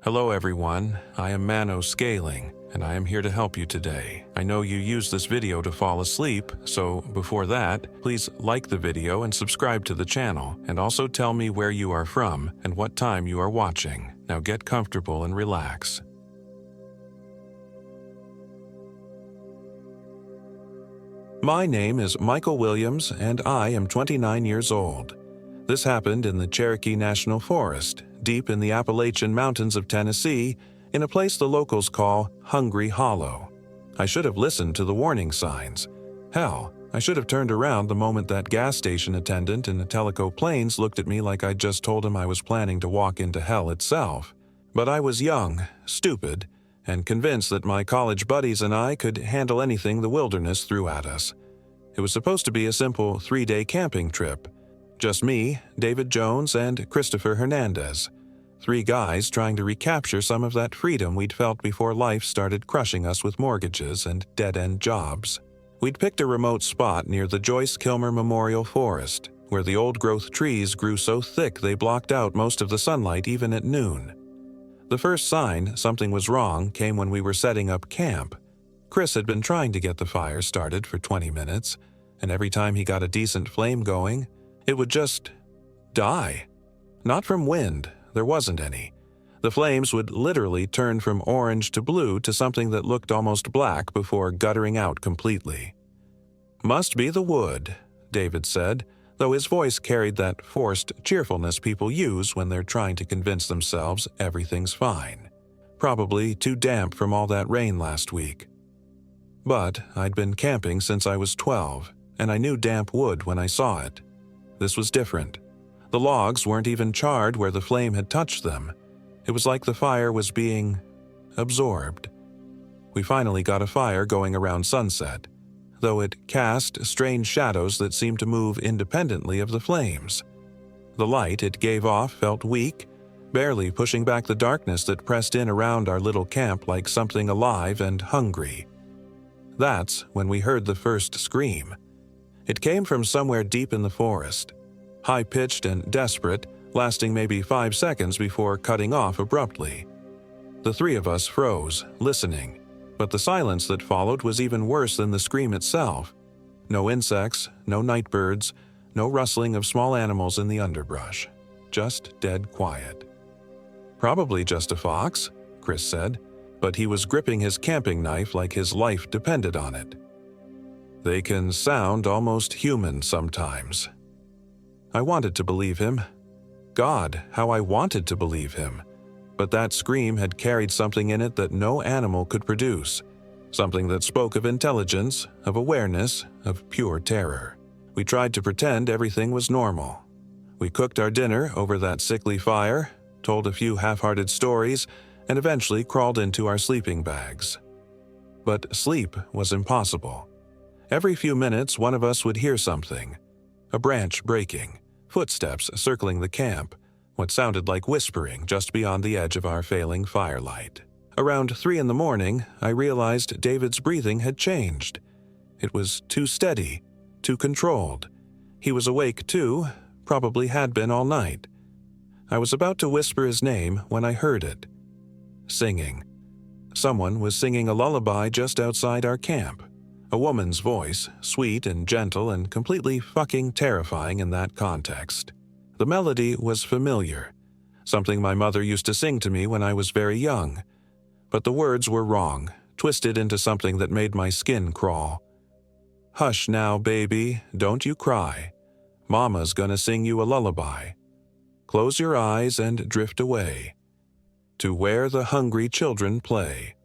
Hello everyone, I am Mano Scaling, and I am here to help you today. I know you use this video to fall asleep, so before that, please like the video and subscribe to the channel, and also tell me where you are from and what time you are watching. Now get comfortable and relax. My name is Michael Williams, and I am 29 years old. This happened in the Cherokee National Forest, deep in the Appalachian Mountains of Tennessee, in a place the locals call Hungry Hollow. I should have listened to the warning signs. Hell, I should have turned around the moment that gas station attendant in the Teleco Plains looked at me like I'd just told him I was planning to walk into hell itself. But I was young, stupid, and convinced that my college buddies and I could handle anything the wilderness threw at us. It was supposed to be a simple 3-day camping trip. Just me, David Jones, and Christopher Hernandez. 3 guys trying to recapture some of that freedom we'd felt before life started crushing us with mortgages and dead-end jobs. We'd picked a remote spot near the Joyce Kilmer Memorial Forest, where the old-growth trees grew so thick they blocked out most of the sunlight even at noon. The first sign something was wrong came when we were setting up camp. Chris had been trying to get the fire started for 20 minutes, and every time he got a decent flame going, it would just die. Not from wind, there wasn't any. The flames would literally turn from orange to blue to something that looked almost black before guttering out completely. "Must be the wood," David said, though his voice carried that forced cheerfulness people use when they're trying to convince themselves everything's fine. Probably too damp from all that rain last week. But I'd been camping since I was 12, and I knew damp wood when I saw it. This was different. The logs weren't even charred where the flame had touched them. It was like the fire was being absorbed. We finally got a fire going around sunset, though it cast strange shadows that seemed to move independently of the flames. The light it gave off felt weak, barely pushing back the darkness that pressed in around our little camp like something alive and hungry. That's when we heard the first scream. It came from somewhere deep in the forest, high-pitched and desperate, lasting maybe 5 seconds before cutting off abruptly. The 3 of us froze, listening, but the silence that followed was even worse than the scream itself. No insects, no nightbirds, no rustling of small animals in the underbrush. Just dead quiet. "Probably just a fox," Chris said, but he was gripping his camping knife like his life depended on it. "They can sound almost human sometimes." I wanted to believe him. God, how I wanted to believe him. But that scream had carried something in it that no animal could produce. Something that spoke of intelligence, of awareness, of pure terror. We tried to pretend everything was normal. We cooked our dinner over that sickly fire, told a few half-hearted stories, and eventually crawled into our sleeping bags. But sleep was impossible. Every few minutes, one of us would hear something. A branch breaking, footsteps circling the camp, what sounded like whispering just beyond the edge of our failing firelight. Around 3 in the morning, I realized David's breathing had changed. It was too steady, too controlled. He was awake too, probably had been all night. I was about to whisper his name when I heard it. Singing. Someone was singing a lullaby just outside our camp. A woman's voice, sweet and gentle and completely fucking terrifying in that context. The melody was familiar, something my mother used to sing to me when I was very young. But the words were wrong, twisted into something that made my skin crawl. "Hush now, baby, don't you cry. Mama's gonna sing you a lullaby. Close your eyes and drift away to where the hungry children play."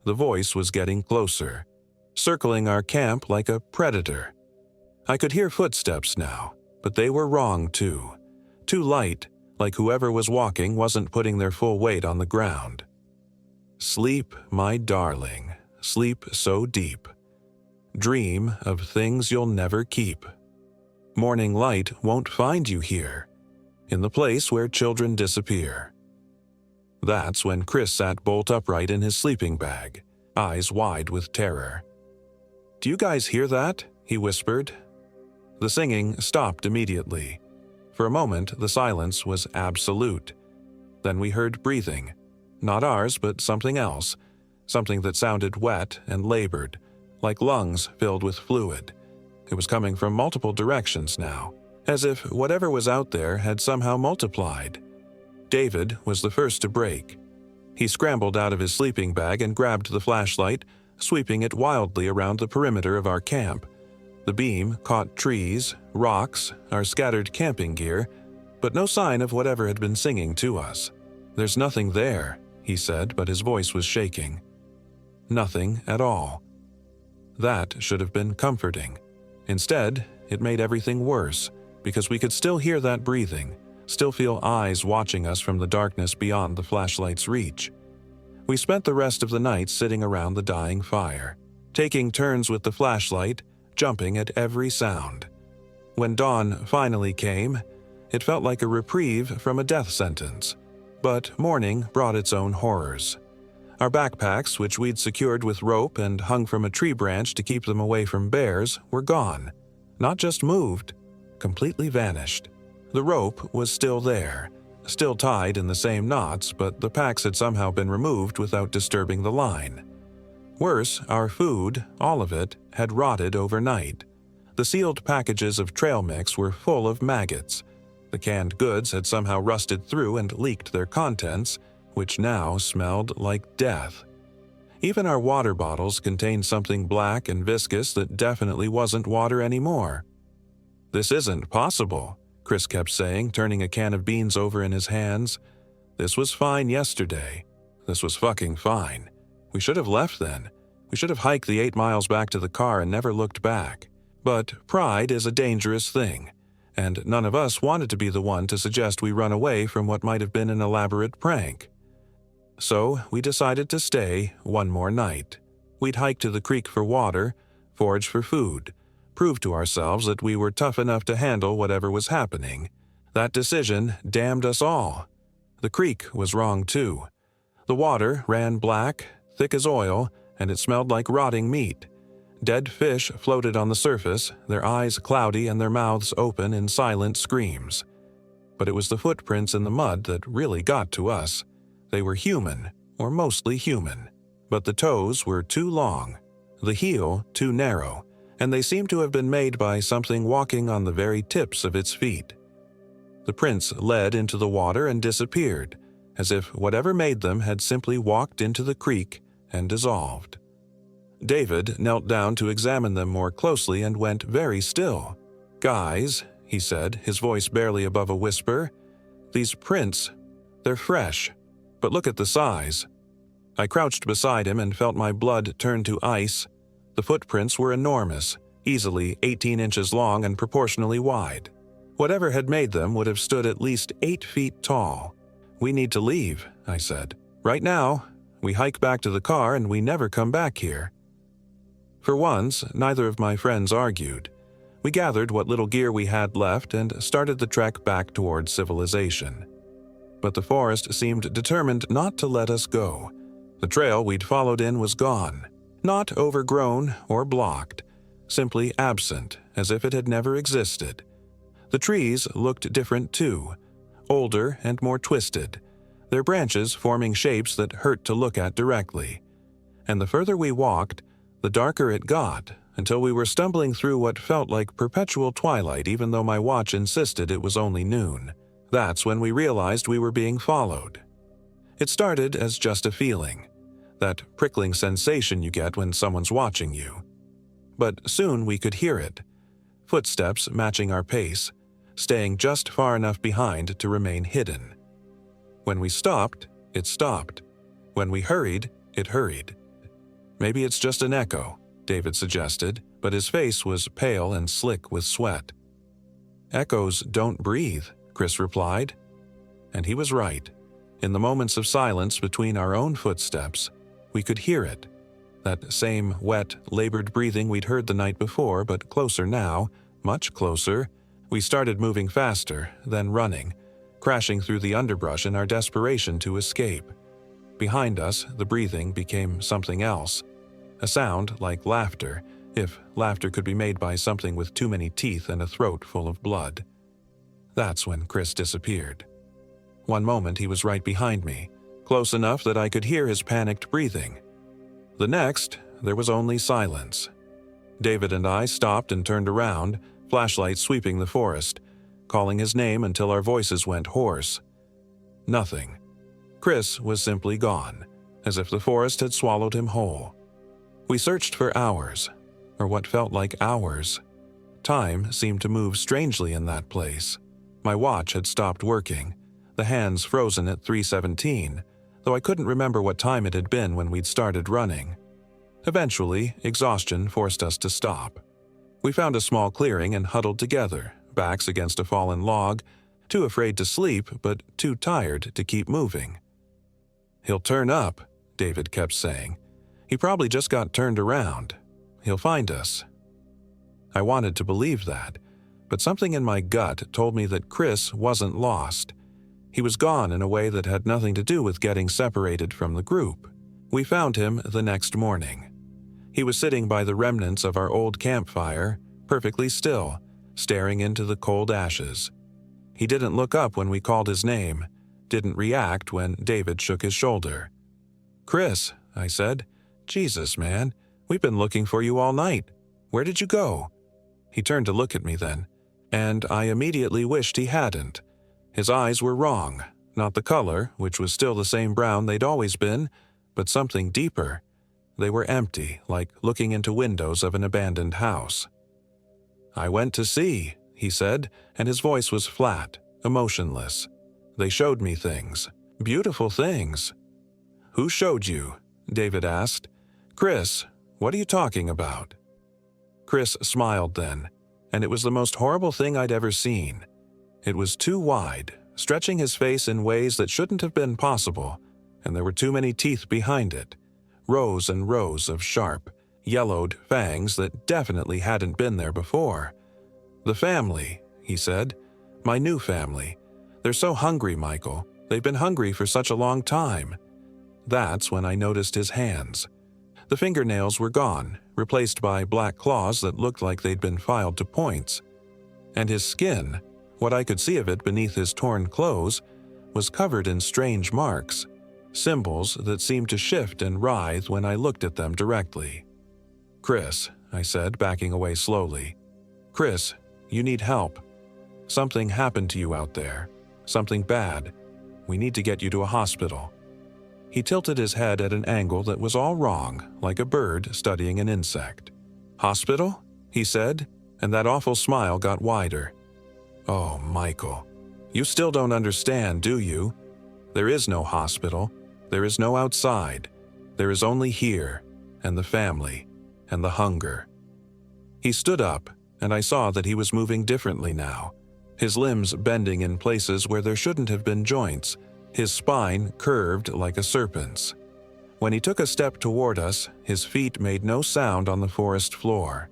The voice was getting closer, circling our camp like a predator. I could hear footsteps now, but they were wrong too. Too light, like whoever was walking wasn't putting their full weight on the ground. "Sleep, my darling, sleep so deep. Dream of things you'll never keep. Morning light won't find you here, in the place where children disappear." That's when Chris sat bolt upright in his sleeping bag, eyes wide with terror. "Do you guys hear that?" he whispered. The singing stopped immediately. For a moment, the silence was absolute. Then we heard breathing. Not ours, but something else. Something that sounded wet and labored, like lungs filled with fluid. It was coming from multiple directions now, as if whatever was out there had somehow multiplied. David was the first to break. He scrambled out of his sleeping bag and grabbed the flashlight, sweeping it wildly around the perimeter of our camp. The beam caught trees, rocks, our scattered camping gear, but no sign of whatever had been singing to us. "There's nothing there," he said, but his voice was shaking. Nothing at all. That should have been comforting. Instead, it made everything worse, because we could still hear that breathing, still feel eyes watching us from the darkness beyond the flashlight's reach. We spent the rest of the night sitting around the dying fire, taking turns with the flashlight, jumping at every sound. When dawn finally came, it felt like a reprieve from a death sentence. But morning brought its own horrors. Our backpacks, which we'd secured with rope and hung from a tree branch to keep them away from bears, were gone. Not just moved, completely vanished. The rope was still there, still tied in the same knots, but the packs had somehow been removed without disturbing the line. Worse, our food, all of it, had rotted overnight. The sealed packages of trail mix were full of maggots. The canned goods had somehow rusted through and leaked their contents, which now smelled like death. Even our water bottles contained something black and viscous that definitely wasn't water anymore. "This isn't possible," Chris kept saying, turning a can of beans over in his hands. "This was fine yesterday. This was fucking fine. We should have left then. We should have hiked the 8 miles back to the car and never looked back. But pride is a dangerous thing, and none of us wanted to be the one to suggest we run away from what might have been an elaborate prank. So we decided to stay one more night. We'd hike to the creek for water, forage for food, prove to ourselves that we were tough enough to handle whatever was happening. That decision damned us all. The creek was wrong too. The water ran black, thick as oil, and it smelled like rotting meat. Dead fish floated on the surface, their eyes cloudy and their mouths open in silent screams. But it was the footprints in the mud that really got to us. They were human, or mostly human, but the toes were too long, the heel too narrow, and they seemed to have been made by something walking on the very tips of its feet. The prints led into the water and disappeared, as if whatever made them had simply walked into the creek and dissolved. David knelt down to examine them more closely and went very still. "Guys," he said, his voice barely above a whisper, "these prints, they're fresh. But look at the size." I crouched beside him and felt my blood turn to ice. The footprints were enormous, easily 18 inches long and proportionally wide. Whatever had made them would have stood at least 8 feet tall. "We need to leave," I said. "Right now. We hike back to the car and we never come back here." For once, neither of my friends argued. We gathered what little gear we had left and started the trek back towards civilization. But the forest seemed determined not to let us go. The trail we'd followed in was gone, not overgrown or blocked, simply absent, as if it had never existed. The trees looked different too, older and more twisted, their branches forming shapes that hurt to look at directly. And the further we walked, the darker it got, until we were stumbling through what felt like perpetual twilight even though my watch insisted it was only noon. That's when we realized we were being followed. It started as just a feeling, that prickling sensation you get when someone's watching you. But soon we could hear it, footsteps matching our pace, staying just far enough behind to remain hidden. When we stopped, it stopped. When we hurried, it hurried. "Maybe it's just an echo," David suggested, but his face was pale and slick with sweat. "Echoes don't breathe," Chris replied. And he was right. In the moments of silence between our own footsteps, we could hear it. That same wet, labored breathing we'd heard the night before, but closer now, much closer. We started moving faster, then running, crashing through the underbrush in our desperation to escape. Behind us, the breathing became something else. A sound like laughter, if laughter could be made by something with too many teeth and a throat full of blood. That's when Chris disappeared. One moment he was right behind me, close enough that I could hear his panicked breathing. The next, there was only silence. David and I stopped and turned around, flashlight sweeping the forest, calling his name until our voices went hoarse. Nothing. Chris was simply gone, as if the forest had swallowed him whole. We searched for hours, or what felt like hours. Time seemed to move strangely in that place. My watch had stopped working, the hands frozen at 3:17, though I couldn't remember what time it had been when we'd started running. Eventually, exhaustion forced us to stop. We found a small clearing and huddled together, backs against a fallen log, too afraid to sleep but too tired to keep moving. "He'll turn up," David kept saying. "He probably just got turned around. He'll find us." I wanted to believe that, but something in my gut told me that Chris wasn't lost. He was gone in a way that had nothing to do with getting separated from the group. We found him the next morning. He was sitting by the remnants of our old campfire, perfectly still, staring into the cold ashes. He didn't look up when we called his name, didn't react when David shook his shoulder. "Chris," I said, "Jesus, man, we've been looking for you all night. Where did you go?" He turned to look at me then, and I immediately wished he hadn't. His eyes were wrong, not the color, which was still the same brown they'd always been, but something deeper. They were empty, like looking into windows of an abandoned house. "I went to see," he said, and his voice was flat, emotionless. "They showed me things. Beautiful things." "Who showed you?" David asked. "Chris, what are you talking about?" Chris smiled then, and it was the most horrible thing I'd ever seen. It was too wide, stretching his face in ways that shouldn't have been possible, and there were too many teeth behind it. Rows and rows of sharp, yellowed fangs that definitely hadn't been there before. "The family," he said. "My new family. They're so hungry, Michael. They've been hungry for such a long time." That's when I noticed his hands. The fingernails were gone, replaced by black claws that looked like they'd been filed to points. And his skin, what I could see of it beneath his torn clothes, was covered in strange marks. Symbols that seemed to shift and writhe when I looked at them directly. "Chris," I said, backing away slowly. "Chris, you need help. Something happened to you out there. Something bad. We need to get you to a hospital." He tilted his head at an angle that was all wrong, like a bird studying an insect. "Hospital?" he said, and that awful smile got wider. "Oh, Michael, you still don't understand, do you? There is no hospital. There is no outside. There is only here, and the family, and the hunger." He stood up, and I saw that he was moving differently now, his limbs bending in places where there shouldn't have been joints, his spine curved like a serpent's. When he took a step toward us, his feet made no sound on the forest floor.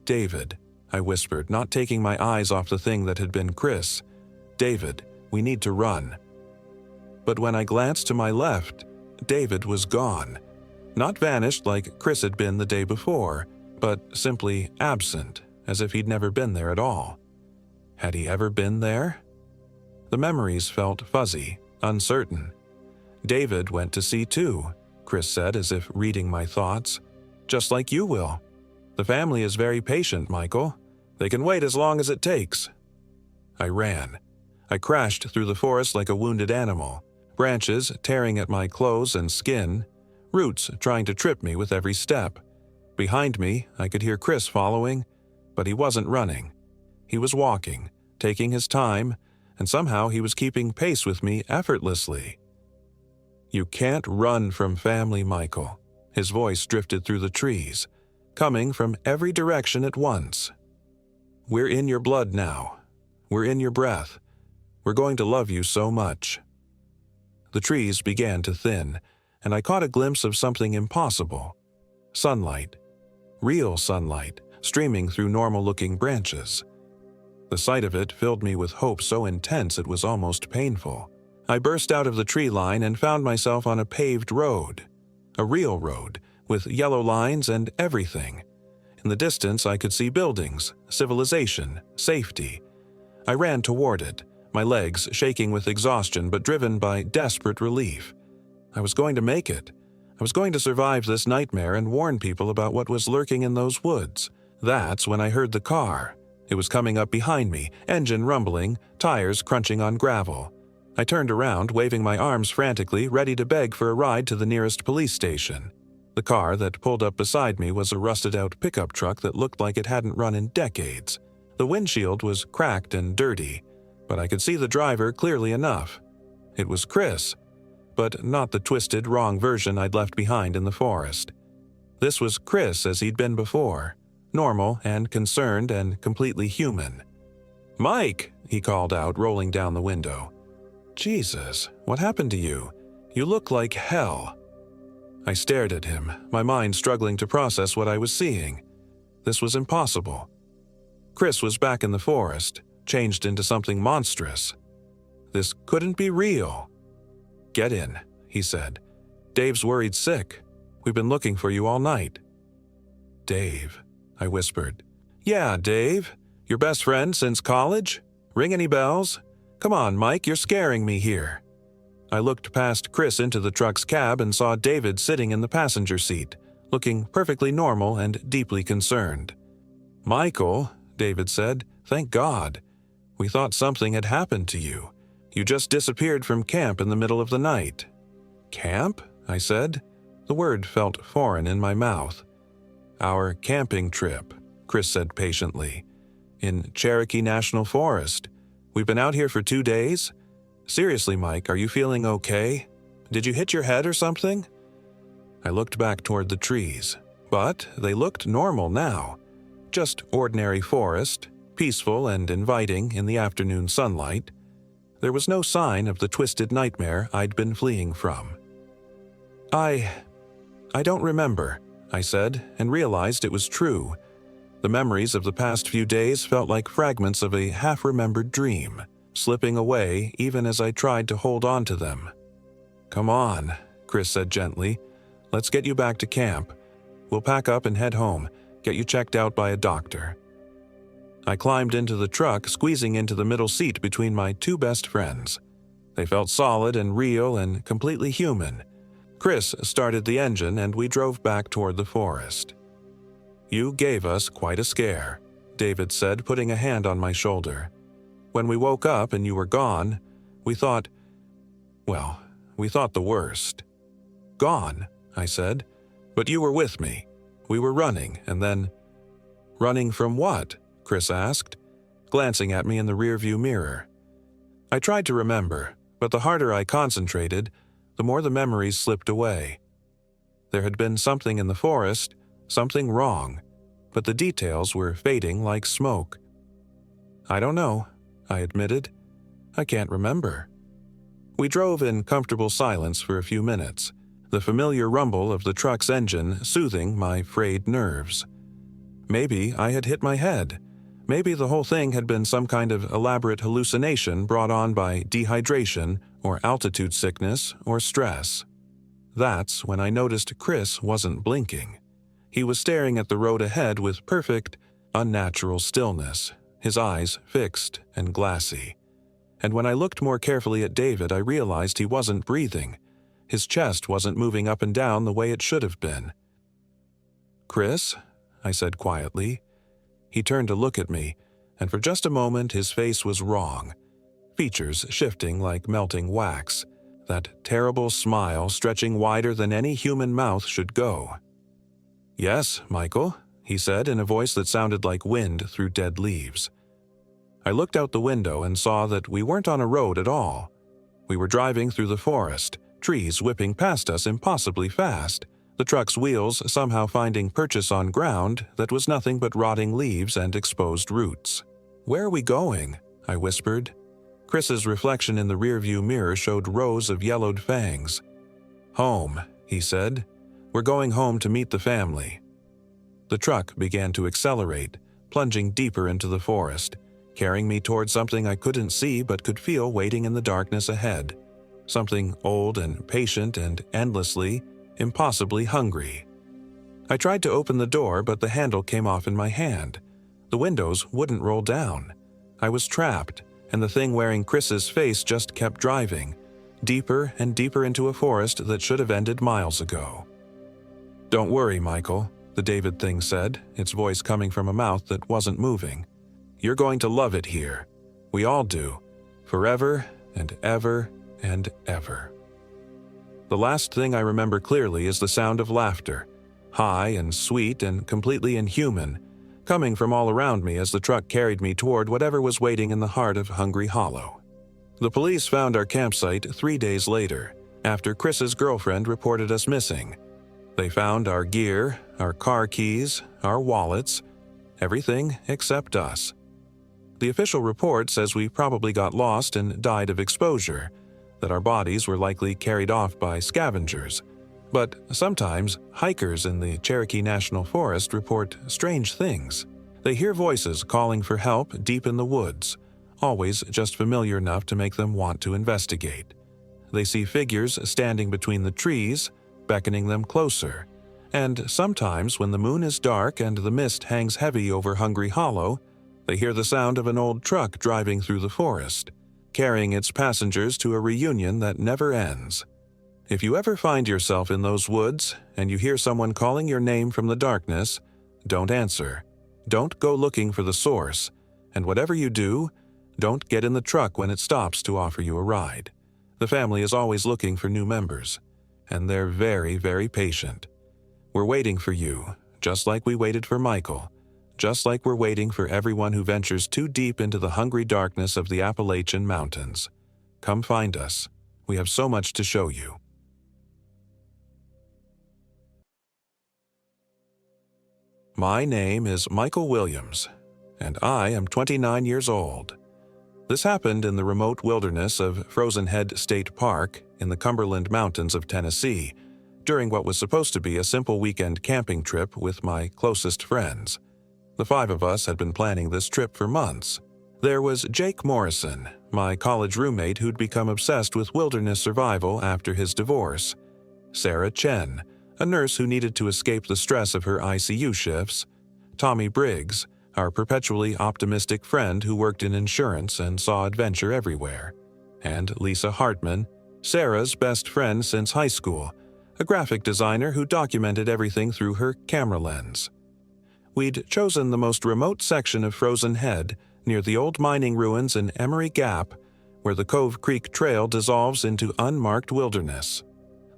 "David," I whispered, not taking my eyes off the thing that had been Chris. "David, we need to run." But when I glanced to my left, David was gone. Not vanished like Chris had been the day before, but simply absent, as if he'd never been there at all. Had he ever been there? The memories felt fuzzy, uncertain. "David went to see too," Chris said as if reading my thoughts. "Just like you will. The family is very patient, Michael. They can wait as long as it takes." I ran. I crashed through the forest like a wounded animal, branches tearing at my clothes and skin, roots trying to trip me with every step. Behind me, I could hear Chris following, but he wasn't running. He was walking, taking his time, and somehow he was keeping pace with me effortlessly. "You can't run from family, Michael." His voice drifted through the trees, coming from every direction at once. "We're in your blood now. We're in your breath. We're going to love you so much." The trees began to thin, and I caught a glimpse of something impossible. Sunlight. Real sunlight, streaming through normal-looking branches. The sight of it filled me with hope so intense it was almost painful. I burst out of the tree line and found myself on a paved road. A real road, with yellow lines and everything. In the distance I could see buildings, civilization, safety. I ran toward it, my legs shaking with exhaustion but driven by desperate relief. I was going to make it. I was going to survive this nightmare and warn people about what was lurking in those woods. That's when I heard the car. It was coming up behind me, engine rumbling, tires crunching on gravel. I turned around, waving my arms frantically, ready to beg for a ride to the nearest police station. The car that pulled up beside me was a rusted-out pickup truck that looked like it hadn't run in decades. The windshield was cracked and dirty, but I could see the driver clearly enough. It was Chris, but not the twisted, wrong version I'd left behind in the forest. This was Chris as he'd been before, normal and concerned and completely human. "Mike!" he called out, rolling down the window. "Jesus, what happened to you? You look like hell." I stared at him, my mind struggling to process what I was seeing. This was impossible. Chris was back in the forest, changed into something monstrous. This couldn't be real. "Get in," he said. "Dave's worried sick. We've been looking for you all night." "Dave," I whispered. "Yeah, Dave. Your best friend since college? Ring any bells? Come on, Mike, you're scaring me here." I looked past Chris into the truck's cab and saw David sitting in the passenger seat, looking perfectly normal and deeply concerned. "Michael," David said, "thank God. We thought something had happened to you. You just disappeared from camp in the middle of the night." "Camp?" I said. The word felt foreign in my mouth. "Our camping trip," Chris said patiently. "In Cherokee National Forest. We've been out here for 2 days. Seriously, Mike, are you feeling okay? Did you hit your head or something?" I looked back toward the trees, but they looked normal now. Just ordinary forest, peaceful and inviting in the afternoon sunlight. There was no sign of the twisted nightmare I'd been fleeing from. I don't remember," I said, and realized it was true. The memories of the past few days felt like fragments of a half-remembered dream, slipping away even as I tried to hold on to them. "Come on," Chris said gently. "Let's get you back to camp. We'll pack up and head home, get you checked out by a doctor." I climbed into the truck, squeezing into the middle seat between my 2 best friends. They felt solid and real and completely human. Chris started the engine and we drove back toward the forest. "You gave us quite a scare," David said, putting a hand on my shoulder. "When we woke up and you were gone, we thought the worst." "Gone," I said. "But you were with me. We were running, and then—" "Running from what?" Chris asked, glancing at me in the rearview mirror. I tried to remember, but the harder I concentrated, the more the memories slipped away. There had been something in the forest, something wrong, but the details were fading like smoke. "I don't know," I admitted. "I can't remember." We drove in comfortable silence for a few minutes, the familiar rumble of the truck's engine soothing my frayed nerves. Maybe I had hit my head. Maybe the whole thing had been some kind of elaborate hallucination brought on by dehydration or altitude sickness or stress. That's when I noticed Chris wasn't blinking. He was staring at the road ahead with perfect, unnatural stillness, his eyes fixed and glassy. And when I looked more carefully at David, I realized he wasn't breathing. His chest wasn't moving up and down the way it should have been. "Chris?" I said quietly. He turned to look at me, and for just a moment his face was wrong, features shifting like melting wax, that terrible smile stretching wider than any human mouth should go. "Yes, Michael," he said in a voice that sounded like wind through dead leaves. I looked out the window and saw that we weren't on a road at all. We were driving through the forest, trees whipping past us impossibly fast, the truck's wheels somehow finding purchase on ground that was nothing but rotting leaves and exposed roots. "Where are we going?" I whispered. Chris's reflection in the rearview mirror showed rows of yellowed fangs. "Home," he said. "We're going home to meet the family." The truck began to accelerate, plunging deeper into the forest, carrying me toward something I couldn't see but could feel waiting in the darkness ahead. Something old and patient and endlessly, impossibly hungry. I tried to open the door, but the handle came off in my hand. The windows wouldn't roll down. I was trapped, and the thing wearing Chris's face just kept driving, deeper and deeper into a forest that should have ended miles ago. "Don't worry, Michael," the David thing said, its voice coming from a mouth that wasn't moving. "You're going to love it here. We all do. Forever and ever and ever." The last thing I remember clearly is the sound of laughter, high and sweet and completely inhuman, coming from all around me as the truck carried me toward whatever was waiting in the heart of Hungry Hollow. The police found our campsite 3 days later, after Chris's girlfriend reported us missing. They found our gear, our car keys, our wallets, everything except us. The official report says we probably got lost and died of exposure, that our bodies were likely carried off by scavengers. But sometimes, hikers in the Cherokee National Forest report strange things. They hear voices calling for help deep in the woods, always just familiar enough to make them want to investigate. They see figures standing between the trees, beckoning them closer. And sometimes, when the moon is dark and the mist hangs heavy over Hungry Hollow, they hear the sound of an old truck driving through the forest, carrying its passengers to a reunion that never ends. If you ever find yourself in those woods and you hear someone calling your name from the darkness, don't answer. Don't go looking for the source. And whatever you do, don't get in the truck when it stops to offer you a ride. The family is always looking for new members, and they're very, very patient. We're waiting for you, just like we waited for Michael, just like we're waiting for everyone who ventures too deep into the hungry darkness of the Appalachian Mountains. Come find us. We have so much to show you. My name is Michael Williams, and I am 29 years old. This happened in the remote wilderness of Frozen Head State Park in the Cumberland Mountains of Tennessee, during what was supposed to be a simple weekend camping trip with my closest friends. The 5 of us had been planning this trip for months. There was Jake Morrison, my college roommate who'd become obsessed with wilderness survival after his divorce; Sarah Chen, a nurse who needed to escape the stress of her ICU shifts; Tommy Briggs, our perpetually optimistic friend who worked in insurance and saw adventure everywhere; and Lisa Hartman, Sarah's best friend since high school, a graphic designer who documented everything through her camera lens. We'd chosen the most remote section of Frozen Head, near the old mining ruins in Emery Gap, where the Cove Creek Trail dissolves into unmarked wilderness.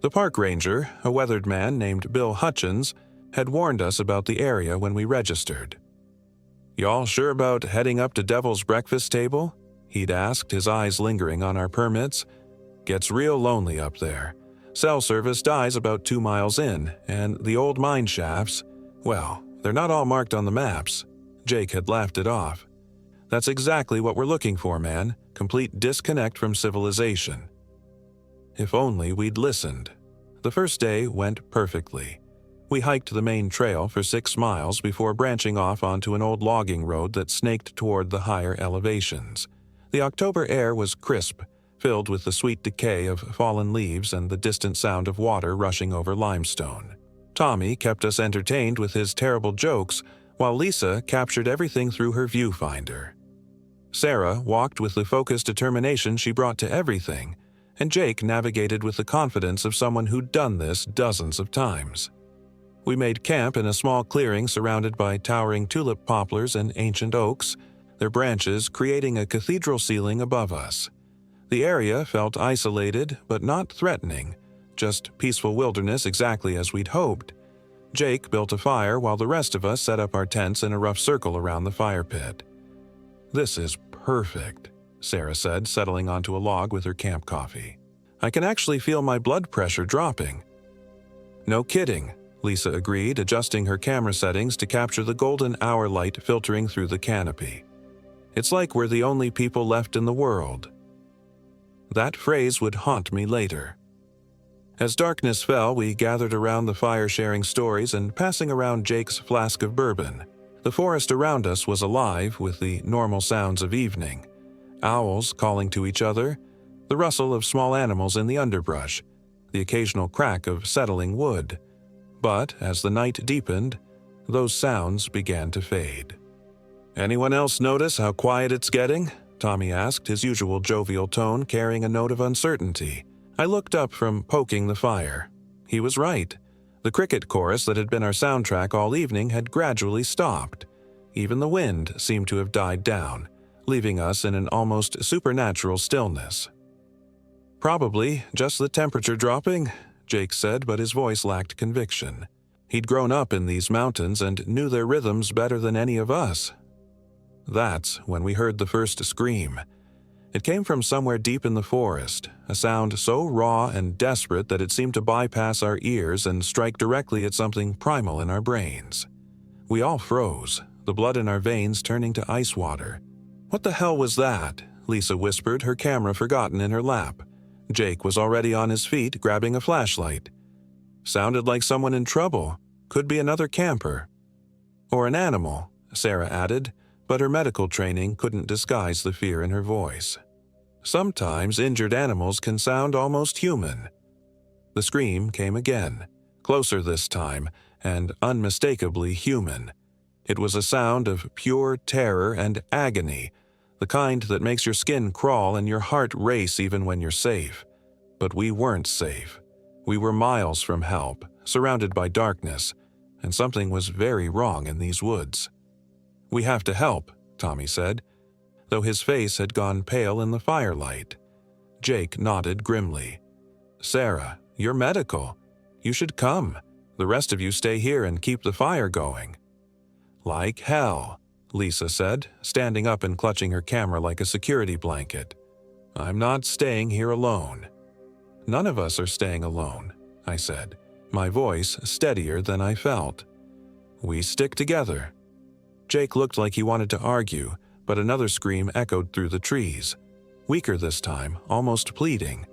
The park ranger, a weathered man named Bill Hutchins, had warned us about the area when we registered. "Y'all sure about heading up to Devil's Breakfast Table?" he'd asked, his eyes lingering on our permits. "Gets real lonely up there. Cell service dies about 2 miles in, and the old mine shafts, well, they're not all marked on the maps." Jake had laughed it off. "That's exactly what we're looking for, man. Complete disconnect from civilization." If only we'd listened. The first day went perfectly. We hiked the main trail for 6 miles before branching off onto an old logging road that snaked toward the higher elevations. The October air was crisp, filled with the sweet decay of fallen leaves and the distant sound of water rushing over limestone. Tommy kept us entertained with his terrible jokes, while Lisa captured everything through her viewfinder. Sarah walked with the focused determination she brought to everything, and Jake navigated with the confidence of someone who'd done this dozens of times. We made camp in a small clearing surrounded by towering tulip poplars and ancient oaks, their branches creating a cathedral ceiling above us. The area felt isolated but not threatening, just peaceful wilderness exactly as we'd hoped. Jake built a fire while the rest of us set up our tents in a rough circle around the fire pit. "This is perfect," Sarah said, settling onto a log with her camp coffee. "I can actually feel my blood pressure dropping." "No kidding," Lisa agreed, adjusting her camera settings to capture the golden hour light filtering through the canopy. "It's like we're the only people left in the world." That phrase would haunt me later. As darkness fell, we gathered around the fire sharing stories and passing around Jake's flask of bourbon. The forest around us was alive with the normal sounds of evening. Owls calling to each other, the rustle of small animals in the underbrush, the occasional crack of settling wood. But as the night deepened, those sounds began to fade. "Anyone else notice how quiet it's getting?" Tommy asked, his usual jovial tone carrying a note of uncertainty. I looked up from poking the fire. He was right. The cricket chorus that had been our soundtrack all evening had gradually stopped. Even the wind seemed to have died down, leaving us in an almost supernatural stillness. "Probably just the temperature dropping," Jake said, but his voice lacked conviction. He'd grown up in these mountains and knew their rhythms better than any of us. That's when we heard the first scream. It came from somewhere deep in the forest, a sound so raw and desperate that it seemed to bypass our ears and strike directly at something primal in our brains. We all froze, the blood in our veins turning to ice water. "What the hell was that?" Lisa whispered, her camera forgotten in her lap. Jake was already on his feet, grabbing a flashlight. "Sounded like someone in trouble. Could be another camper." "Or an animal," Sarah added, but her medical training couldn't disguise the fear in her voice. "Sometimes injured animals can sound almost human." The scream came again, closer this time, and unmistakably human. It was a sound of pure terror and agony, the kind that makes your skin crawl and your heart race even when you're safe. But we weren't safe. We were miles from help, surrounded by darkness, and something was very wrong in these woods. "We have to help," Tommy said, though his face had gone pale in the firelight. Jake nodded grimly. "Sarah, you're medical. You should come. The rest of you stay here and keep the fire going." "Like hell," Lisa said, standing up and clutching her camera like a security blanket. "I'm not staying here alone." "None of us are staying alone," I said, my voice steadier than I felt. "We stick together." Jake looked like he wanted to argue, but another scream echoed through the trees. Weaker this time, almost pleading.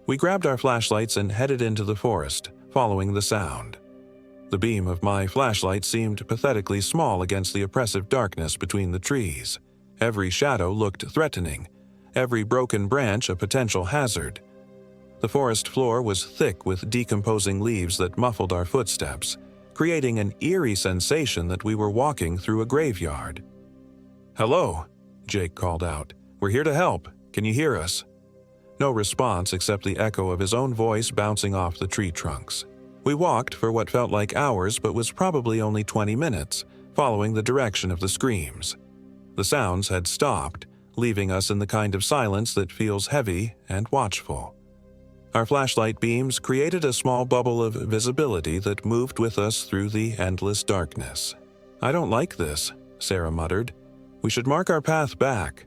We grabbed our flashlights and headed into the forest, following the sound. The beam of my flashlight seemed pathetically small against the oppressive darkness between the trees. Every shadow looked threatening, every broken branch a potential hazard. The forest floor was thick with decomposing leaves that muffled our footsteps, creating an eerie sensation that we were walking through a graveyard. "Hello," Jake called out. "We're here to help. Can you hear us?" No response except the echo of his own voice bouncing off the tree trunks. We walked for what felt like hours but was probably only 20 minutes, following the direction of the screams. The sounds had stopped, leaving us in the kind of silence that feels heavy and watchful. Our flashlight beams created a small bubble of visibility that moved with us through the endless darkness. "I don't like this," Sarah muttered. "We should mark our path back."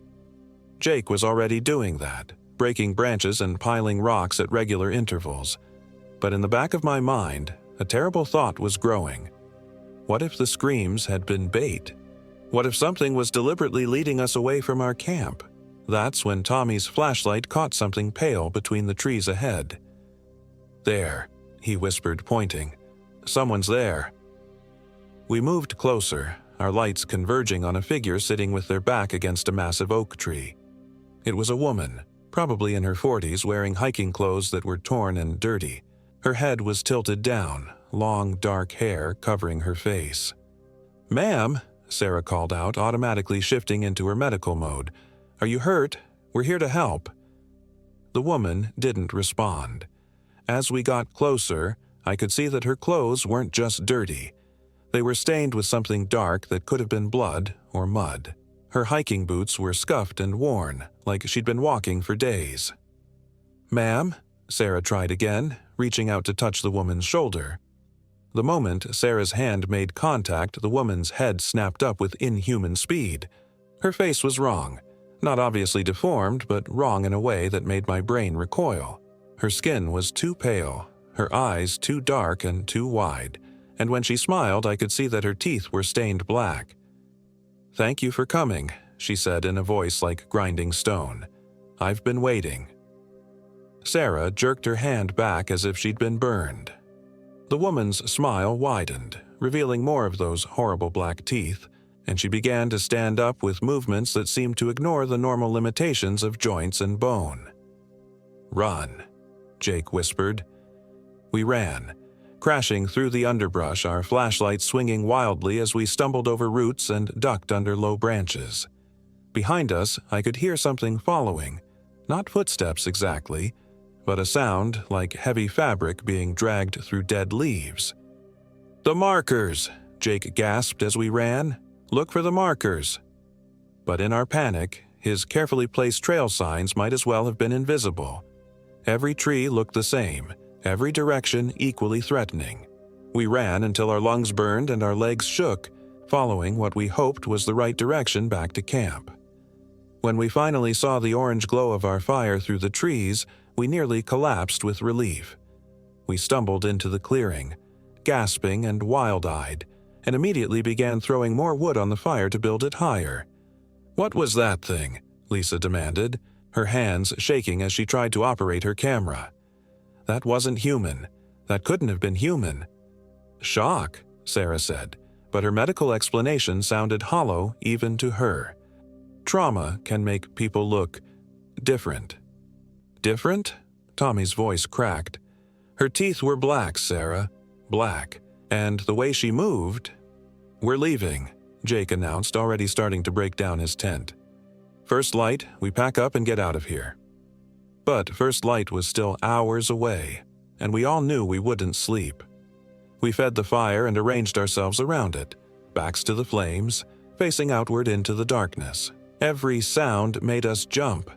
Jake was already doing that, breaking branches and piling rocks at regular intervals. But in the back of my mind, a terrible thought was growing. What if the screams had been bait? What if something was deliberately leading us away from our camp? That's when Tommy's flashlight caught something pale between the trees ahead. "There," he whispered, pointing. "Someone's there." We moved closer, our lights converging on a figure sitting with their back against a massive oak tree. It was a woman, probably in her 40s, wearing hiking clothes that were torn and dirty. Her head was tilted down, long dark hair covering her face. "Ma'am," Sarah called out, automatically shifting into her medical mode. "Are you hurt? We're here to help." The woman didn't respond. As we got closer, I could see that her clothes weren't just dirty. They were stained with something dark that could have been blood or mud. Her hiking boots were scuffed and worn, like she'd been walking for days. "Ma'am?" Sarah tried again, reaching out to touch the woman's shoulder. The moment Sarah's hand made contact, the woman's head snapped up with inhuman speed. Her face was wrong. Not obviously deformed, but wrong in a way that made my brain recoil. Her skin was too pale, her eyes too dark and too wide, and when she smiled I could see that her teeth were stained black. "Thank you for coming," she said in a voice like grinding stone. "I've been waiting." Sarah jerked her hand back as if she'd been burned. The woman's smile widened, revealing more of those horrible black teeth, and she began to stand up with movements that seemed to ignore the normal limitations of joints and bone. "Run," Jake whispered. We ran, crashing through the underbrush, our flashlights swinging wildly as we stumbled over roots and ducked under low branches. Behind us, I could hear something following. Not footsteps exactly, but a sound like heavy fabric being dragged through dead leaves. "The markers!" Jake gasped as we ran. "Look for the markers!" But in our panic, his carefully placed trail signs might as well have been invisible. Every tree looked the same, every direction equally threatening. We ran until our lungs burned and our legs shook, following what we hoped was the right direction back to camp. When we finally saw the orange glow of our fire through the trees, we nearly collapsed with relief. We stumbled into the clearing, gasping and wild-eyed, and immediately began throwing more wood on the fire to build it higher. "What was that thing?" Lisa demanded, her hands shaking as she tried to operate her camera. "That wasn't human. That couldn't have been human." "Shock," Sarah said, but her medical explanation sounded hollow even to her. "Trauma can make people look different." "Different?" Tommy's voice cracked. "Her teeth were black, Sarah. Black. And the way she moved—" "We're leaving," Jake announced, already starting to break down his tent. "First light, we pack up and get out of here." But first light was still hours away, and we all knew we wouldn't sleep. We fed the fire and arranged ourselves around it, backs to the flames, facing outward into the darkness. Every sound made us jump.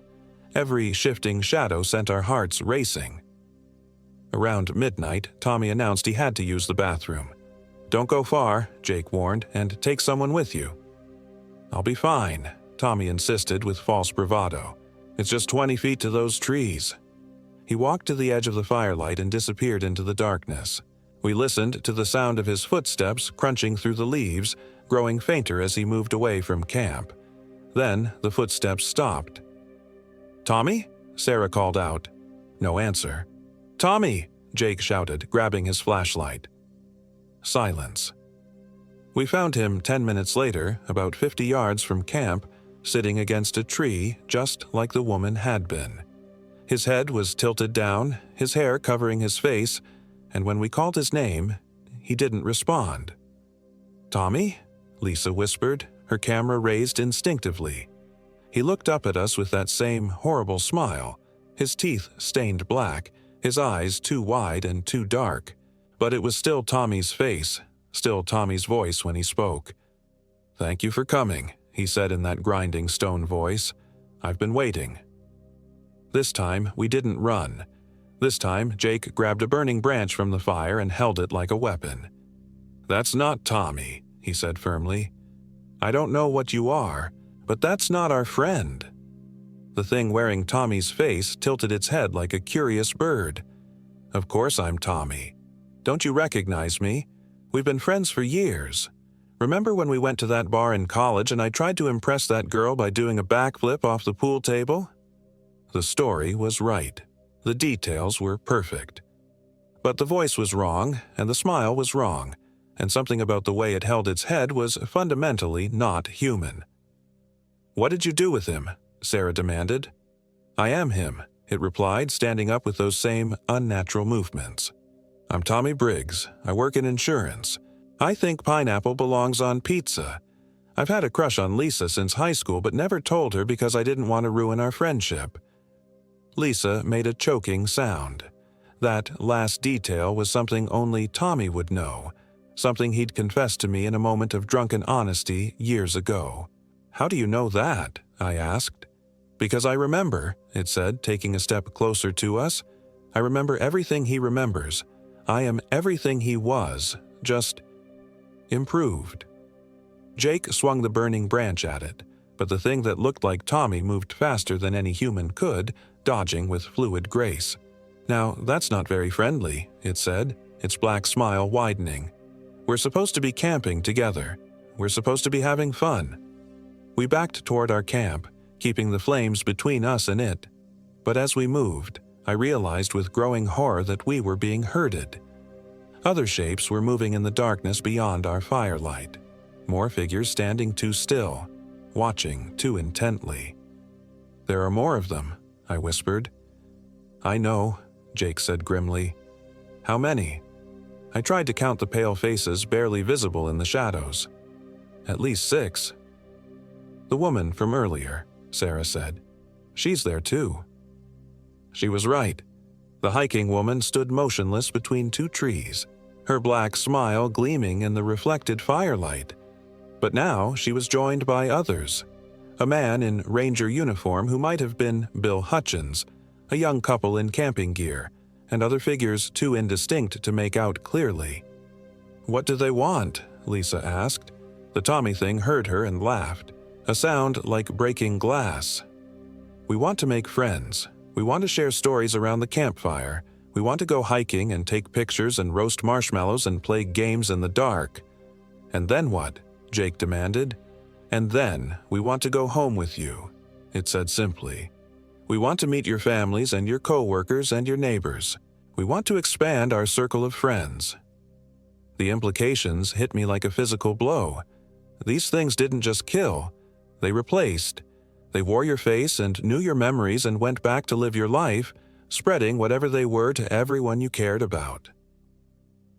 Every shifting shadow sent our hearts racing. Around midnight, Tommy announced he had to use the bathroom. "Don't go far," Jake warned, "and take someone with you." "I'll be fine," Tommy insisted with false bravado. "It's just 20 feet to those trees." He walked to the edge of the firelight and disappeared into the darkness. We listened to the sound of his footsteps crunching through the leaves, growing fainter as he moved away from camp. Then the footsteps stopped. "Tommy?" Sarah called out. No answer. "Tommy!" Jake shouted, grabbing his flashlight. Silence. We found him 10 minutes later, about 50 yards from camp, sitting against a tree just like the woman had been. His head was tilted down, his hair covering his face, and when we called his name, he didn't respond. "Tommy?" Lisa whispered, her camera raised instinctively. He looked up at us with that same horrible smile, his teeth stained black, his eyes too wide and too dark. But it was still Tommy's face, still Tommy's voice when he spoke. "Thank you for coming," he said in that grinding stone voice. "I've been waiting." This time, we didn't run. This time, Jake grabbed a burning branch from the fire and held it like a weapon. "That's not Tommy," he said firmly. "I don't know what you are, but that's not our friend." The thing wearing Tommy's face tilted its head like a curious bird. "Of course I'm Tommy. Don't you recognize me? We've been friends for years. Remember when we went to that bar in college and I tried to impress that girl by doing a backflip off the pool table?" The story was right. The details were perfect. But the voice was wrong, and the smile was wrong, and something about the way it held its head was fundamentally not human. "What did you do with him?" Sarah demanded. "I am him," it replied, standing up with those same unnatural movements. "I'm Tommy Briggs. I work in insurance. I think pineapple belongs on pizza. I've had a crush on Lisa since high school but never told her because I didn't want to ruin our friendship." Lisa made a choking sound. That last detail was something only Tommy would know, something he'd confessed to me in a moment of drunken honesty years ago. "How do you know that?" I asked. "Because I remember," it said, taking a step closer to us. "I remember everything he remembers. I am everything he was, just improved." Jake swung the burning branch at it, but the thing that looked like Tommy moved faster than any human could, dodging with fluid grace. "Now, that's not very friendly," it said, its black smile widening. "We're supposed to be camping together. We're supposed to be having fun." We backed toward our camp, keeping the flames between us and it. But as we moved, I realized with growing horror that we were being herded. Other shapes were moving in the darkness beyond our firelight. More figures standing too still, watching too intently. "There are more of them," I whispered. "I know," Jake said grimly. "How many?" I tried to count the pale faces barely visible in the shadows. "At least 6. "The woman from earlier," Sarah said. "She's there too." She was right. The hiking woman stood motionless between two trees, her black smile gleaming in the reflected firelight. But now she was joined by others. A man in ranger uniform who might have been Bill Hutchins, a young couple in camping gear, and other figures too indistinct to make out clearly. "What do they want?" Lisa asked. The Tommy thing heard her and laughed, a sound like breaking glass. "We want to make friends. We want to share stories around the campfire. We want to go hiking and take pictures and roast marshmallows and play games in the dark." "And then what?" Jake demanded. "And then we want to go home with you," it said simply. "We want to meet your families and your co-workers and your neighbors. We want to expand our circle of friends." The implications hit me like a physical blow. These things didn't just kill, they replaced. They wore your face and knew your memories and went back to live your life, spreading whatever they were to everyone you cared about.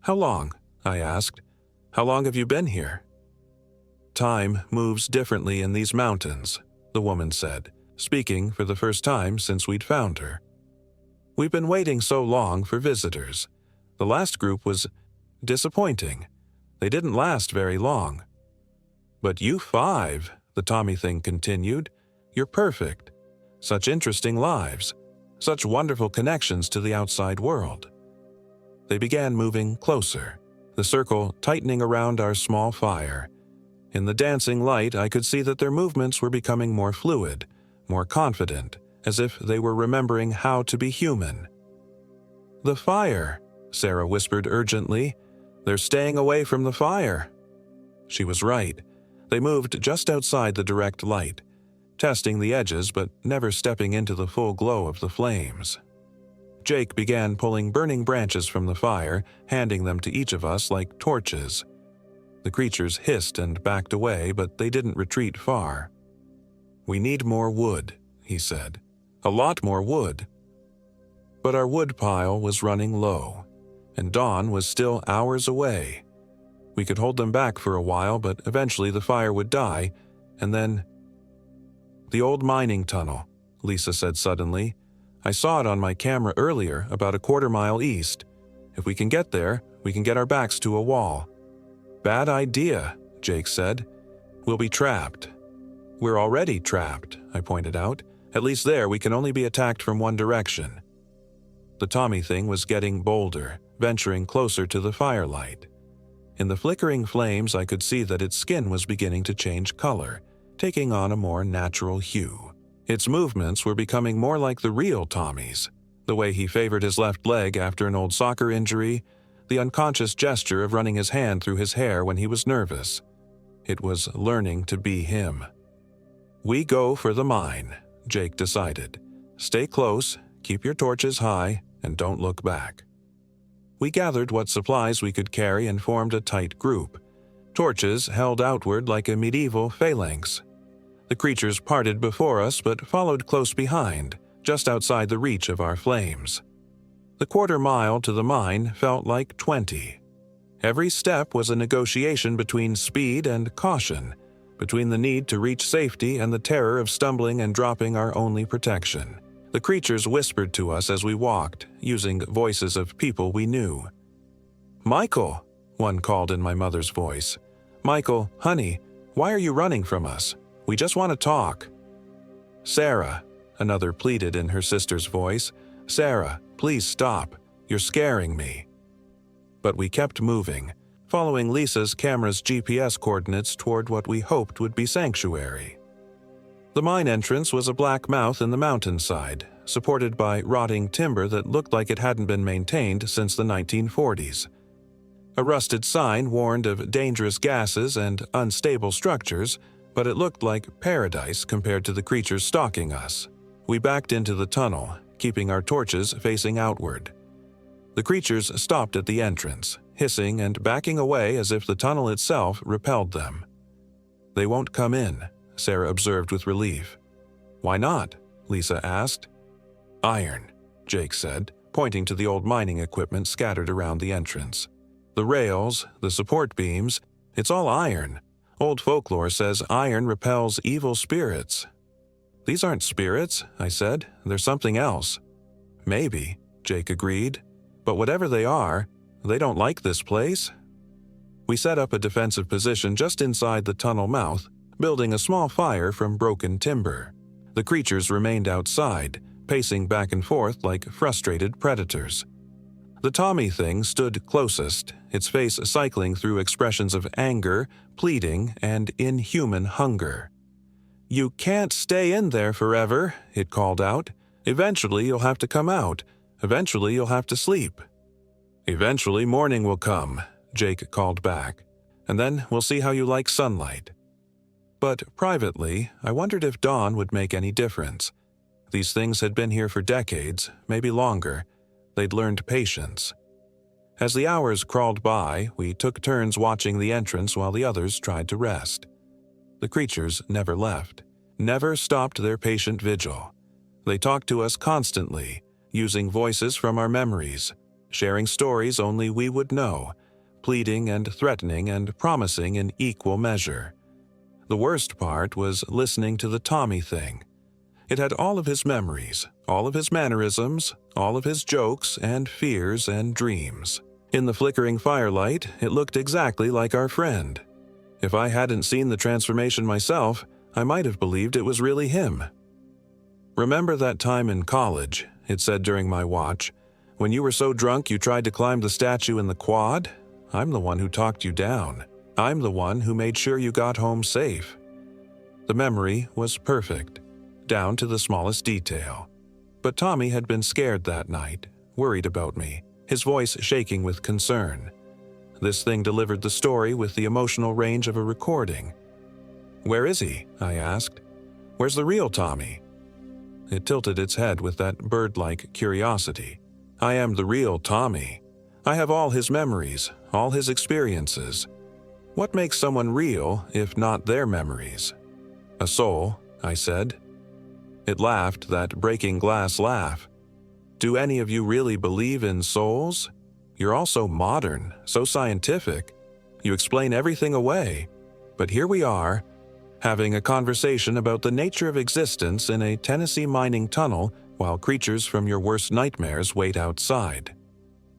"How long?" I asked. "How long have you been here?" "Time moves differently in these mountains," the woman said, speaking for the first time since we'd found her. "We've been waiting so long for visitors. The last group was disappointing. They didn't last very long." "But you five," the Tommy thing continued, "you're perfect. Such interesting lives. Such wonderful connections to the outside world." They began moving closer, the circle tightening around our small fire. In the dancing light, I could see that their movements were becoming more fluid, more confident, as if they were remembering how to be human. "The fire," Sarah whispered urgently. "They're staying away from the fire." She was right. They moved just outside the direct light, testing the edges but never stepping into the full glow of the flames. Jake began pulling burning branches from the fire, handing them to each of us like torches. The creatures hissed and backed away, but they didn't retreat far. "We need more wood," he said. "A lot more wood." But our wood pile was running low, and dawn was still hours away. We could hold them back for a while, but eventually the fire would die, and then— "The old mining tunnel," Lisa said suddenly. "I saw it on my camera earlier, about a quarter-mile east. If we can get there, we can get our backs to a wall." "Bad idea," Jake said. "We'll be trapped." "We're already trapped," I pointed out. "At least there we can only be attacked from one direction." The Tommy thing was getting bolder, venturing closer to the firelight. In the flickering flames, I could see that its skin was beginning to change color, taking on a more natural hue. Its movements were becoming more like the real Tommy's. The way he favored his left leg after an old soccer injury, the unconscious gesture of running his hand through his hair when he was nervous. It was learning to be him. "We go for the mine," Jake decided. "Stay close, keep your torches high, and don't look back." We gathered what supplies we could carry and formed a tight group. Torches held outward like a medieval phalanx. The creatures parted before us but followed close behind, just outside the reach of our flames. The quarter-mile to the mine felt like 20. Every step was a negotiation between speed and caution, between the need to reach safety and the terror of stumbling and dropping our only protection. The creatures whispered to us as we walked, using voices of people we knew. "Michael," one called in my mother's voice. "Michael, honey, why are you running from us? We just want to talk." "Sarah," another pleaded in her sister's voice. "Sarah, please stop. You're scaring me." But we kept moving, following Lisa's camera's GPS coordinates toward what we hoped would be sanctuary. The mine entrance was a black mouth in the mountainside, supported by rotting timber that looked like it hadn't been maintained since the 1940s. A rusted sign warned of dangerous gases and unstable structures, but it looked like paradise compared to the creatures stalking us. We backed into the tunnel, keeping our torches facing outward. The creatures stopped at the entrance, hissing and backing away as if the tunnel itself repelled them. "They won't come in," Sarah observed with relief. "Why not?" Lisa asked. "Iron," Jake said, pointing to the old mining equipment scattered around the entrance. "The rails, the support beams, it's all iron. Old folklore says iron repels evil spirits. These aren't spirits, I said. They're something else. Maybe, Jake agreed. But whatever they are, they don't like this place. We set up a defensive position just inside the tunnel mouth, building a small fire from broken timber. The creatures remained outside, pacing back and forth like frustrated predators. The Tommy thing stood closest, its face cycling through expressions of anger, pleading, and inhuman hunger. "You can't stay in there forever," it called out. "Eventually you'll have to come out. Eventually you'll have to sleep." "Eventually morning will come," Jake called back, "and then we'll see how you like sunlight." But privately, I wondered if dawn would make any difference. These things had been here for decades, maybe longer. They'd learned patience. As the hours crawled by, we took turns watching the entrance while the others tried to rest. The creatures never left, never stopped their patient vigil. They talked to us constantly, using voices from our memories, sharing stories only we would know, pleading and threatening and promising in equal measure. The worst part was listening to the Tommy thing. It had all of his memories, all of his mannerisms, all of his jokes and fears and dreams. In the flickering firelight, it looked exactly like our friend. If I hadn't seen the transformation myself, I might have believed it was really him. "Remember that time in college," it said during my watch, "when you were so drunk you tried to climb the statue in the quad? I'm the one who talked you down. I'm the one who made sure you got home safe." The memory was perfect, down to the smallest detail. But Tommy had been scared that night, worried about me, his voice shaking with concern. This thing delivered the story with the emotional range of a recording. "Where is he?" I asked. "Where's the real Tommy?" It tilted its head with that bird-like curiosity. "I am the real Tommy. I have all his memories, all his experiences. What makes someone real if not their memories?" "A soul," I said. It laughed that breaking glass laugh. "Do any of you really believe in souls? You're all so modern, so scientific. You explain everything away. But here we are, having a conversation about the nature of existence in a Tennessee mining tunnel while creatures from your worst nightmares wait outside.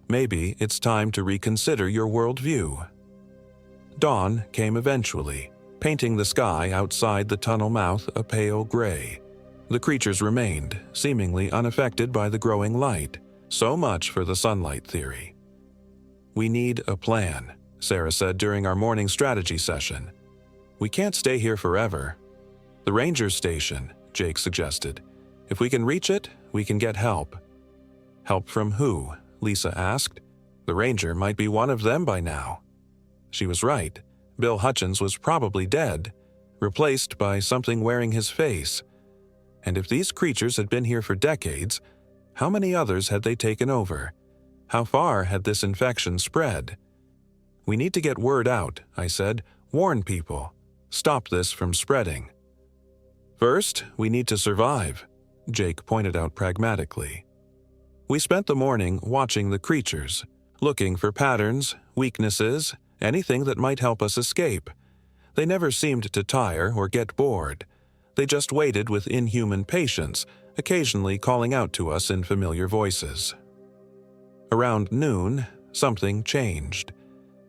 Maybe it's time to reconsider your worldview." Dawn came eventually, painting the sky outside the tunnel mouth a pale gray. The creatures remained, seemingly unaffected by the growing light. So much for the sunlight theory. "We need a plan," Sarah said during our morning strategy session. "We can't stay here forever." "The ranger station," Jake suggested. "If we can reach it, we can get help." "Help from who?" Lisa asked. "The ranger might be one of them by now." She was right. Bill Hutchins was probably dead, replaced by something wearing his face. And if these creatures had been here for decades, how many others had they taken over? How far had this infection spread? "We need to get word out," I said. "Warn people. Stop this from spreading." "First, we need to survive," Jake pointed out pragmatically. We spent the morning watching the creatures, looking for patterns, weaknesses, anything that might help us escape. They never seemed to tire or get bored. They just waited with inhuman patience, occasionally calling out to us in familiar voices. Around noon, something changed.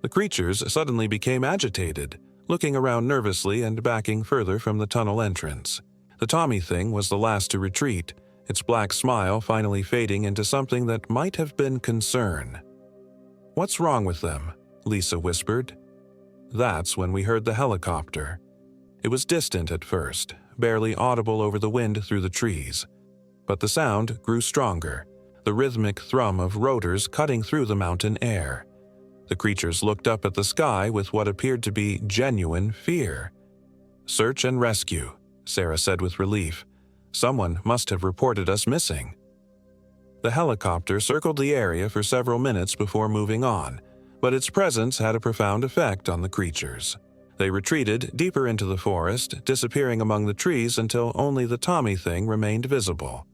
The creatures suddenly became agitated, looking around nervously and backing further from the tunnel entrance. The Tommy thing was the last to retreat, its black smile finally fading into something that might have been concern. "What's wrong with them?" Lisa whispered. That's when we heard the helicopter. It was distant at first, barely audible over the wind through the trees. But the sound grew stronger, the rhythmic thrum of rotors cutting through the mountain air. The creatures looked up at the sky with what appeared to be genuine fear. "Search and rescue," Sarah said with relief. "Someone must have reported us missing." The helicopter circled the area for several minutes before moving on, but its presence had a profound effect on the creatures. They retreated deeper into the forest, disappearing among the trees until only the Tommy thing remained visible.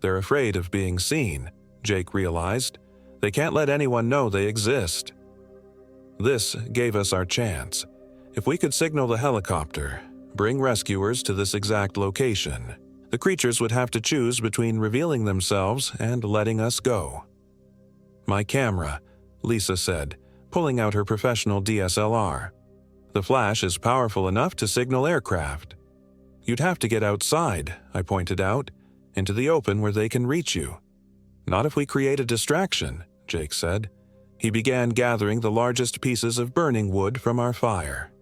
"They're afraid of being seen," Jake realized. "They can't let anyone know they exist." This gave us our chance. If we could signal the helicopter, bring rescuers to this exact location, the creatures would have to choose between revealing themselves and letting us go. My camera, Lisa said, pulling out her professional DSLR. The flash is powerful enough to signal aircraft. You'd have to get outside, I pointed out, into the open where they can reach you. Not if we create a distraction, Jake said. He began gathering the largest pieces of burning wood from our fire.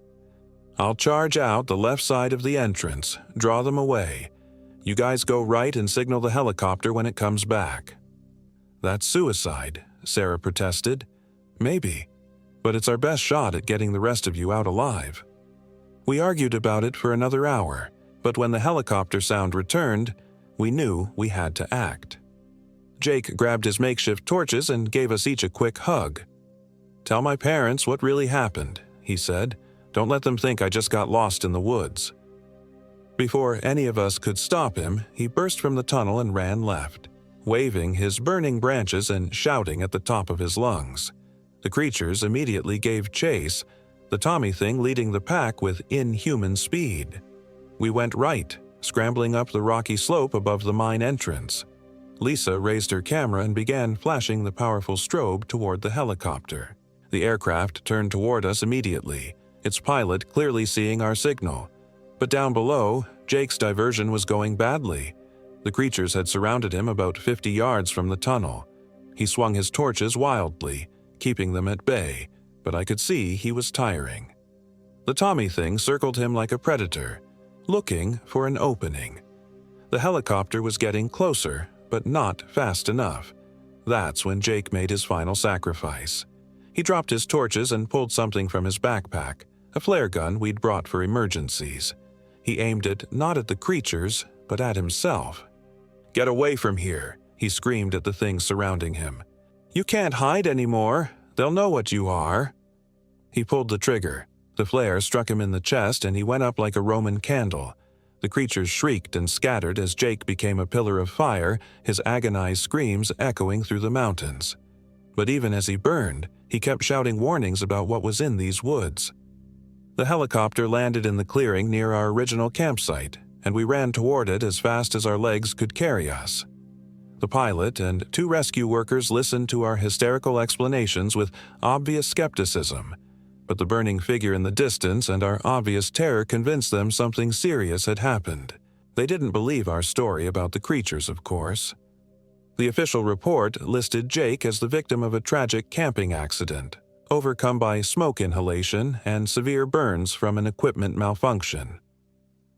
I'll charge out the left side of the entrance, draw them away. You guys go right and signal the helicopter when it comes back. That's suicide, Sarah protested. Maybe, but it's our best shot at getting the rest of you out alive. We argued about it for another hour, but when the helicopter sound returned, we knew we had to act. Jake grabbed his makeshift torches and gave us each a quick hug. "Tell my parents what really happened," he said. "Don't let them think I just got lost in the woods." Before any of us could stop him, he burst from the tunnel and ran left, waving his burning branches and shouting at the top of his lungs. The creatures immediately gave chase, the Tommy thing leading the pack with inhuman speed. We went right, scrambling up the rocky slope above the mine entrance. Lisa raised her camera and began flashing the powerful strobe toward the helicopter. The aircraft turned toward us immediately, its pilot clearly seeing our signal. But down below, Jake's diversion was going badly. The creatures had surrounded him about 50 yards from the tunnel. He swung his torches wildly, keeping them at bay, but I could see he was tiring. The Tommy thing circled him like a predator, looking for an opening. The helicopter was getting closer, but not fast enough. That's when Jake made his final sacrifice. He dropped his torches and pulled something from his backpack, a flare gun we'd brought for emergencies. He aimed it not at the creatures, but at himself. "Get away from here," he screamed at the things surrounding him. "You can't hide anymore. They'll know what you are." He pulled the trigger. The flare struck him in the chest and he went up like a Roman candle. The creatures shrieked and scattered as Jake became a pillar of fire, his agonized screams echoing through the mountains. But even as he burned, he kept shouting warnings about what was in these woods. The helicopter landed in the clearing near our original campsite, and we ran toward it as fast as our legs could carry us. The pilot and 2 rescue workers listened to our hysterical explanations with obvious skepticism, but the burning figure in the distance and our obvious terror convinced them something serious had happened. They didn't believe our story about the creatures, of course. The official report listed Jake as the victim of a tragic camping accident, overcome by smoke inhalation and severe burns from an equipment malfunction.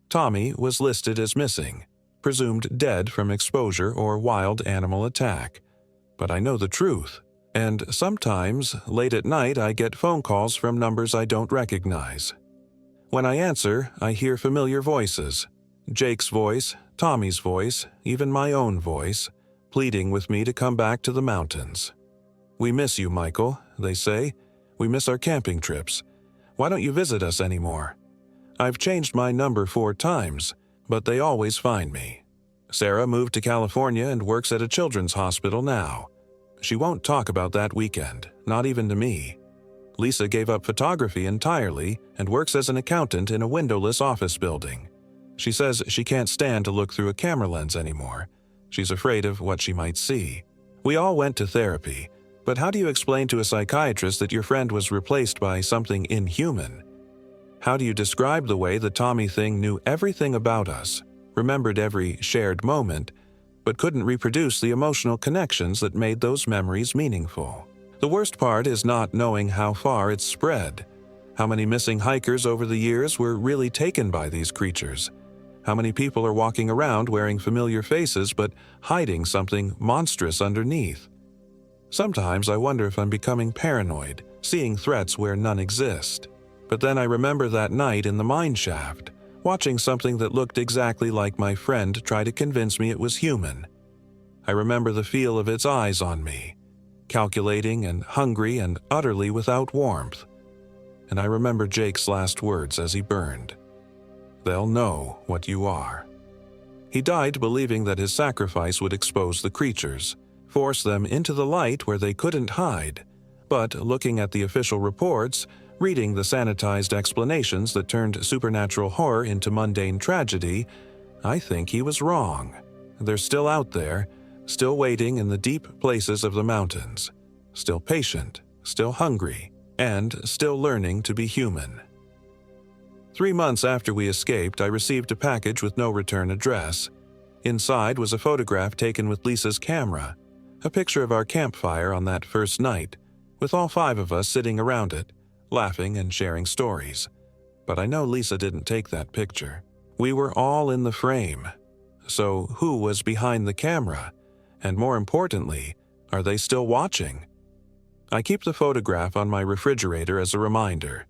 Tommy was listed as missing, presumed dead from exposure or wild animal attack. But I know the truth, and sometimes, late at night, I get phone calls from numbers I don't recognize. When I answer, I hear familiar voices. Jake's voice, Tommy's voice, even my own voice, pleading with me to come back to the mountains. "We miss you, Michael," they say. "We miss our camping trips. Why don't you visit us anymore?" I've changed my number 4 times, but they always find me. Sarah moved to California and works at a children's hospital now. She won't talk about that weekend, not even to me. Lisa gave up photography entirely and works as an accountant in a windowless office building. She says she can't stand to look through a camera lens anymore. She's afraid of what she might see. We all went to therapy, but how do you explain to a psychiatrist that your friend was replaced by something inhuman? How do you describe the way the Tommy thing knew everything about us, remembered every shared moment, but couldn't reproduce the emotional connections that made those memories meaningful? The worst part is not knowing how far it's spread. How many missing hikers over the years were really taken by these creatures? How many people are walking around wearing familiar faces but hiding something monstrous underneath? Sometimes I wonder if I'm becoming paranoid, seeing threats where none exist. But then I remember that night in the mine shaft, watching something that looked exactly like my friend try to convince me it was human. I remember the feel of its eyes on me, calculating and hungry and utterly without warmth. And I remember Jake's last words as he burned. "They'll know what you are." He died believing that his sacrifice would expose the creatures, force them into the light where they couldn't hide, But looking at the official reports, reading the sanitized explanations that turned supernatural horror into mundane tragedy, I think he was wrong. They're still out there, still waiting in the deep places of the mountains, still patient, still hungry, and still learning to be human. 3 months after we escaped, I received a package with no return address. Inside was a photograph taken with Lisa's camera, a picture of our campfire on that first night, with all 5 of us sitting around it, laughing and sharing stories. But I know Lisa didn't take that picture. We were all in the frame. So who was behind the camera? And more importantly, are they still watching? I keep the photograph on my refrigerator as a reminder,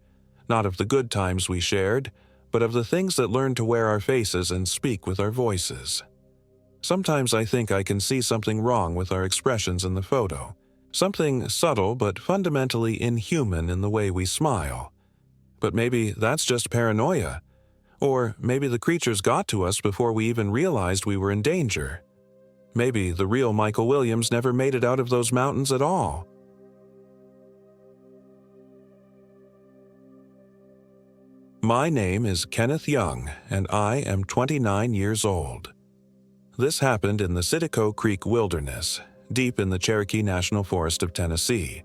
not of the good times we shared, but of the things that learned to wear our faces and speak with our voices. Sometimes I think I can see something wrong with our expressions in the photo, something subtle but fundamentally inhuman in the way we smile. But maybe that's just paranoia. Or maybe the creatures got to us before we even realized we were in danger. Maybe the real Michael Williams never made it out of those mountains at all. My name is Kenneth Young, and I am 29 years old. This happened in the Citico Creek Wilderness, deep in the Cherokee National Forest of Tennessee,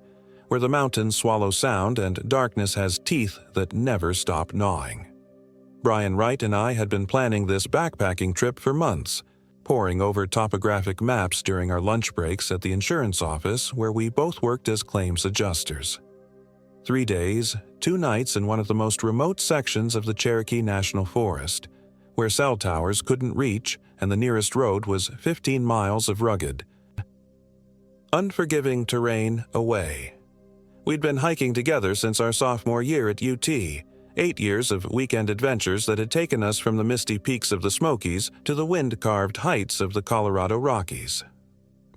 where the mountains swallow sound and darkness has teeth that never stop gnawing. Brian Wright and I had been planning this backpacking trip for months, poring over topographic maps during our lunch breaks at the insurance office where we both worked as claims adjusters. 3 days, 2 nights in one of the most remote sections of the Cherokee National Forest, where cell towers couldn't reach and the nearest road was 15 miles of rugged, unforgiving terrain away. We'd been hiking together since our sophomore year at UT, 8 years of weekend adventures that had taken us from the misty peaks of the Smokies to the wind-carved heights of the Colorado Rockies.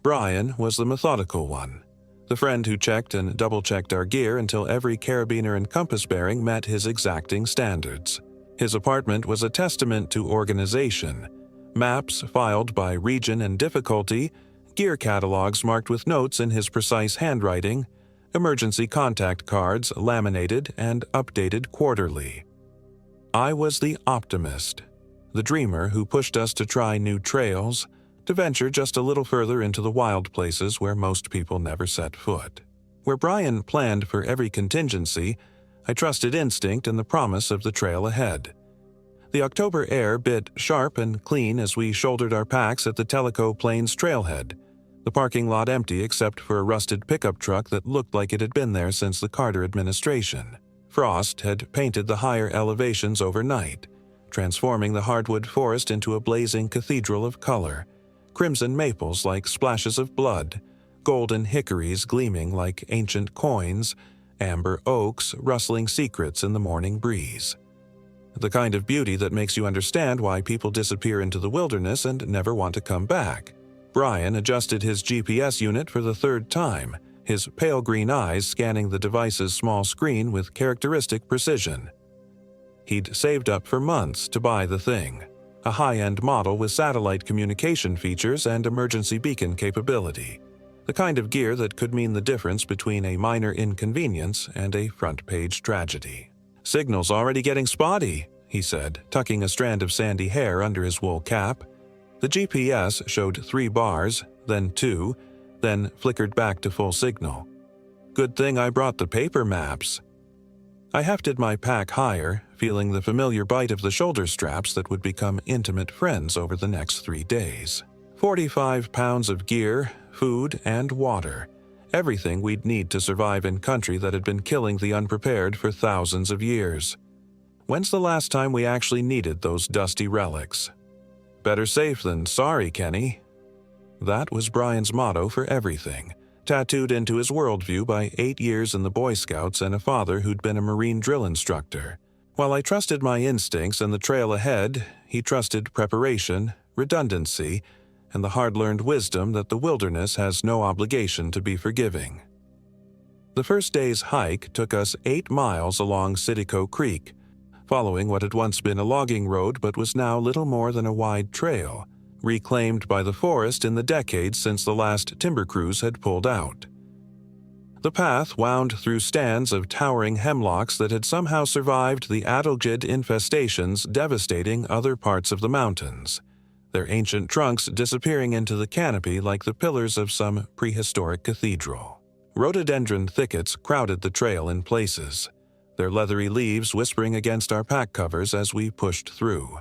Brian was the methodical one, the friend who checked and double-checked our gear until every carabiner and compass bearing met his exacting standards. His apartment was a testament to organization. Maps filed by region and difficulty, gear catalogs marked with notes in his precise handwriting, emergency contact cards laminated and updated quarterly. I was the optimist, the dreamer who pushed us to try new trails, to venture just a little further into the wild places where most people never set foot. Where Brian planned for every contingency, I trusted instinct and the promise of the trail ahead. The October air bit sharp and clean as we shouldered our packs at the Tellico Plains trailhead, the parking lot empty except for a rusted pickup truck that looked like it had been there since the Carter administration. Frost had painted the higher elevations overnight, transforming the hardwood forest into a blazing cathedral of color, crimson maples like splashes of blood, golden hickories gleaming like ancient coins, amber oaks rustling secrets in the morning breeze. The kind of beauty that makes you understand why people disappear into the wilderness and never want to come back. Brian adjusted his GPS unit for the 3rd time, his pale green eyes scanning the device's small screen with characteristic precision. He'd saved up for months to buy the thing, a high-end model with satellite communication features and emergency beacon capability, the kind of gear that could mean the difference between a minor inconvenience and a front-page tragedy. "Signal's already getting spotty," he said, tucking a strand of sandy hair under his wool cap. The GPS showed 3 bars, then 2, then flickered back to full signal. Good thing I brought the paper maps. I hefted my pack higher, feeling the familiar bite of the shoulder straps that would become intimate friends over the next 3 days. 45 pounds of gear, food, and water. Everything we'd need to survive in country that had been killing the unprepared for thousands of years. When's the last time we actually needed those dusty relics? Better safe than sorry, Kenny. That was Brian's motto for everything, tattooed into his worldview by 8 years in the Boy Scouts and a father who'd been a Marine drill instructor. While I trusted my instincts and the trail ahead, he trusted preparation, redundancy, and the hard-learned wisdom that the wilderness has no obligation to be forgiving. The first day's hike took us 8 miles along Citico Creek, following what had once been a logging road but was now little more than a wide trail, reclaimed by the forest in the decades since the last timber crews had pulled out. The path wound through stands of towering hemlocks that had somehow survived the adelgid infestations devastating other parts of the mountains, their ancient trunks disappearing into the canopy like the pillars of some prehistoric cathedral. Rhododendron thickets crowded the trail in places, their leathery leaves whispering against our pack covers as we pushed through.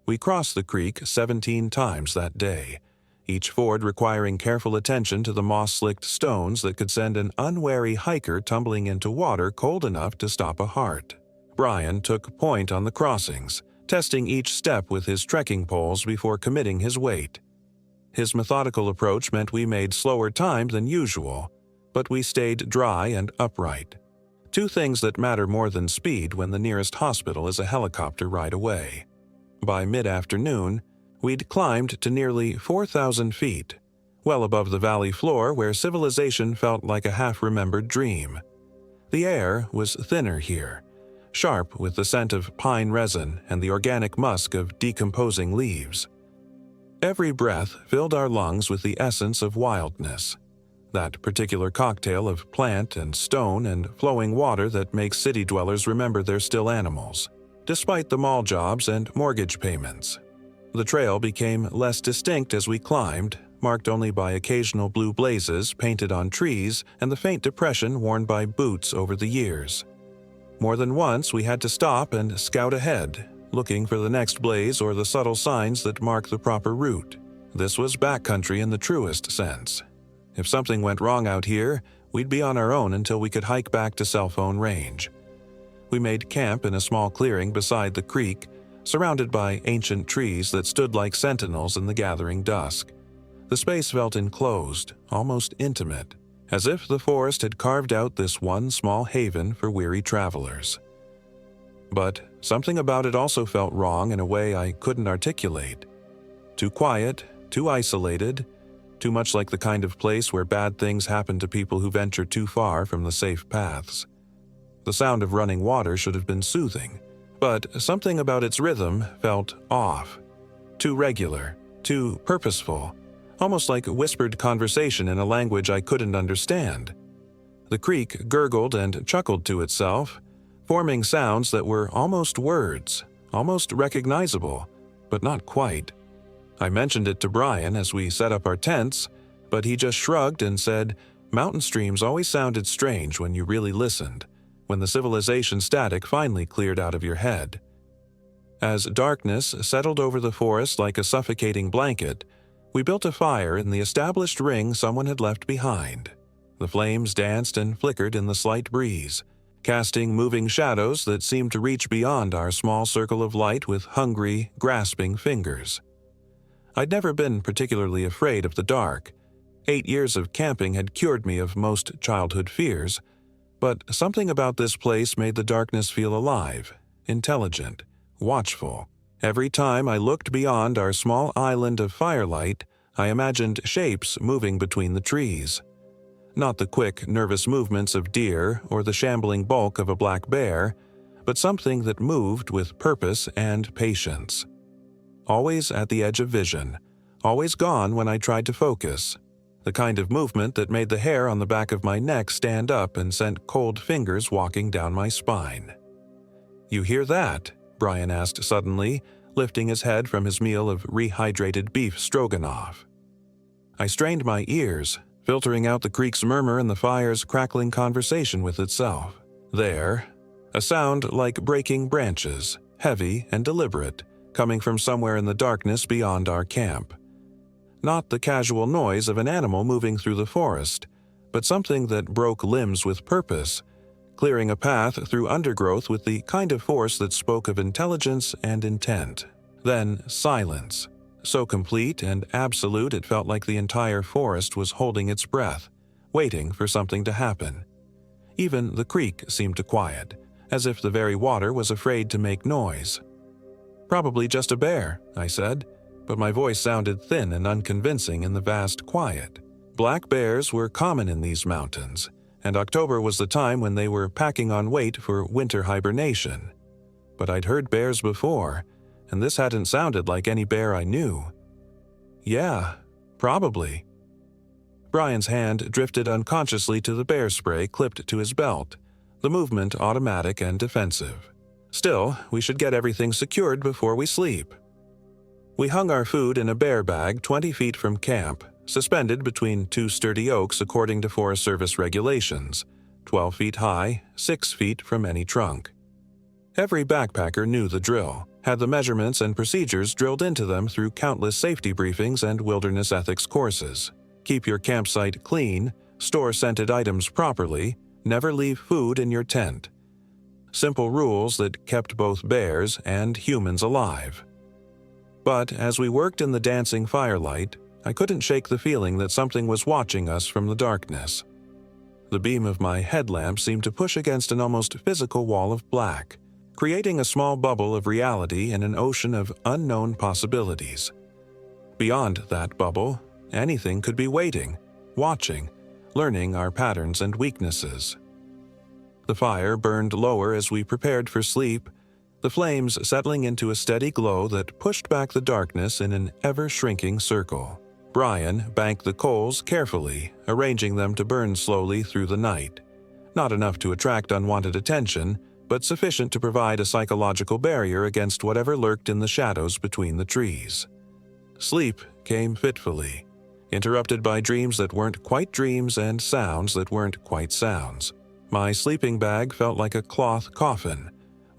We crossed the creek 17 times that day, each ford requiring careful attention to the moss-slicked stones that could send an unwary hiker tumbling into water cold enough to stop a heart. Brian took point on the crossings, testing each step with his trekking poles before committing his weight. His methodical approach meant we made slower time than usual, but we stayed dry and upright. Two things that matter more than speed when the nearest hospital is a helicopter ride away. By mid-afternoon, we'd climbed to nearly 4,000 feet, well above the valley floor where civilization felt like a half-remembered dream. The air was thinner here, sharp with the scent of pine resin and the organic musk of decomposing leaves. Every breath filled our lungs with the essence of wildness, that particular cocktail of plant and stone and flowing water that makes city dwellers remember they're still animals, despite the mall jobs and mortgage payments. The trail became less distinct as we climbed, marked only by occasional blue blazes painted on trees and the faint depression worn by boots over the years. More than once we had to stop and scout ahead, looking for the next blaze or the subtle signs that mark the proper route. This was backcountry in the truest sense. If something went wrong out here, we'd be on our own until we could hike back to cell phone range. We made camp in a small clearing beside the creek, surrounded by ancient trees that stood like sentinels in the gathering dusk. The space felt enclosed, almost intimate, as if the forest had carved out this one small haven for weary travelers. But something about it also felt wrong in a way I couldn't articulate. Too quiet, too isolated, too much like the kind of place where bad things happen to people who venture too far from the safe paths. The sound of running water should have been soothing, but something about its rhythm felt off. Too regular, too purposeful, almost like whispered conversation in a language I couldn't understand. The creek gurgled and chuckled to itself, forming sounds that were almost words, almost recognizable, but not quite. I mentioned it to Brian as we set up our tents, but he just shrugged and said, "Mountain streams always sounded strange when you really listened, when the civilization static finally cleared out of your head." As darkness settled over the forest like a suffocating blanket, we built a fire in the established ring someone had left behind. The flames danced and flickered in the slight breeze, casting moving shadows that seemed to reach beyond our small circle of light with hungry, grasping fingers. I'd never been particularly afraid of the dark. 8 years of camping had cured me of most childhood fears, but something about this place made the darkness feel alive, intelligent, watchful. Every time I looked beyond our small island of firelight, I imagined shapes moving between the trees. Not the quick, nervous movements of deer or the shambling bulk of a black bear, but something that moved with purpose and patience. Always at the edge of vision, always gone when I tried to focus. The kind of movement that made the hair on the back of my neck stand up and sent cold fingers walking down my spine. "You hear that?" Brian asked suddenly, lifting his head from his meal of rehydrated beef stroganoff. I strained my ears, filtering out the creek's murmur and the fire's crackling conversation with itself. There, a sound like breaking branches, heavy and deliberate, coming from somewhere in the darkness beyond our camp. Not the casual noise of an animal moving through the forest, but something that broke limbs with purpose, clearing a path through undergrowth with the kind of force that spoke of intelligence and intent. Then silence, so complete and absolute it felt like the entire forest was holding its breath, waiting for something to happen. Even the creek seemed to quiet, as if the very water was afraid to make noise. "Probably just a bear," I said, but my voice sounded thin and unconvincing in the vast quiet. Black bears were common in these mountains, and October was the time when they were packing on weight for winter hibernation. But I'd heard bears before, and this hadn't sounded like any bear I knew. "Yeah, probably." Brian's hand drifted unconsciously to the bear spray clipped to his belt, the movement automatic and defensive. Still, we should get everything secured before we sleep. We hung our food in a bear bag 20 feet from camp, suspended between two sturdy oaks according to Forest Service regulations, 12 feet high, 6 feet from any trunk. Every backpacker knew the drill, had the measurements and procedures drilled into them through countless safety briefings and wilderness ethics courses. Keep your campsite clean, store scented items properly, never leave food in your tent. Simple rules that kept both bears and humans alive. But as we worked in the dancing firelight, I couldn't shake the feeling that something was watching us from the darkness. The beam of my headlamp seemed to push against an almost physical wall of black, creating a small bubble of reality in an ocean of unknown possibilities. Beyond that bubble, anything could be waiting, watching, learning our patterns and weaknesses. The fire burned lower as we prepared for sleep, the flames settling into a steady glow that pushed back the darkness in an ever-shrinking circle. Brian banked the coals carefully, arranging them to burn slowly through the night. Not enough to attract unwanted attention, but sufficient to provide a psychological barrier against whatever lurked in the shadows between the trees. Sleep came fitfully, interrupted by dreams that weren't quite dreams and sounds that weren't quite sounds. My sleeping bag felt like a cloth coffin,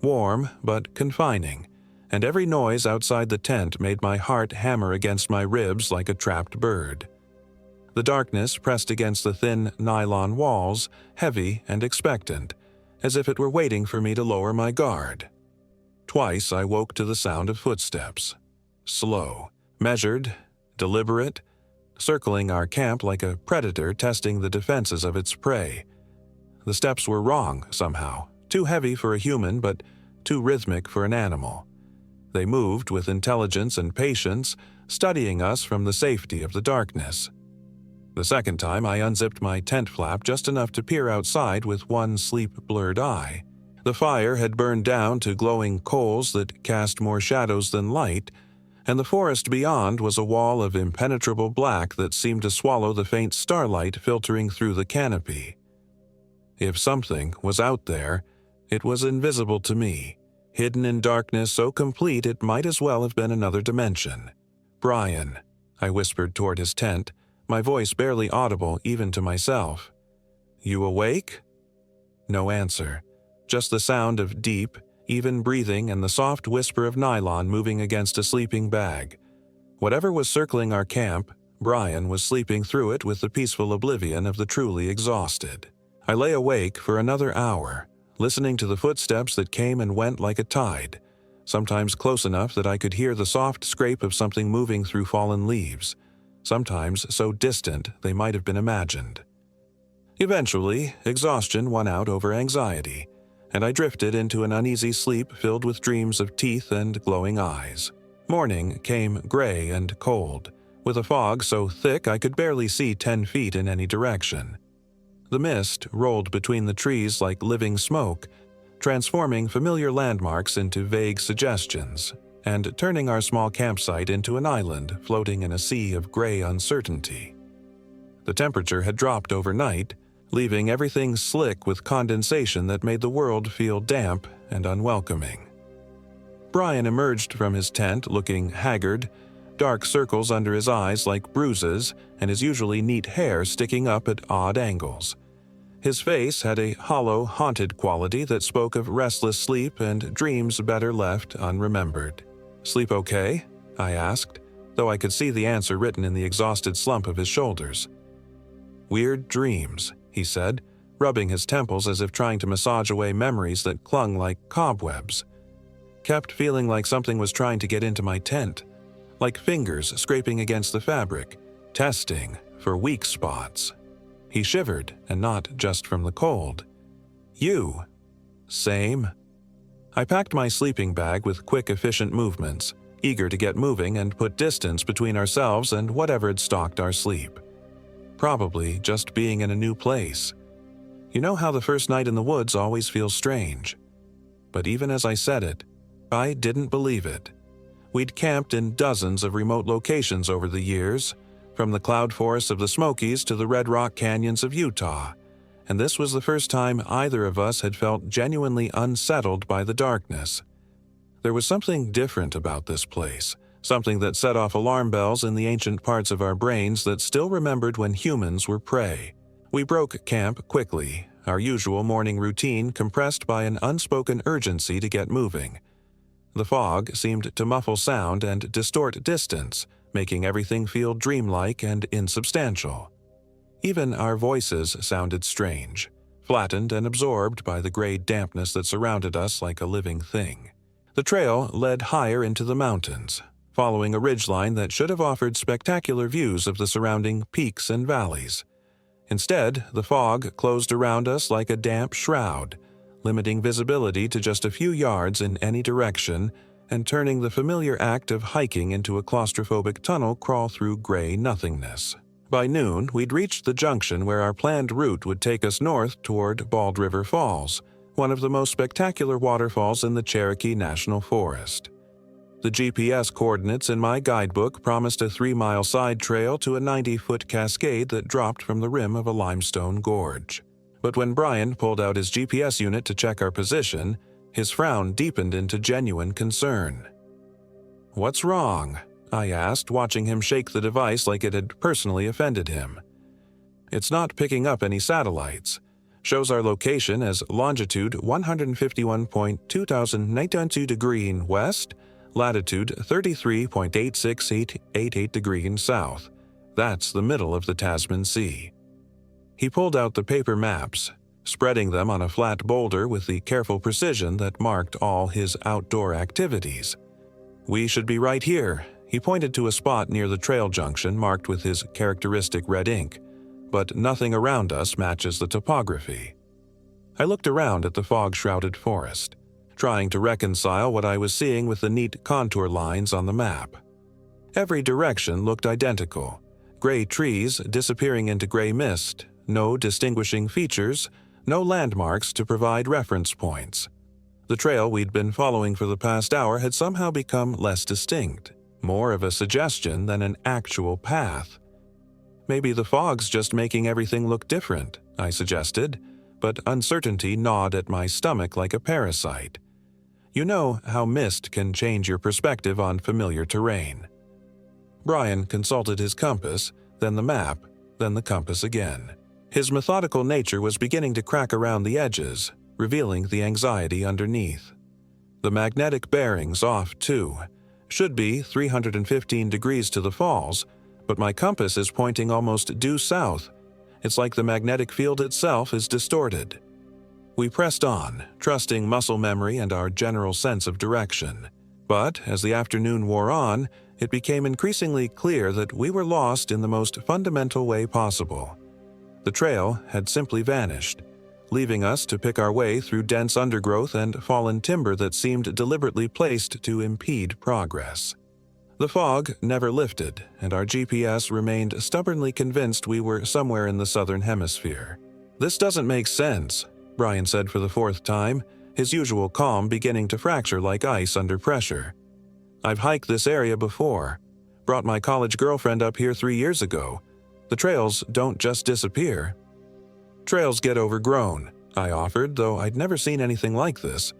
warm but confining, and every noise outside the tent made my heart hammer against my ribs like a trapped bird. The darkness pressed against the thin nylon walls, heavy and expectant, as if it were waiting for me to lower my guard. Twice I woke to the sound of footsteps. Slow, measured, deliberate, circling our camp like a predator testing the defenses of its prey. The steps were wrong, somehow, too heavy for a human but too rhythmic for an animal. They moved with intelligence and patience, studying us from the safety of the darkness. The second time I unzipped my tent flap just enough to peer outside with one sleep-blurred eye. The fire had burned down to glowing coals that cast more shadows than light, and the forest beyond was a wall of impenetrable black that seemed to swallow the faint starlight filtering through the canopy. If something was out there, it was invisible to me, hidden in darkness so complete it might as well have been another dimension. "Brian," I whispered toward his tent, my voice barely audible even to myself. "You awake?" No answer, just the sound of deep, even breathing and the soft whisper of nylon moving against a sleeping bag. Whatever was circling our camp, Brian was sleeping through it with the peaceful oblivion of the truly exhausted. I lay awake for another hour, listening to the footsteps that came and went like a tide, sometimes close enough that I could hear the soft scrape of something moving through fallen leaves, sometimes so distant they might have been imagined. Eventually, exhaustion won out over anxiety, and I drifted into an uneasy sleep filled with dreams of teeth and glowing eyes. Morning came gray and cold, with a fog so thick I could barely see 10 feet in any direction. The mist rolled between the trees like living smoke, transforming familiar landmarks into vague suggestions, and turning our small campsite into an island floating in a sea of gray uncertainty. The temperature had dropped overnight, leaving everything slick with condensation that made the world feel damp and unwelcoming. Brian emerged from his tent looking haggard, dark circles under his eyes like bruises, and his usually neat hair sticking up at odd angles. His face had a hollow, haunted quality that spoke of restless sleep and dreams better left unremembered. "Sleep okay?" I asked, though I could see the answer written in the exhausted slump of his shoulders. "Weird dreams," he said, rubbing his temples as if trying to massage away memories that clung like cobwebs. "Kept feeling like something was trying to get into my tent, like fingers scraping against the fabric, testing for weak spots." He shivered, and not just from the cold. "You." "Same." I packed my sleeping bag with quick, efficient movements, eager to get moving and put distance between ourselves and whatever had stalked our sleep. Probably just being in a new place. You know how the first night in the woods always feels strange. But even as I said it, I didn't believe it. We'd camped in dozens of remote locations over the years, from the cloud forests of the Smokies to the red rock canyons of Utah, and this was the first time either of us had felt genuinely unsettled by the darkness. There was something different about this place, something that set off alarm bells in the ancient parts of our brains that still remembered when humans were prey. We broke camp quickly, our usual morning routine compressed by an unspoken urgency to get moving. The fog seemed to muffle sound and distort distance, making everything feel dreamlike and insubstantial. Even our voices sounded strange, flattened and absorbed by the gray dampness that surrounded us like a living thing. The trail led higher into the mountains, following a ridgeline that should have offered spectacular views of the surrounding peaks and valleys. Instead, the fog closed around us like a damp shroud, limiting visibility to just a few yards in any direction and turning the familiar act of hiking into a claustrophobic tunnel crawl through gray nothingness. By noon, we'd reached the junction where our planned route would take us north toward Bald River Falls, one of the most spectacular waterfalls in the Cherokee National Forest. The GPS coordinates in my guidebook promised a 3-mile side trail to a 90-foot cascade that dropped from the rim of a limestone gorge. But when Brian pulled out his GPS unit to check our position, his frown deepened into genuine concern. "What's wrong?" I asked, watching him shake the device like it had personally offended him. "It's not picking up any satellites. Shows our location as longitude 151.2092 degrees west, latitude 33.86888 degrees south. That's the middle of the Tasman Sea." He pulled out the paper maps, spreading them on a flat boulder with the careful precision that marked all his outdoor activities. "We should be right here." He pointed to a spot near the trail junction marked with his characteristic red ink, but nothing around us matches the topography. I looked around at the fog-shrouded forest, trying to reconcile what I was seeing with the neat contour lines on the map. Every direction looked identical, gray trees disappearing into gray mist, no distinguishing features, no landmarks to provide reference points. The trail we'd been following for the past hour had somehow become less distinct, more of a suggestion than an actual path. "Maybe the fog's just making everything look different," I suggested, but uncertainty gnawed at my stomach like a parasite. You know how mist can change your perspective on familiar terrain. Brian consulted his compass, then the map, then the compass again. His methodical nature was beginning to crack around the edges, revealing the anxiety underneath. The magnetic bearing's off too. Should be 315 degrees to the falls, but my compass is pointing almost due south. It's like the magnetic field itself is distorted. We pressed on, trusting muscle memory and our general sense of direction. But as the afternoon wore on, it became increasingly clear that we were lost in the most fundamental way possible. The trail had simply vanished, leaving us to pick our way through dense undergrowth and fallen timber that seemed deliberately placed to impede progress. The fog never lifted, and our GPS remained stubbornly convinced we were somewhere in the southern hemisphere. "This doesn't make sense," Brian said for the 4th time, his usual calm beginning to fracture like ice under pressure. "I've hiked this area before. Brought my college girlfriend up here 3 years ago. The trails don't just disappear." "Trails get overgrown," I offered, though I'd never seen anything like this.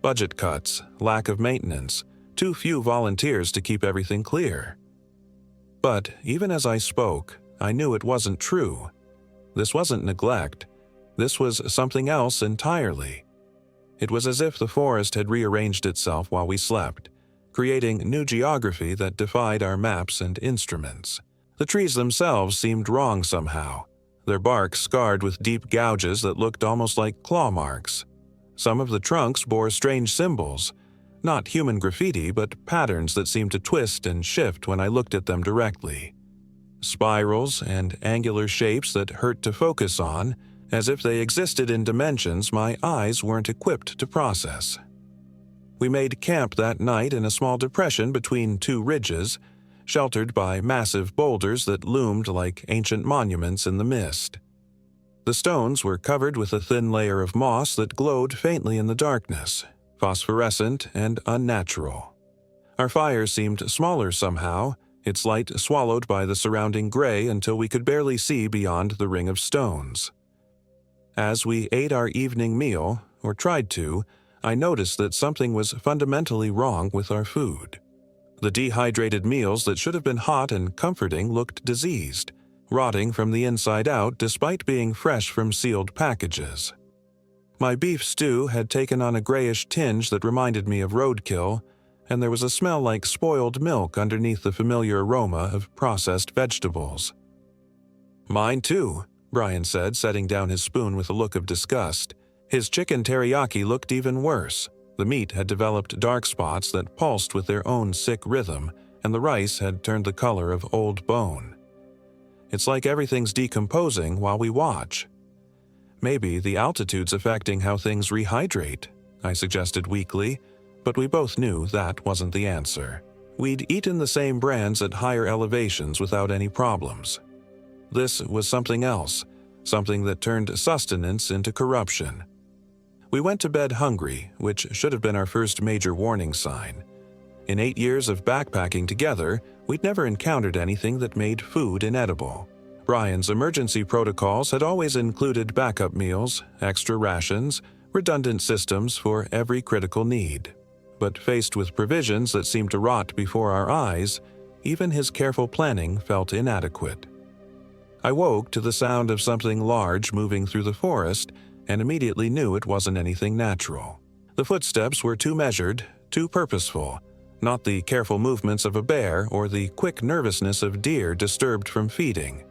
"Budget cuts, lack of maintenance, too few volunteers to keep everything clear." But even as I spoke, I knew it wasn't true. This wasn't neglect. This was something else entirely. It was as if the forest had rearranged itself while we slept, creating new geography that defied our maps and instruments. The trees themselves seemed wrong somehow, their bark scarred with deep gouges that looked almost like claw marks. Some of the trunks bore strange symbols, not human graffiti, but patterns that seemed to twist and shift when I looked at them directly. Spirals and angular shapes that hurt to focus on, as if they existed in dimensions my eyes weren't equipped to process. We made camp that night in a small depression between 2 ridges, sheltered by massive boulders that loomed like ancient monuments in the mist. The stones were covered with a thin layer of moss that glowed faintly in the darkness, phosphorescent and unnatural. Our fire seemed smaller somehow, its light swallowed by the surrounding gray until we could barely see beyond the ring of stones. As we ate our evening meal, or tried to, I noticed that something was fundamentally wrong with our food. The dehydrated meals that should have been hot and comforting looked diseased, rotting from the inside out despite being fresh from sealed packages. My beef stew had taken on a grayish tinge that reminded me of roadkill, and there was a smell like spoiled milk underneath the familiar aroma of processed vegetables. "Mine too," Brian said, setting down his spoon with a look of disgust. His chicken teriyaki looked even worse. The meat had developed dark spots that pulsed with their own sick rhythm, and the rice had turned the color of old bone. "It's like everything's decomposing while we watch." "Maybe the altitude's affecting how things rehydrate," I suggested weakly, but we both knew that wasn't the answer. We'd eaten the same brands at higher elevations without any problems. This was something else, something that turned sustenance into corruption. We went to bed hungry, which should have been our first major warning sign. In 8 years of backpacking together, we'd never encountered anything that made food inedible. Brian's emergency protocols had always included backup meals, extra rations, redundant systems for every critical need. But faced with provisions that seemed to rot before our eyes, even his careful planning felt inadequate. I woke to the sound of something large moving through the forest and immediately knew it wasn't anything natural. The footsteps were too measured, too purposeful, not the careful movements of a bear or the quick nervousness of deer disturbed from feeding.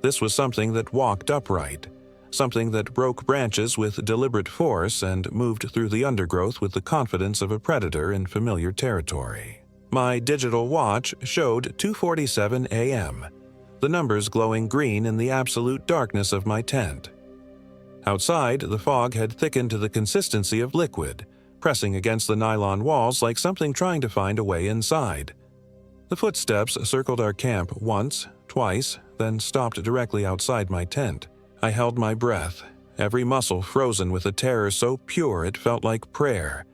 This was something that walked upright, something that broke branches with deliberate force and moved through the undergrowth with the confidence of a predator in familiar territory. My digital watch showed 2:47 a.m., the numbers glowing green in the absolute darkness of my tent. Outside, the fog had thickened to the consistency of liquid, pressing against the nylon walls like something trying to find a way inside. The footsteps circled our camp once, twice, then stopped directly outside my tent. I held my breath, every muscle frozen with a terror so pure it felt like prayer.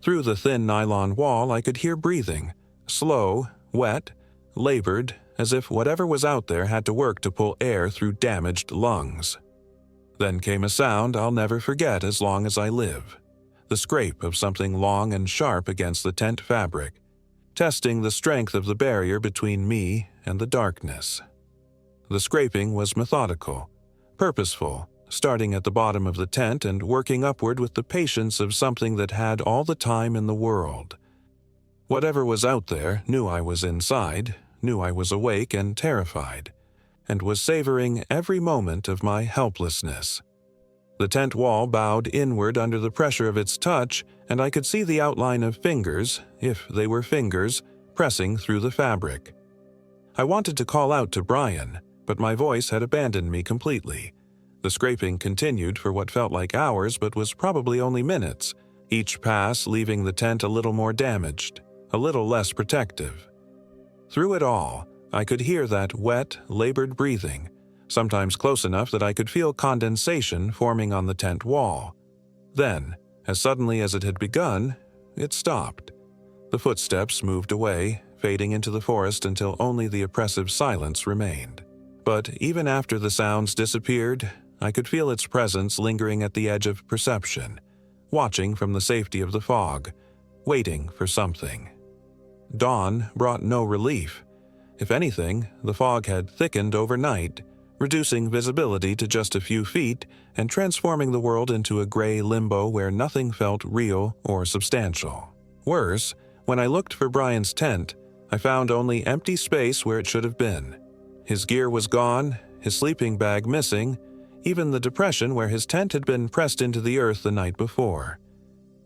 Through the thin nylon wall I could hear breathing, slow, wet, labored, as if whatever was out there had to work to pull air through damaged lungs. Then came a sound I'll never forget as long as I live. The scrape of something long and sharp against the tent fabric, testing the strength of the barrier between me and the darkness. The scraping was methodical, purposeful, starting at the bottom of the tent and working upward with the patience of something that had all the time in the world. Whatever was out there knew I was inside, knew I was awake and terrified, and was savoring every moment of my helplessness. The tent wall bowed inward under the pressure of its touch, and I could see the outline of fingers, if they were fingers, pressing through the fabric. I wanted to call out to Brian, but my voice had abandoned me completely. The scraping continued for what felt like hours but was probably only minutes, each pass leaving the tent a little more damaged, a little less protective. Through it all, I could hear that wet, labored breathing, sometimes close enough that I could feel condensation forming on the tent wall. Then, as suddenly as it had begun, it stopped. The footsteps moved away, fading into the forest until only the oppressive silence remained. But even after the sounds disappeared, I could feel its presence lingering at the edge of perception, watching from the safety of the fog, waiting for something. Dawn brought no relief. If anything, the fog had thickened overnight, reducing visibility to just a few feet and transforming the world into a gray limbo where nothing felt real or substantial. Worse, when I looked for Brian's tent, I found only empty space where it should have been. His gear was gone, his sleeping bag missing, even the depression where his tent had been pressed into the earth the night before.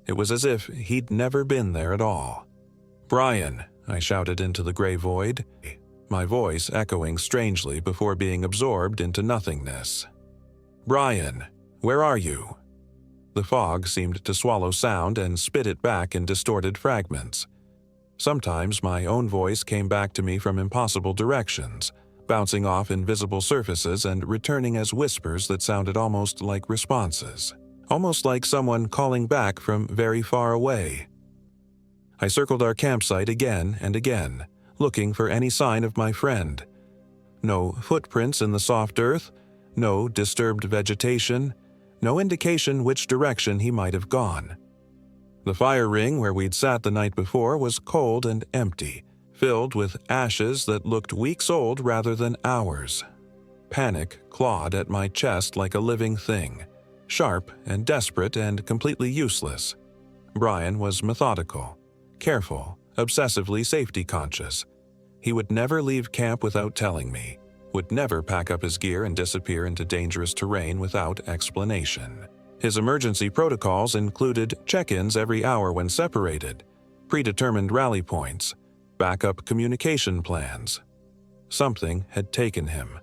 It was as if he'd never been there at all. "Brian," I shouted into the gray void, my voice echoing strangely before being absorbed into nothingness. "Brian, where are you?" The fog seemed to swallow sound and spit it back in distorted fragments. Sometimes my own voice came back to me from impossible directions, bouncing off invisible surfaces and returning as whispers that sounded almost like responses, almost like someone calling back from very far away. I circled our campsite again and again, looking for any sign of my friend. No footprints in the soft earth, no disturbed vegetation, no indication which direction he might have gone. The fire ring where we'd sat the night before was cold and empty, filled with ashes that looked weeks old rather than hours. Panic clawed at my chest like a living thing, sharp and desperate and completely useless. Brian was methodical, careful, obsessively safety-conscious. He would never leave camp without telling me, would never pack up his gear and disappear into dangerous terrain without explanation. His emergency protocols included check-ins every hour when separated, predetermined rally points, backup communication plans. Something had taken him.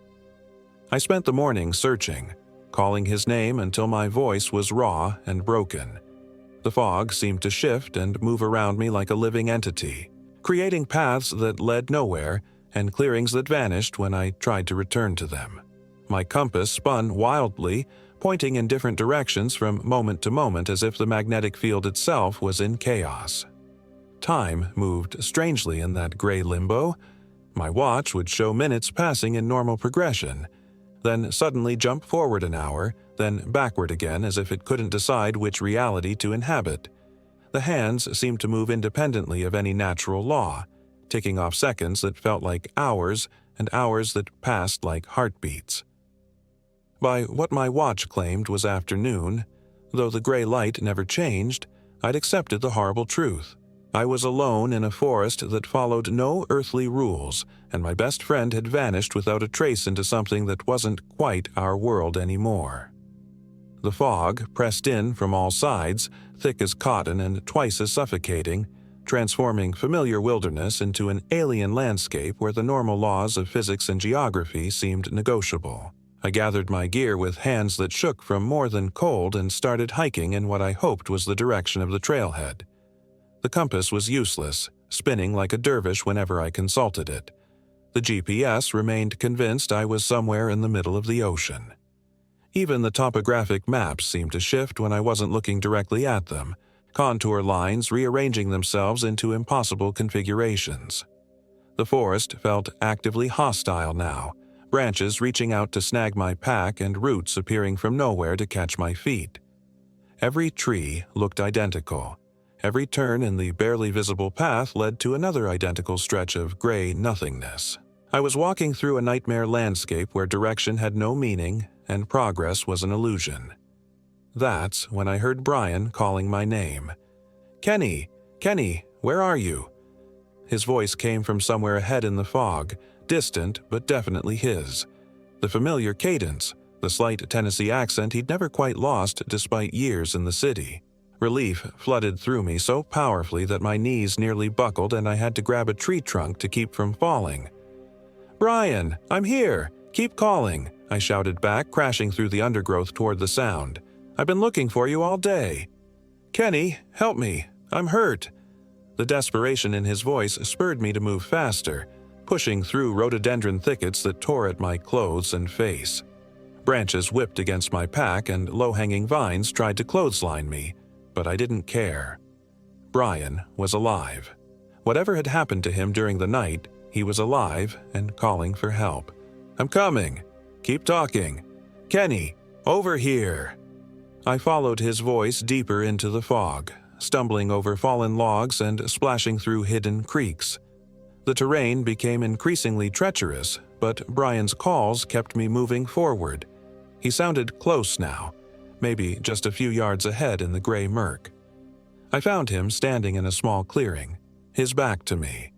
I spent the morning searching, calling his name until my voice was raw and broken. The fog seemed to shift and move around me like a living entity, creating paths that led nowhere and clearings that vanished when I tried to return to them. My compass spun wildly, pointing in different directions from moment to moment as if the magnetic field itself was in chaos. Time moved strangely in that gray limbo. My watch would show minutes passing in normal progression, then suddenly jump forward an hour, then backward again as if it couldn't decide which reality to inhabit. The hands seemed to move independently of any natural law, ticking off seconds that felt like hours and hours that passed like heartbeats. By what my watch claimed was afternoon, though the gray light never changed, I'd accepted the horrible truth. I was alone in a forest that followed no earthly rules, and my best friend had vanished without a trace into something that wasn't quite our world anymore. The fog pressed in from all sides, thick as cotton and twice as suffocating, transforming familiar wilderness into an alien landscape where the normal laws of physics and geography seemed negotiable. I gathered my gear with hands that shook from more than cold and started hiking in what I hoped was the direction of the trailhead. The compass was useless, spinning like a dervish whenever I consulted it. The GPS remained convinced I was somewhere in the middle of the ocean. Even the topographic maps seemed to shift when I wasn't looking directly at them, contour lines rearranging themselves into impossible configurations. The forest felt actively hostile now, branches reaching out to snag my pack and roots appearing from nowhere to catch my feet. Every tree looked identical. Every turn in the barely visible path led to another identical stretch of gray nothingness. I was walking through a nightmare landscape where direction had no meaning and progress was an illusion. That's when I heard Brian calling my name. "Kenny! Kenny, where are you?" His voice came from somewhere ahead in the fog, distant but definitely his. The familiar cadence, the slight Tennessee accent he'd never quite lost despite years in the city. Relief flooded through me so powerfully that my knees nearly buckled and I had to grab a tree trunk to keep from falling. "Brian, I'm here! Keep calling!" I shouted back, crashing through the undergrowth toward the sound. "I've been looking for you all day." "Kenny, help me! I'm hurt!" The desperation in his voice spurred me to move faster, pushing through rhododendron thickets that tore at my clothes and face. Branches whipped against my pack and low-hanging vines tried to clothesline me, but I didn't care. Brian was alive. Whatever had happened to him during the night, he was alive and calling for help. "I'm coming. Keep talking. Kenny, over here." I followed his voice deeper into the fog, stumbling over fallen logs and splashing through hidden creeks. The terrain became increasingly treacherous, but Brian's calls kept me moving forward. He sounded close now, maybe just a few yards ahead in the gray murk. I found him standing in a small clearing, his back to me.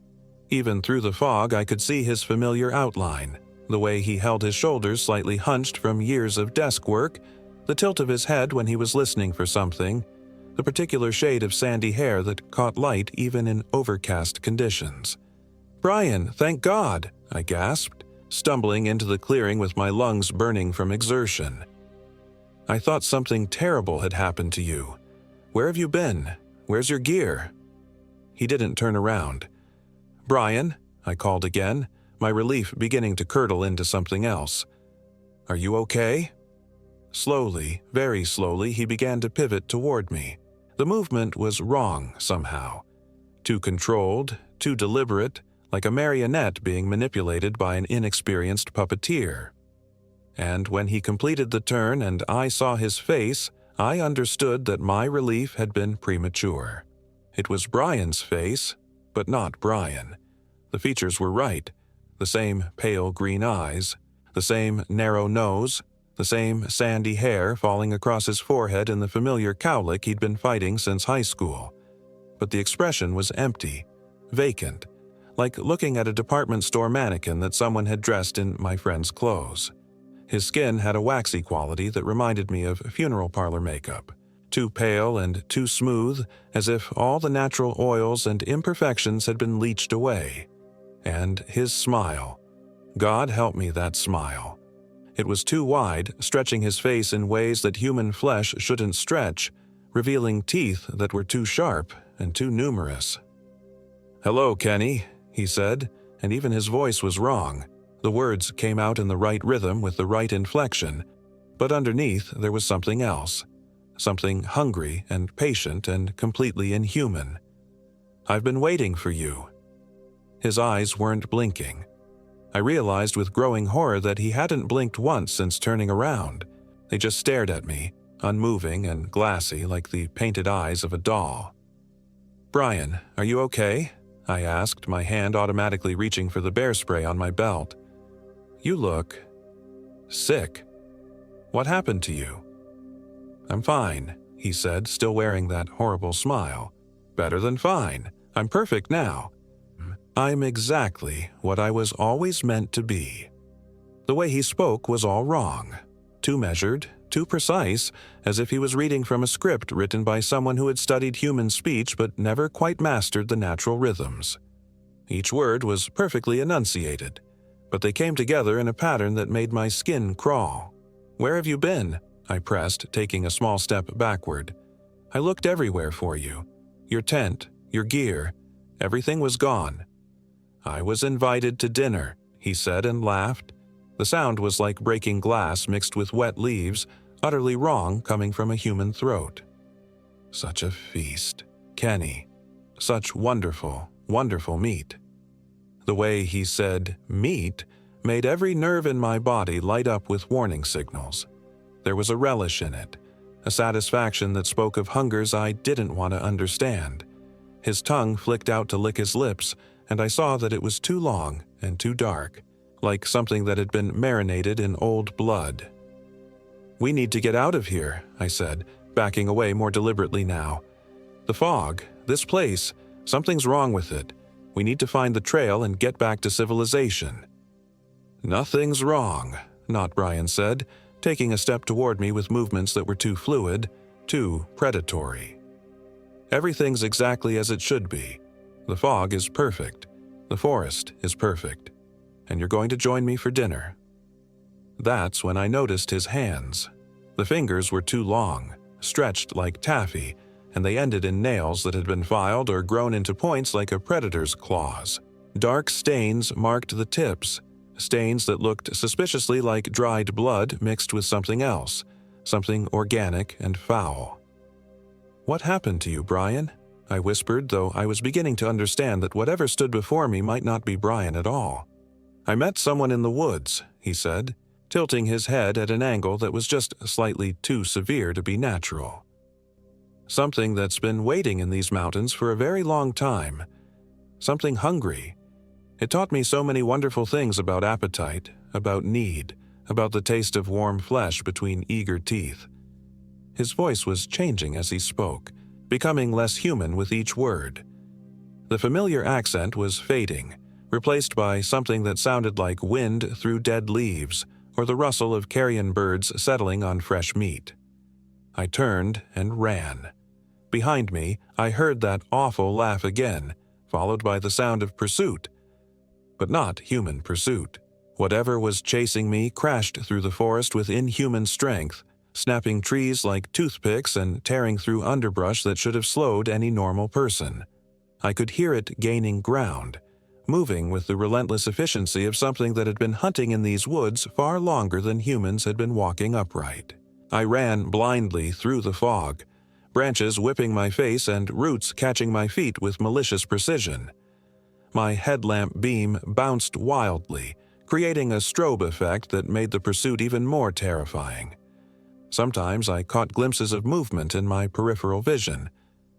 Even through the fog, I could see his familiar outline, the way he held his shoulders slightly hunched from years of desk work, the tilt of his head when he was listening for something, the particular shade of sandy hair that caught light even in overcast conditions. "Brian, thank God!" I gasped, stumbling into the clearing with my lungs burning from exertion. "I thought something terrible had happened to you. Where have you been? Where's your gear?" He didn't turn around. "Brian," I called again, my relief beginning to curdle into something else. "Are you okay?" Slowly, very slowly, he began to pivot toward me. The movement was wrong somehow. Too controlled, too deliberate, like a marionette being manipulated by an inexperienced puppeteer. And when he completed the turn and I saw his face, I understood that my relief had been premature. It was Brian's face, but not Brian. The features were right. The same pale green eyes, the same narrow nose, the same sandy hair falling across his forehead in the familiar cowlick he'd been fighting since high school. But the expression was empty, vacant, like looking at a department store mannequin that someone had dressed in my friend's clothes. His skin had a waxy quality that reminded me of funeral parlor makeup, too pale and too smooth, as if all the natural oils and imperfections had been leached away. And his smile. God help me, that smile. It was too wide, stretching his face in ways that human flesh shouldn't stretch, revealing teeth that were too sharp and too numerous. "Hello, Kenny," he said, and even his voice was wrong. The words came out in the right rhythm with the right inflection, but underneath there was something else, something hungry and patient and completely inhuman. "I've been waiting for you." His eyes weren't blinking. I realized with growing horror that he hadn't blinked once since turning around. They just stared at me, unmoving and glassy like the painted eyes of a doll. "Brian, are you okay?" I asked, my hand automatically reaching for the bear spray on my belt. "You look sick. What happened to you?" "I'm fine," he said, still wearing that horrible smile. "Better than fine. I'm perfect now. I'm exactly what I was always meant to be." The way he spoke was all wrong. Too measured, too precise, as if he was reading from a script written by someone who had studied human speech but never quite mastered the natural rhythms. Each word was perfectly enunciated, but they came together in a pattern that made my skin crawl. "Where have you been?" I pressed, taking a small step backward. "I looked everywhere for you. Your tent, your gear, everything was gone." "I was invited to dinner," he said and laughed. The sound was like breaking glass mixed with wet leaves, utterly wrong coming from a human throat. Such a feast. Kenny. Such wonderful, wonderful meat. The way he said meat made every nerve in my body light up with warning signals. There was a relish in it, a satisfaction that spoke of hungers I didn't want to understand. His tongue flicked out to lick his lips, and I saw that it was too long and too dark, like something that had been marinated in old blood. "We need to get out of here," I said, backing away more deliberately now. "The fog, this place, something's wrong with it. We need to find the trail and get back to civilization." "Nothing's wrong," Not Brian said, taking a step toward me with movements that were too fluid, too predatory. "Everything's exactly as it should be. The fog is perfect. The forest is perfect. And you're going to join me for dinner." That's when I noticed his hands. The fingers were too long, stretched like taffy, and they ended in nails that had been filed or grown into points like a predator's claws. Dark stains marked the tips, stains that looked suspiciously like dried blood mixed with something else, something organic and foul. "What happened to you, Brian?" I whispered, though I was beginning to understand that whatever stood before me might not be Brian at all. "I met someone in the woods," he said, tilting his head at an angle that was just slightly too severe to be natural. "Something that's been waiting in these mountains for a very long time. Something hungry. It taught me so many wonderful things about appetite, about need, about the taste of warm flesh between eager teeth." His voice was changing as he spoke, becoming less human with each word. The familiar accent was fading, replaced by something that sounded like wind through dead leaves or the rustle of carrion birds settling on fresh meat. I turned and ran. Behind me, I heard that awful laugh again, followed by the sound of pursuit. But not human pursuit. Whatever was chasing me crashed through the forest with inhuman strength, snapping trees like toothpicks and tearing through underbrush that should have slowed any normal person. I could hear it gaining ground, moving with the relentless efficiency of something that had been hunting in these woods far longer than humans had been walking upright. I ran blindly through the fog, branches whipping my face and roots catching my feet with malicious precision. My headlamp beam bounced wildly, creating a strobe effect that made the pursuit even more terrifying. Sometimes I caught glimpses of movement in my peripheral vision,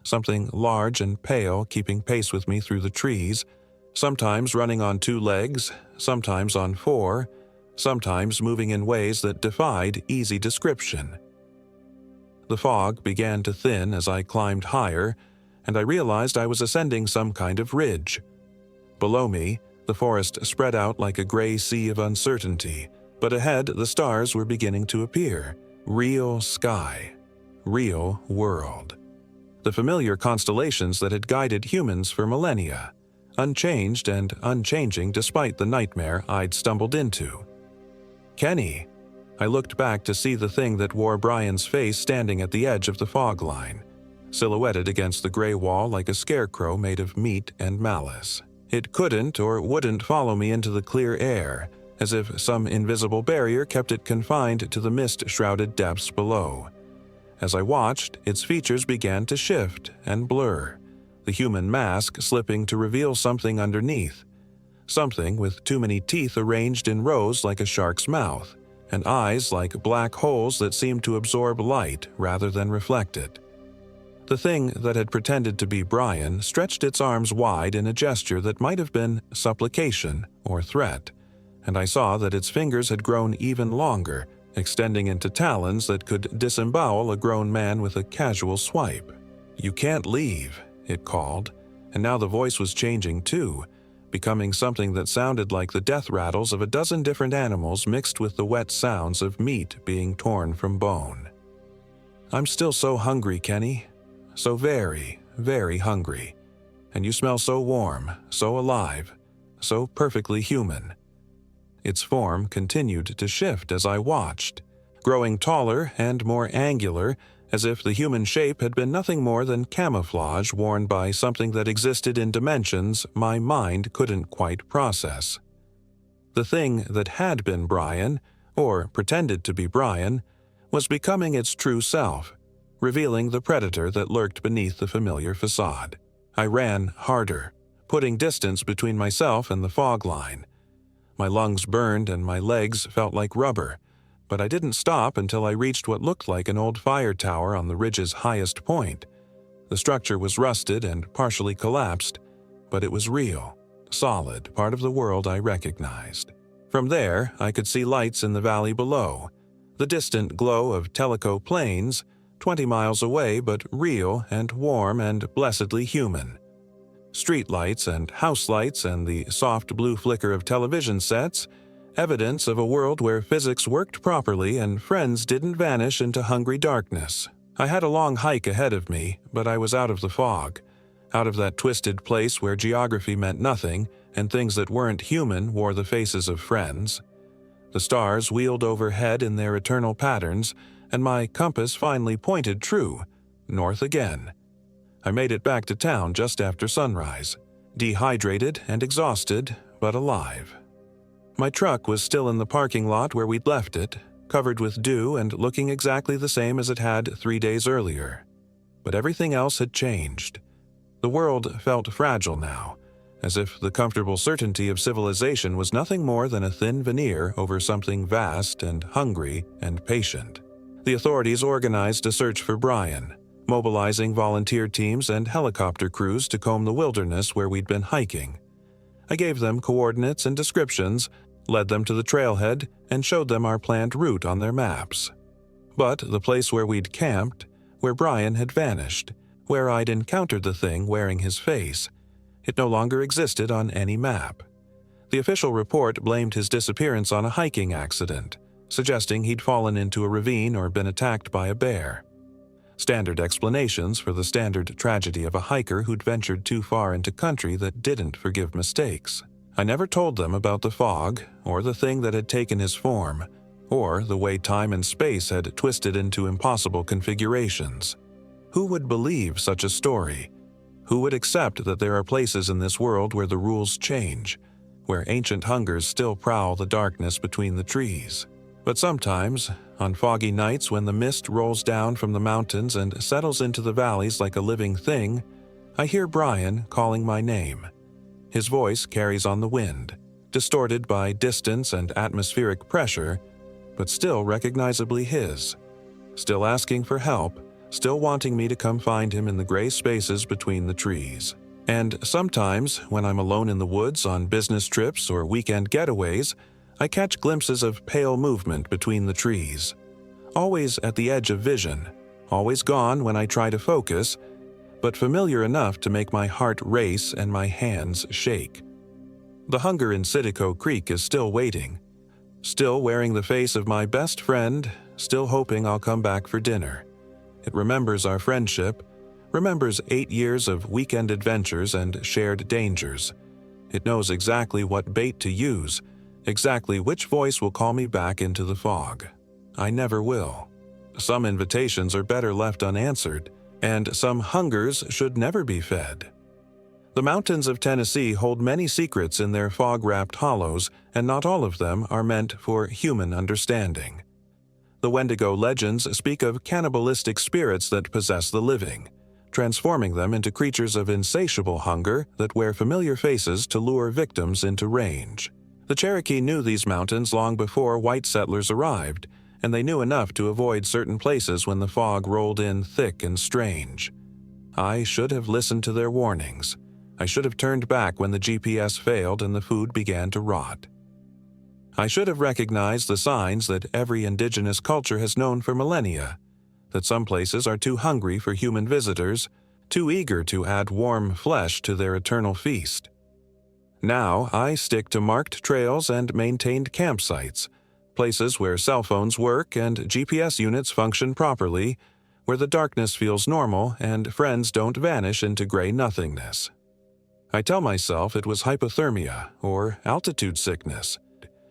something large and pale keeping pace with me through the trees, sometimes running on 2 legs, sometimes on 4, sometimes moving in ways that defied easy description. The fog began to thin as I climbed higher, and I realized I was ascending some kind of ridge. Below me, the forest spread out like a gray sea of uncertainty, but ahead the stars were beginning to appear. Real sky. Real world. The familiar constellations that had guided humans for millennia, unchanged and unchanging despite the nightmare I'd stumbled into. Kenny. I looked back to see the thing that wore Brian's face standing at the edge of the fog line, silhouetted against the gray wall like a scarecrow made of meat and malice. It couldn't or wouldn't follow me into the clear air, as if some invisible barrier kept it confined to the mist-shrouded depths below. As I watched, its features began to shift and blur, the human mask slipping to reveal something underneath, something with too many teeth arranged in rows like a shark's mouth, and eyes like black holes that seemed to absorb light rather than reflect it. The thing that had pretended to be Brian stretched its arms wide in a gesture that might have been supplication or threat, and I saw that its fingers had grown even longer, extending into talons that could disembowel a grown man with a casual swipe. "You can't leave," it called, and now the voice was changing too, becoming something that sounded like the death rattles of a dozen different animals mixed with the wet sounds of meat being torn from bone. "I'm still so hungry, Kenny. So very, very hungry. And you smell so warm, so alive, so perfectly human." Its form continued to shift as I watched, growing taller and more angular, as if the human shape had been nothing more than camouflage worn by something that existed in dimensions my mind couldn't quite process. The thing that had been Brian, or pretended to be Brian, was becoming its true self, revealing the predator that lurked beneath the familiar facade. I ran harder, putting distance between myself and the fog line. My lungs burned and my legs felt like rubber, but I didn't stop until I reached what looked like an old fire tower on the ridge's highest point. The structure was rusted and partially collapsed, but it was real, solid, part of the world I recognized. From there, I could see lights in the valley below, the distant glow of Tellico Plains, 20 miles away but real and warm and blessedly human. Street lights and house lights and the soft blue flicker of television sets, evidence of a world where physics worked properly and friends didn't vanish into hungry darkness. I had a long hike ahead of me, but I was out of the fog, out of that twisted place where geography meant nothing and things that weren't human wore the faces of friends. The stars wheeled overhead in their eternal patterns, and my compass finally pointed true, north again. I made it back to town just after sunrise, dehydrated and exhausted, but alive. My truck was still in the parking lot where we'd left it, covered with dew and looking exactly the same as it had 3 days earlier. But everything else had changed. The world felt fragile now, as if the comfortable certainty of civilization was nothing more than a thin veneer over something vast and hungry and patient. The authorities organized a search for Brian, mobilizing volunteer teams and helicopter crews to comb the wilderness where we'd been hiking. I gave them coordinates and descriptions, led them to the trailhead, and showed them our planned route on their maps. But the place where we'd camped, where Brian had vanished, where I'd encountered the thing wearing his face, it no longer existed on any map. The official report blamed his disappearance on a hiking accident, suggesting he'd fallen into a ravine or been attacked by a bear. Standard explanations for the standard tragedy of a hiker who'd ventured too far into country that didn't forgive mistakes. I never told them about the fog, or the thing that had taken his form, or the way time and space had twisted into impossible configurations. Who would believe such a story? Who would accept that there are places in this world where the rules change, where ancient hungers still prowl the darkness between the trees? But sometimes, on foggy nights when the mist rolls down from the mountains and settles into the valleys like a living thing, I hear Brian calling my name. His voice carries on the wind, distorted by distance and atmospheric pressure, but still recognizably his. Still asking for help, still wanting me to come find him in the gray spaces between the trees. And sometimes, when I'm alone in the woods on business trips or weekend getaways, I catch glimpses of pale movement between the trees. Always at the edge of vision, always gone when I try to focus, but familiar enough to make my heart race and my hands shake. The hunger in Sitico Creek is still waiting, still wearing the face of my best friend, still hoping I'll come back for dinner. It remembers our friendship, remembers 8 years of weekend adventures and shared dangers. It knows exactly what bait to use, exactly which voice will call me back into the fog. I never will. Some invitations are better left unanswered, and some hungers should never be fed. The mountains of Tennessee hold many secrets in their fog-wrapped hollows, and not all of them are meant for human understanding. The Wendigo legends speak of cannibalistic spirits that possess the living, transforming them into creatures of insatiable hunger that wear familiar faces to lure victims into range. The Cherokee knew these mountains long before white settlers arrived, and they knew enough to avoid certain places when the fog rolled in thick and strange. I should have listened to their warnings. I should have turned back when the GPS failed and the food began to rot. I should have recognized the signs that every indigenous culture has known for millennia, that some places are too hungry for human visitors, too eager to add warm flesh to their eternal feast. Now I stick to marked trails and maintained campsites, places where cell phones work and GPS units function properly, where the darkness feels normal and friends don't vanish into gray nothingness. I tell myself it was hypothermia or altitude sickness,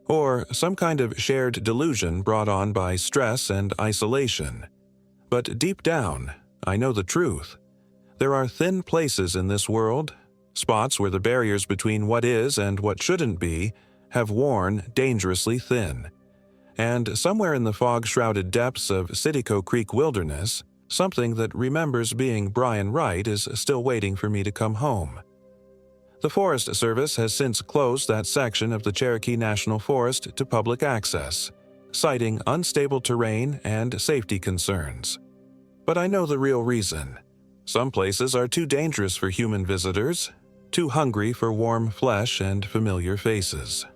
or some kind of shared delusion brought on by stress and isolation. But deep down, I know the truth. There are thin places in this world, spots where the barriers between what is and what shouldn't be have worn dangerously thin. And somewhere in the fog-shrouded depths of Sitico Creek Wilderness, something that remembers being Brian Wright is still waiting for me to come home. The Forest Service has since closed that section of the Cherokee National Forest to public access, citing unstable terrain and safety concerns. But I know the real reason. Some places are too dangerous for human visitors, too hungry for warm flesh and familiar faces.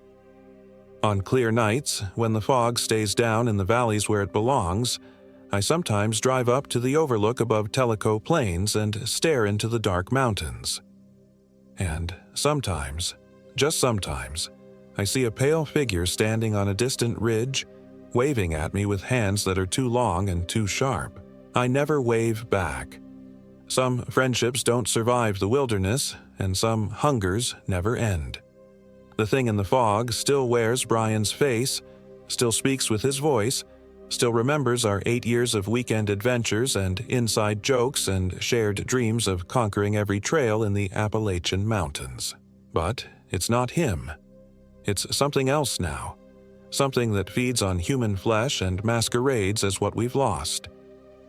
On clear nights, when the fog stays down in the valleys where it belongs, I sometimes drive up to the overlook above Tellico Plains and stare into the dark mountains. And sometimes, just sometimes, I see a pale figure standing on a distant ridge, waving at me with hands that are too long and too sharp. I never wave back. Some friendships don't survive the wilderness, and some hungers never end. The thing in the fog still wears Brian's face, still speaks with his voice, still remembers our 8 years of weekend adventures and inside jokes and shared dreams of conquering every trail in the Appalachian Mountains. But it's not him. It's something else now. Something that feeds on human flesh and masquerades as what we've lost.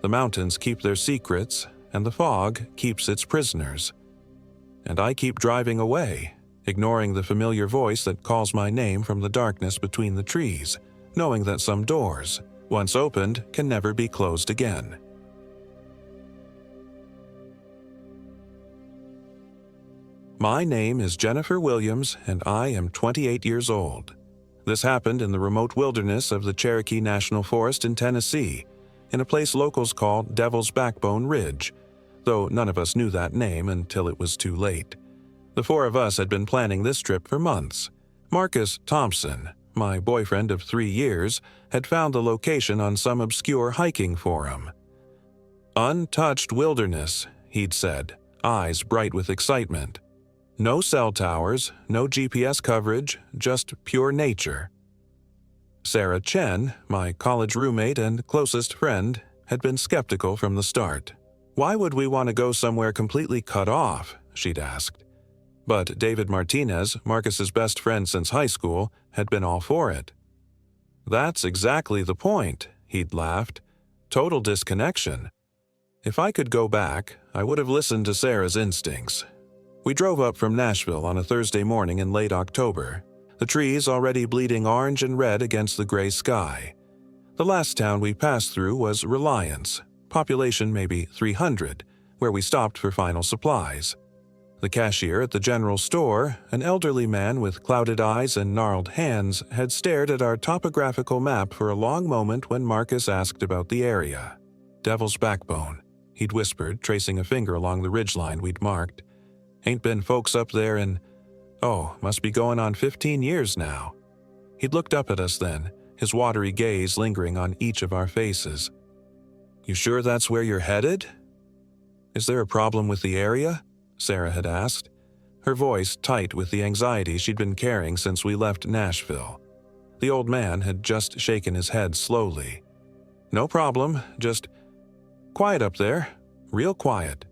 The mountains keep their secrets, and the fog keeps its prisoners. And I keep driving away, ignoring the familiar voice that calls my name from the darkness between the trees, knowing that some doors, once opened, can never be closed again. My name is Jennifer Williams, and I am 28 years old. This happened in the remote wilderness of the Cherokee National Forest in Tennessee, in a place locals call Devil's Backbone Ridge, though none of us knew that name until it was too late. The four of us had been planning this trip for months. Marcus Thompson, my boyfriend of 3 years, had found the location on some obscure hiking forum. Untouched wilderness, he'd said, eyes bright with excitement. No cell towers, no GPS coverage, just pure nature. Sarah Chen, my college roommate and closest friend, had been skeptical from the start. Why would we want to go somewhere completely cut off, she'd asked. But David Martinez, Marcus's best friend since high school, had been all for it. That's exactly the point, he'd laughed. Total disconnection. If I could go back, I would have listened to Sarah's instincts. We drove up from Nashville on a Thursday morning in late October, the trees already bleeding orange and red against the gray sky. The last town we passed through was Reliance, population maybe 300, where we stopped for final supplies. The cashier at the general store, an elderly man with clouded eyes and gnarled hands, had stared at our topographical map for a long moment when Marcus asked about the area. "Devil's Backbone," he'd whispered, tracing a finger along the ridgeline we'd marked. "Ain't been folks up there in, must be going on 15 years now." He'd looked up at us then, his watery gaze lingering on each of our faces. "You sure that's where you're headed?" "Is there a problem with the area?" Sarah had asked, her voice tight with the anxiety she'd been carrying since we left Nashville. The old man had just shaken his head slowly. "No problem, just quiet up there, real quiet."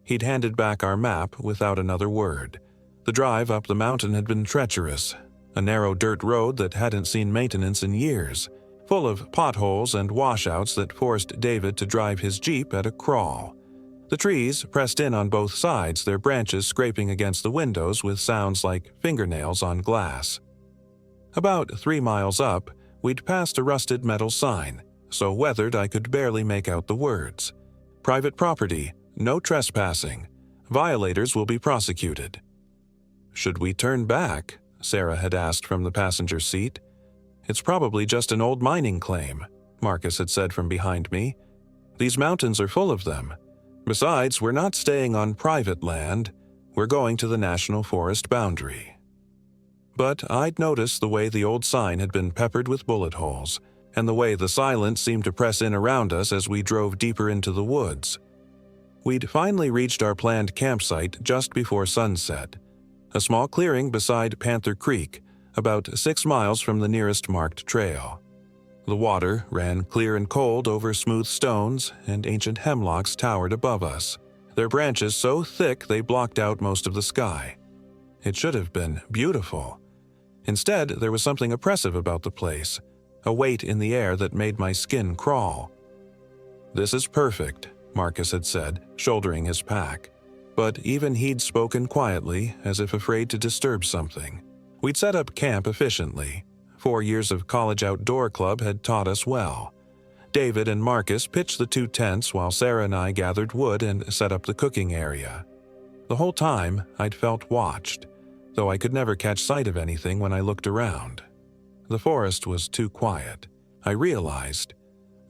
He'd handed back our map without another word. The drive up the mountain had been treacherous, a narrow dirt road that hadn't seen maintenance in years, full of potholes and washouts that forced David to drive his Jeep at a crawl. The trees pressed in on both sides, their branches scraping against the windows with sounds like fingernails on glass. About 3 miles up, we'd passed a rusted metal sign, so weathered I could barely make out the words. "Private property, no trespassing. Violators will be prosecuted." "Should we turn back?" Sarah had asked from the passenger seat. "It's probably just an old mining claim," Marcus had said from behind me. "These mountains are full of them. Besides, we're not staying on private land. We're going to the national forest boundary." But I'd noticed the way the old sign had been peppered with bullet holes, and the way the silence seemed to press in around us as we drove deeper into the woods. We'd finally reached our planned campsite just before sunset, a small clearing beside Panther Creek, about 6 miles from the nearest marked trail. The water ran clear and cold over smooth stones, and ancient hemlocks towered above us, their branches so thick they blocked out most of the sky. It should have been beautiful. Instead, there was something oppressive about the place, a weight in the air that made my skin crawl. "This is perfect," Marcus had said, shouldering his pack. But even he'd spoken quietly, as if afraid to disturb something. We'd set up camp efficiently. 4 years of college outdoor club had taught us well. David and Marcus pitched the 2 tents while Sarah and I gathered wood and set up the cooking area. The whole time, I'd felt watched, though I could never catch sight of anything when I looked around. The forest was too quiet, I realized.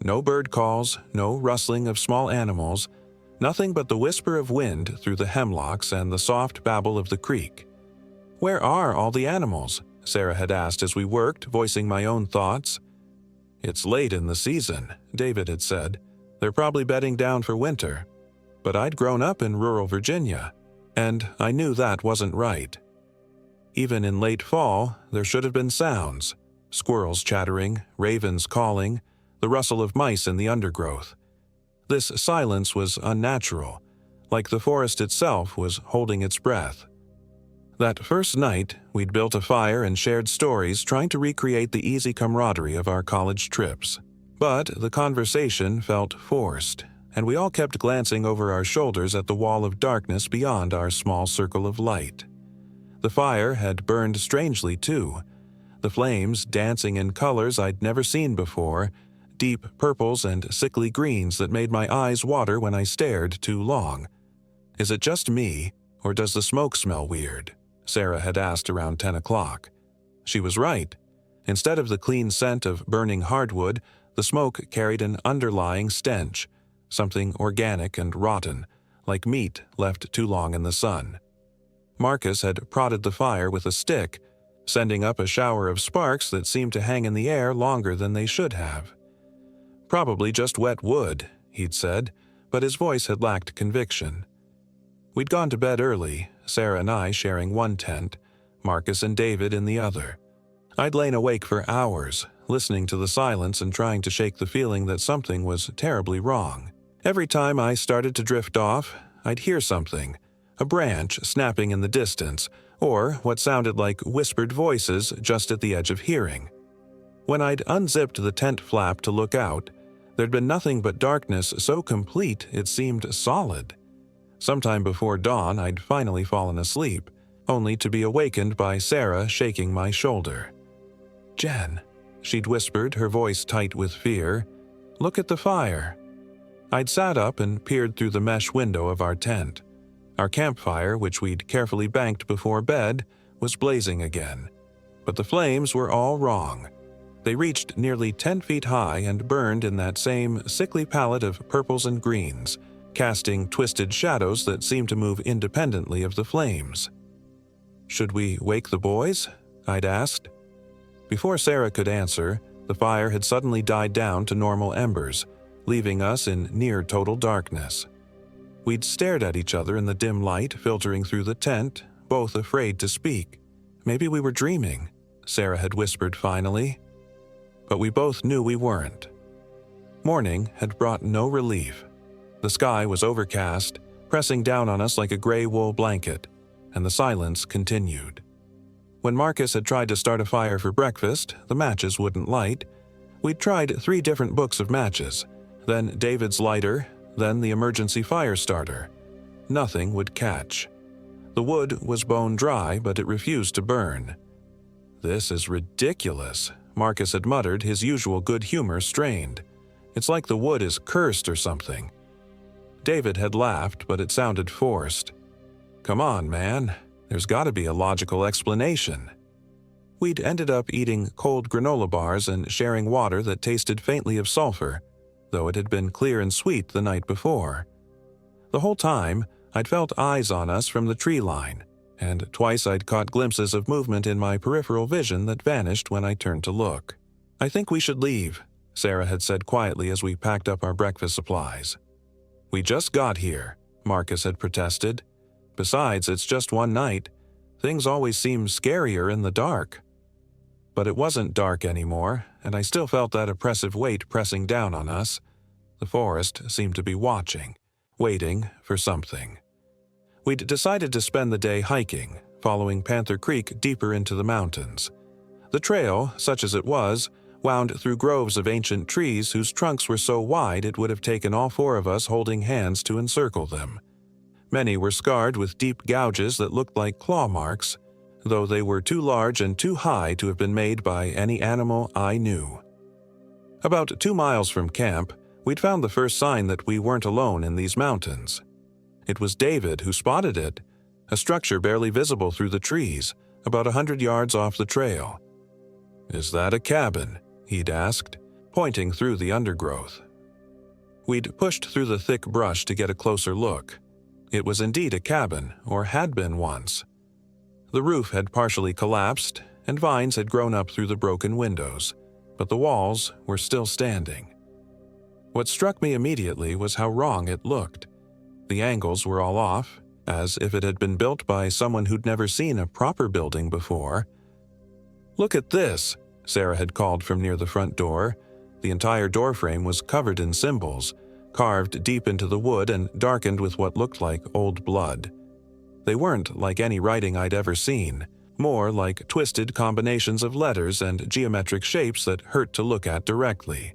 No bird calls, no rustling of small animals, nothing but the whisper of wind through the hemlocks and the soft babble of the creek. "Where are all the animals?" Sarah had asked as we worked, voicing my own thoughts. "It's late in the season," David had said. "They're probably bedding down for winter." But I'd grown up in rural Virginia, and I knew that wasn't right. Even in late fall, there should have been sounds. Squirrels chattering, ravens calling, the rustle of mice in the undergrowth. This silence was unnatural, like the forest itself was holding its breath. That first night, we'd built a fire and shared stories trying to recreate the easy camaraderie of our college trips. But the conversation felt forced, and we all kept glancing over our shoulders at the wall of darkness beyond our small circle of light. The fire had burned strangely too, the flames dancing in colors I'd never seen before, deep purples and sickly greens that made my eyes water when I stared too long. "Is it just me, or does the smoke smell weird?" Sarah had asked around 10 o'clock. She was right. Instead of the clean scent of burning hardwood, the smoke carried an underlying stench, something organic and rotten, like meat left too long in the sun. Marcus had prodded the fire with a stick, sending up a shower of sparks that seemed to hang in the air longer than they should have. "Probably just wet wood," he'd said, but his voice had lacked conviction. We'd gone to bed early, Sarah and I sharing one tent, Marcus and David in the other. I'd lain awake for hours, listening to the silence and trying to shake the feeling that something was terribly wrong. Every time I started to drift off, I'd hear something, a branch snapping in the distance, or what sounded like whispered voices just at the edge of hearing. When I'd unzipped the tent flap to look out, there'd been nothing but darkness so complete it seemed solid. Sometime before dawn, I'd finally fallen asleep, only to be awakened by Sarah shaking my shoulder. "Jen," she'd whispered, her voice tight with fear, "look at the fire." I'd sat up and peered through the mesh window of our tent. Our campfire, which we'd carefully banked before bed, was blazing again. But the flames were all wrong. They reached nearly 10 feet high and burned in that same sickly palette of purples and greens, casting twisted shadows that seemed to move independently of the flames. "Should we wake the boys?" I'd asked. Before Sarah could answer, the fire had suddenly died down to normal embers, leaving us in near total darkness. We'd stared at each other in the dim light filtering through the tent, both afraid to speak. "Maybe we were dreaming," Sarah had whispered finally. But we both knew we weren't. Morning had brought no relief. The sky was overcast, pressing down on us like a gray wool blanket, and the silence continued. When Marcus had tried to start a fire for breakfast, the matches wouldn't light. We'd tried 3 different books of matches, then David's lighter, then the emergency fire starter. Nothing would catch. The wood was bone dry, but it refused to burn. "This is ridiculous," Marcus had muttered, his usual good humor strained. "It's like the wood is cursed or something." David had laughed, but it sounded forced. "Come on, man. There's got to be a logical explanation." We'd ended up eating cold granola bars and sharing water that tasted faintly of sulfur, though it had been clear and sweet the night before. The whole time, I'd felt eyes on us from the tree line, and twice I'd caught glimpses of movement in my peripheral vision that vanished when I turned to look. "I think we should leave," Sarah had said quietly as we packed up our breakfast supplies. "We just got here," Marcus had protested. "Besides, it's just one night. Things always seem scarier in the dark." But it wasn't dark anymore, and I still felt that oppressive weight pressing down on us. The forest seemed to be watching, waiting for something. We'd decided to spend the day hiking, following Panther Creek deeper into the mountains. The trail, such as it was, wound through groves of ancient trees whose trunks were so wide it would have taken all 4 of us holding hands to encircle them. Many were scarred with deep gouges that looked like claw marks, though they were too large and too high to have been made by any animal I knew. About 2 miles from camp, we'd found the first sign that we weren't alone in these mountains. It was David who spotted it, a structure barely visible through the trees, about 100 yards off the trail. "Is that a cabin?" he'd asked, pointing through the undergrowth. We'd pushed through the thick brush to get a closer look. It was indeed a cabin, or had been once. The roof had partially collapsed, and vines had grown up through the broken windows, but the walls were still standing. What struck me immediately was how wrong it looked. The angles were all off, as if it had been built by someone who'd never seen a proper building before. "Look at this," Sarah had called from near the front door. The entire doorframe was covered in symbols, carved deep into the wood and darkened with what looked like old blood. They weren't like any writing I'd ever seen, more like twisted combinations of letters and geometric shapes that hurt to look at directly.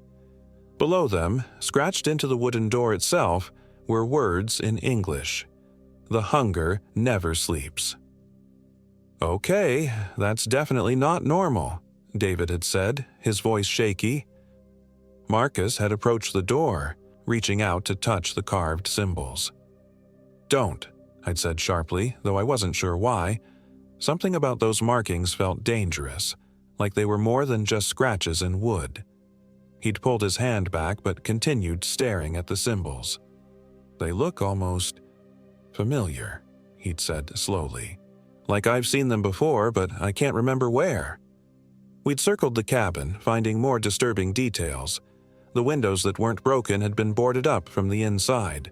Below them, scratched into the wooden door itself, were words in English. "The hunger never sleeps." "Okay, that's definitely not normal," David had said, his voice shaky. Marcus had approached the door, reaching out to touch the carved symbols. "Don't," I'd said sharply, though I wasn't sure why. Something about those markings felt dangerous, like they were more than just scratches in wood. He'd pulled his hand back but continued staring at the symbols. "They look almost familiar," he'd said slowly. "Like I've seen them before, but I can't remember where." We'd circled the cabin, finding more disturbing details. The windows that weren't broken had been boarded up from the inside.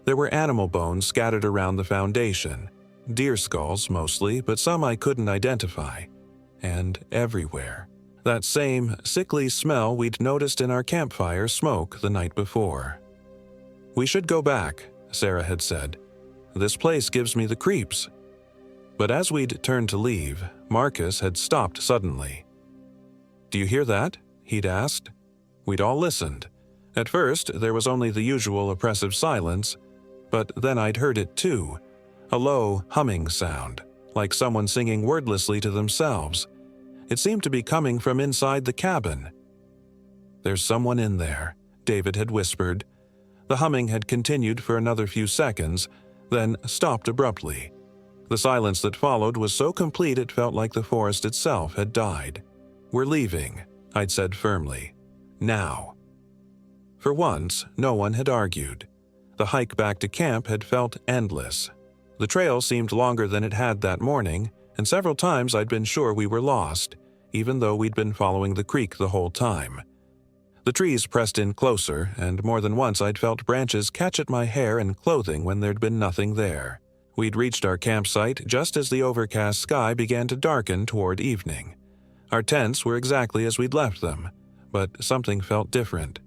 There were animal bones scattered around the foundation. Deer skulls mostly, but some I couldn't identify. And everywhere. That same sickly smell we'd noticed in our campfire smoke the night before. "We should go back," Sarah had said. "This place gives me the creeps." But as we'd turned to leave, Marcus had stopped suddenly. "Do you hear that?" he'd asked. We'd all listened. At first, there was only the usual oppressive silence. But then I'd heard it too, a low, humming sound, like someone singing wordlessly to themselves. It seemed to be coming from inside the cabin. "There's someone in there," David had whispered. The humming had continued for another few seconds, then stopped abruptly. The silence that followed was so complete it felt like the forest itself had died. "We're leaving," I'd said firmly. "Now." For once, no one had argued. The hike back to camp had felt endless. The trail seemed longer than it had that morning, and several times I'd been sure we were lost, even though we'd been following the creek the whole time. The trees pressed in closer, and more than once I'd felt branches catch at my hair and clothing when there'd been nothing there. We'd reached our campsite just as the overcast sky began to darken toward evening. Our tents were exactly as we'd left them, but something felt different.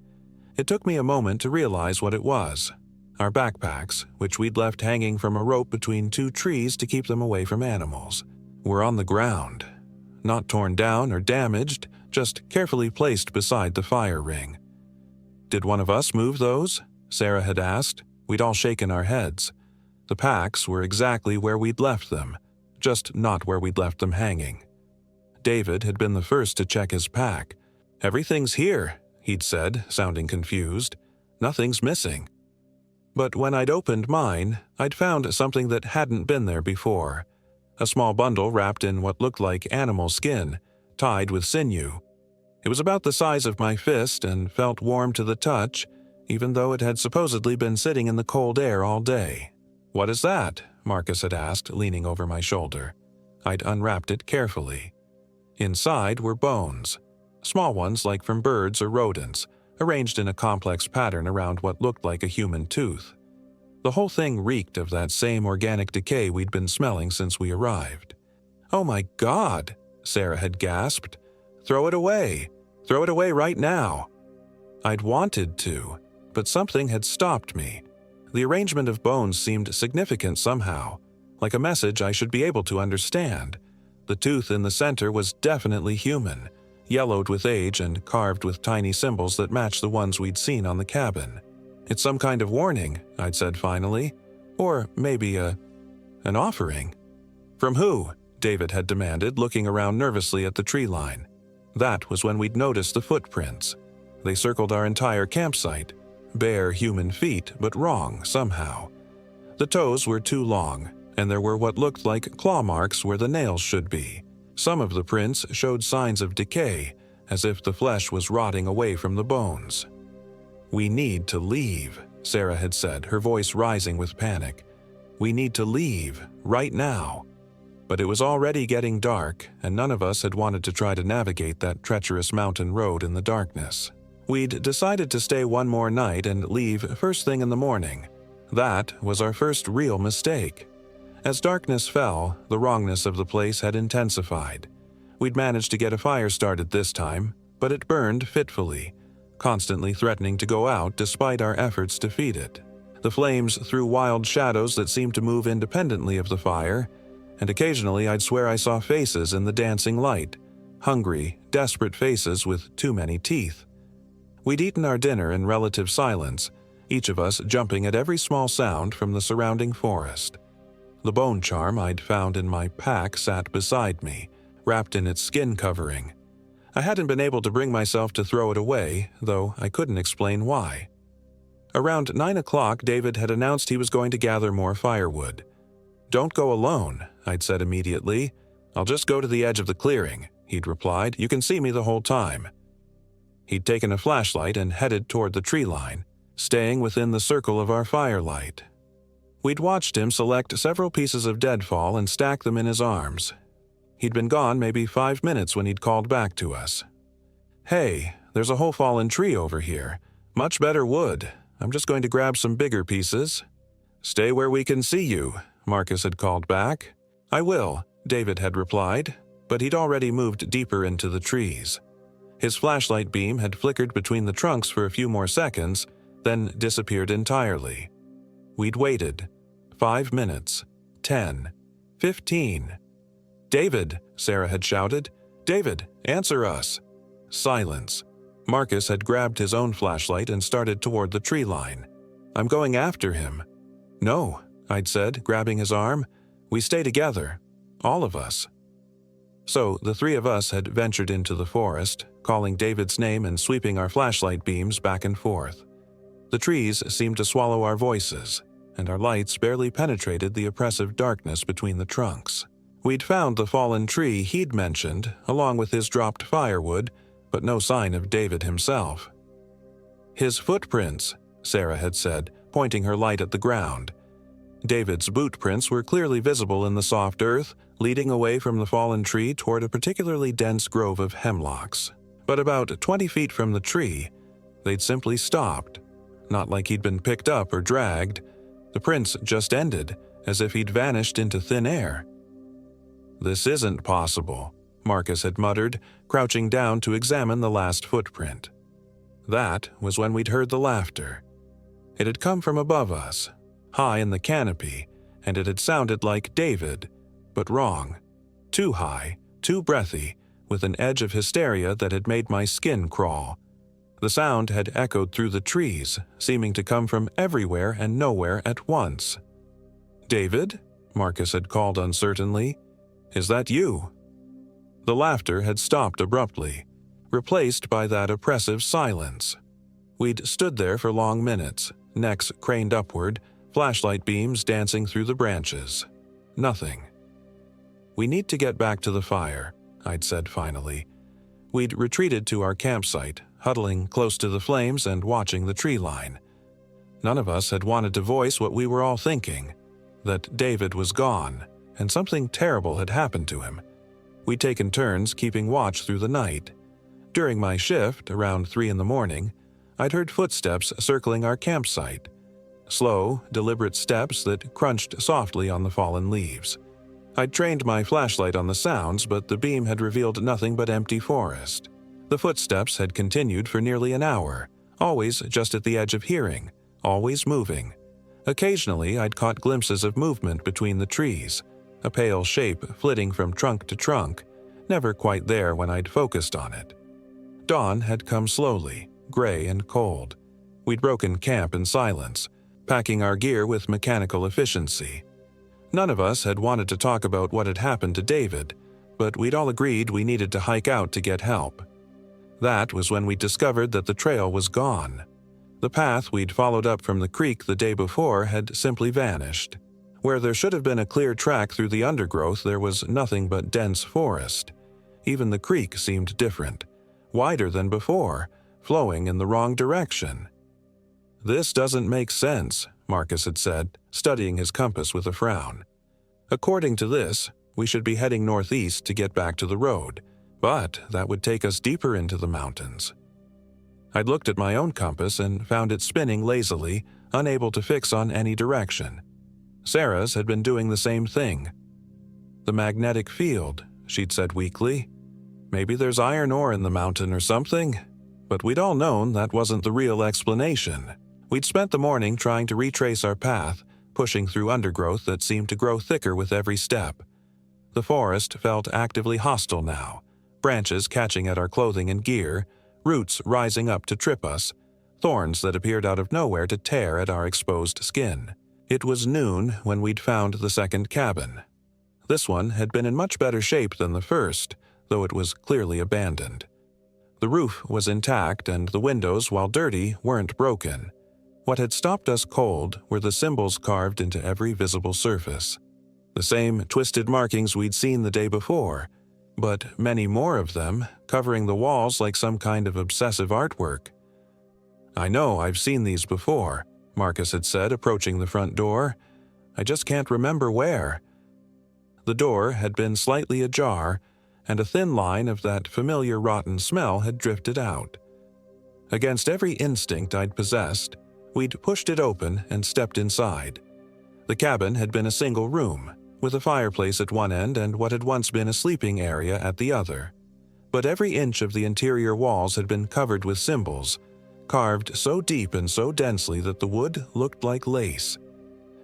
It took me a moment to realize what it was. Our backpacks, which we'd left hanging from a rope between two trees to keep them away from animals, were on the ground. Not torn down or damaged, just carefully placed beside the fire ring. "Did one of us move those?" Sarah had asked. We'd all shaken our heads. The packs were exactly where we'd left them, just not where we'd left them hanging. David had been the first to check his pack. "Everything's here," he'd said, sounding confused. "Nothing's missing." But when I'd opened mine, I'd found something that hadn't been there before. A small bundle wrapped in what looked like animal skin, tied with sinew. It was about the size of my fist and felt warm to the touch, even though it had supposedly been sitting in the cold air all day. "What is that?" Marcus had asked, leaning over my shoulder. I'd unwrapped it carefully. Inside were bones, small ones like from birds or rodents, arranged in a complex pattern around what looked like a human tooth. The whole thing reeked of that same organic decay we'd been smelling since we arrived. "Oh my God," Sarah had gasped. "Throw it away. Throw it away right now." I'd wanted to, but something had stopped me. The arrangement of bones seemed significant somehow, like a message I should be able to understand. The tooth in the center was definitely human, yellowed with age and carved with tiny symbols that matched the ones we'd seen on the cabin. "It's some kind of warning," I'd said finally. "Or maybe an offering." "From who?" David had demanded, looking around nervously at the tree line. That was when we'd noticed the footprints. They circled our entire campsite. Bare human feet, but wrong somehow. The toes were too long, and there were what looked like claw marks where the nails should be. Some of the prints showed signs of decay, as if the flesh was rotting away from the bones. "We need to leave," Sarah had said, her voice rising with panic. "We need to leave, right now." But it was already getting dark, and none of us had wanted to try to navigate that treacherous mountain road in the darkness. We'd decided to stay one more night and leave first thing in the morning. That was our first real mistake. As darkness fell, the wrongness of the place had intensified. We'd managed to get a fire started this time, but it burned fitfully, constantly threatening to go out despite our efforts to feed it. The flames threw wild shadows that seemed to move independently of the fire, and occasionally I'd swear I saw faces in the dancing light, hungry, desperate faces with too many teeth. We'd eaten our dinner in relative silence, each of us jumping at every small sound from the surrounding forest. The bone charm I'd found in my pack sat beside me, wrapped in its skin covering. I hadn't been able to bring myself to throw it away, though I couldn't explain why. Around 9 o'clock, David had announced he was going to gather more firewood. "Don't go alone," I'd said immediately. "I'll just go to the edge of the clearing," he'd replied. "You can see me the whole time." He'd taken a flashlight and headed toward the tree line, staying within the circle of our firelight. We'd watched him select several pieces of deadfall and stack them in his arms. He'd been gone maybe 5 minutes when he'd called back to us. "Hey, there's a whole fallen tree over here. Much better wood. I'm just going to grab some bigger pieces." "Stay where we can see you," Marcus had called back. "I will," David had replied, but he'd already moved deeper into the trees. His flashlight beam had flickered between the trunks for a few more seconds, then disappeared entirely. We'd waited. 5 minutes. 10. 15. "David," Sarah had shouted. "David, answer us." Silence. Marcus had grabbed his own flashlight and started toward the tree line. "I'm going after him." "No," I'd said, grabbing his arm. "We stay together. All of us." So the three of us had ventured into the forest, calling David's name and sweeping our flashlight beams back and forth. The trees seemed to swallow our voices, and our lights barely penetrated the oppressive darkness between the trunks. We'd found the fallen tree he'd mentioned, along with his dropped firewood, but no sign of David himself. "His footprints," Sarah had said, pointing her light at the ground. David's boot prints were clearly visible in the soft earth, leading away from the fallen tree toward a particularly dense grove of hemlocks. But about 20 feet from the tree, they'd simply stopped. Not like he'd been picked up or dragged. The prints just ended, as if he'd vanished into thin air. "This isn't possible," Marcus had muttered, crouching down to examine the last footprint. That was when we'd heard the laughter. It had come from above us, high in the canopy, and it had sounded like David, but wrong. Too high, too breathy, with an edge of hysteria that had made my skin crawl. The sound had echoed through the trees, seeming to come from everywhere and nowhere at once. "David?" Marcus had called uncertainly. "Is that you?" The laughter had stopped abruptly, replaced by that oppressive silence. We'd stood there for long minutes, necks craned upward, flashlight beams dancing through the branches. Nothing. "We need to get back to the fire," I'd said finally. We'd retreated to our campsite, huddling close to the flames and watching the tree line. None of us had wanted to voice what we were all thinking, that David was gone, and something terrible had happened to him. We'd taken turns keeping watch through the night. During my shift, around 3 in the morning, I'd heard footsteps circling our campsite. Slow, deliberate steps that crunched softly on the fallen leaves. I'd trained my flashlight on the sounds, but the beam had revealed nothing but empty forest. The footsteps had continued for nearly an hour, always just at the edge of hearing, always moving. Occasionally, I'd caught glimpses of movement between the trees, a pale shape flitting from trunk to trunk, never quite there when I'd focused on it. Dawn had come slowly, gray and cold. We'd broken camp in silence, packing our gear with mechanical efficiency. None of us had wanted to talk about what had happened to David, but we'd all agreed we needed to hike out to get help. That was when we discovered that the trail was gone. The path we'd followed up from the creek the day before had simply vanished. Where there should have been a clear track through the undergrowth, there was nothing but dense forest. Even the creek seemed different, wider than before, flowing in the wrong direction. "This doesn't make sense," Marcus had said, studying his compass with a frown. "According to this, we should be heading northeast to get back to the road, but that would take us deeper into the mountains." I'd looked at my own compass and found it spinning lazily, unable to fix on any direction. Sarah's had been doing the same thing. "The magnetic field," she'd said weakly. "Maybe there's iron ore in the mountain or something." But we'd all known that wasn't the real explanation. We'd spent the morning trying to retrace our path, pushing through undergrowth that seemed to grow thicker with every step. The forest felt actively hostile now, branches catching at our clothing and gear, roots rising up to trip us, thorns that appeared out of nowhere to tear at our exposed skin. It was noon when we'd found the second cabin. This one had been in much better shape than the first, though it was clearly abandoned. The roof was intact and the windows, while dirty, weren't broken. What had stopped us cold were the symbols carved into every visible surface. The same twisted markings we'd seen the day before, but many more of them, covering the walls like some kind of obsessive artwork. "I know I've seen these before," Marcus had said, approaching the front door. "I just can't remember where." The door had been slightly ajar, and a thin line of that familiar rotten smell had drifted out. Against every instinct I'd possessed, we'd pushed it open and stepped inside. The cabin had been a single room, with a fireplace at one end and what had once been a sleeping area at the other. But every inch of the interior walls had been covered with symbols, carved so deep and so densely that the wood looked like lace.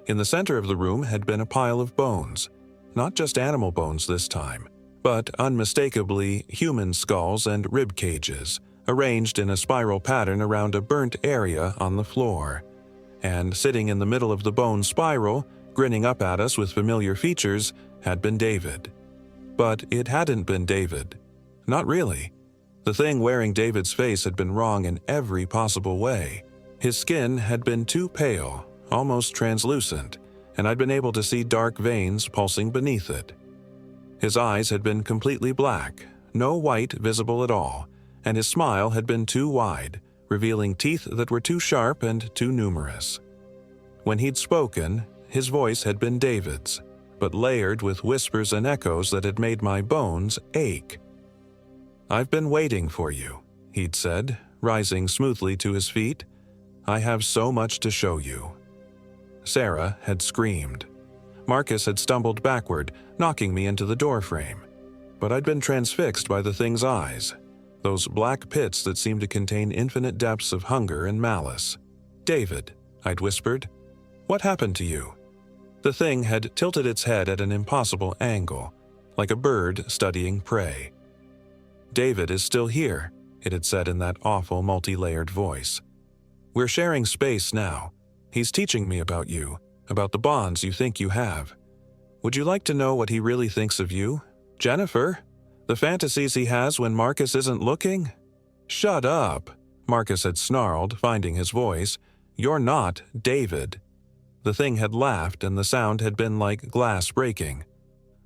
In the center of the room had been a pile of bones, not just animal bones this time, but unmistakably human skulls and rib cages, arranged in a spiral pattern around a burnt area on the floor. and sitting in the middle of the bone spiral, grinning up at us with familiar features, had been David. But it hadn't been David. Not really. The thing wearing David's face had been wrong in every possible way. His skin had been too pale, almost translucent, and I'd been able to see dark veins pulsing beneath it. His eyes had been completely black, no white visible at all, and his smile had been too wide, revealing teeth that were too sharp and too numerous. When he'd spoken, his voice had been David's, but layered with whispers and echoes that had made my bones ache. "I've been waiting for you," he'd said, rising smoothly to his feet. "I have so much to show you." Sarah had screamed. Marcus had stumbled backward, knocking me into the doorframe. But I'd been transfixed by the thing's eyes, those black pits that seemed to contain infinite depths of hunger and malice. "David," I'd whispered, "what happened to you?" The thing had tilted its head at an impossible angle, like a bird studying prey. "David is still here," it had said in that awful multi-layered voice. "We're sharing space now. He's teaching me about you, about the bonds you think you have. Would you like to know what he really thinks of you? Jennifer? The fantasies he has when Marcus isn't looking?" "Shut up," Marcus had snarled, finding his voice. "You're not David." The thing had laughed, and the sound had been like glass breaking.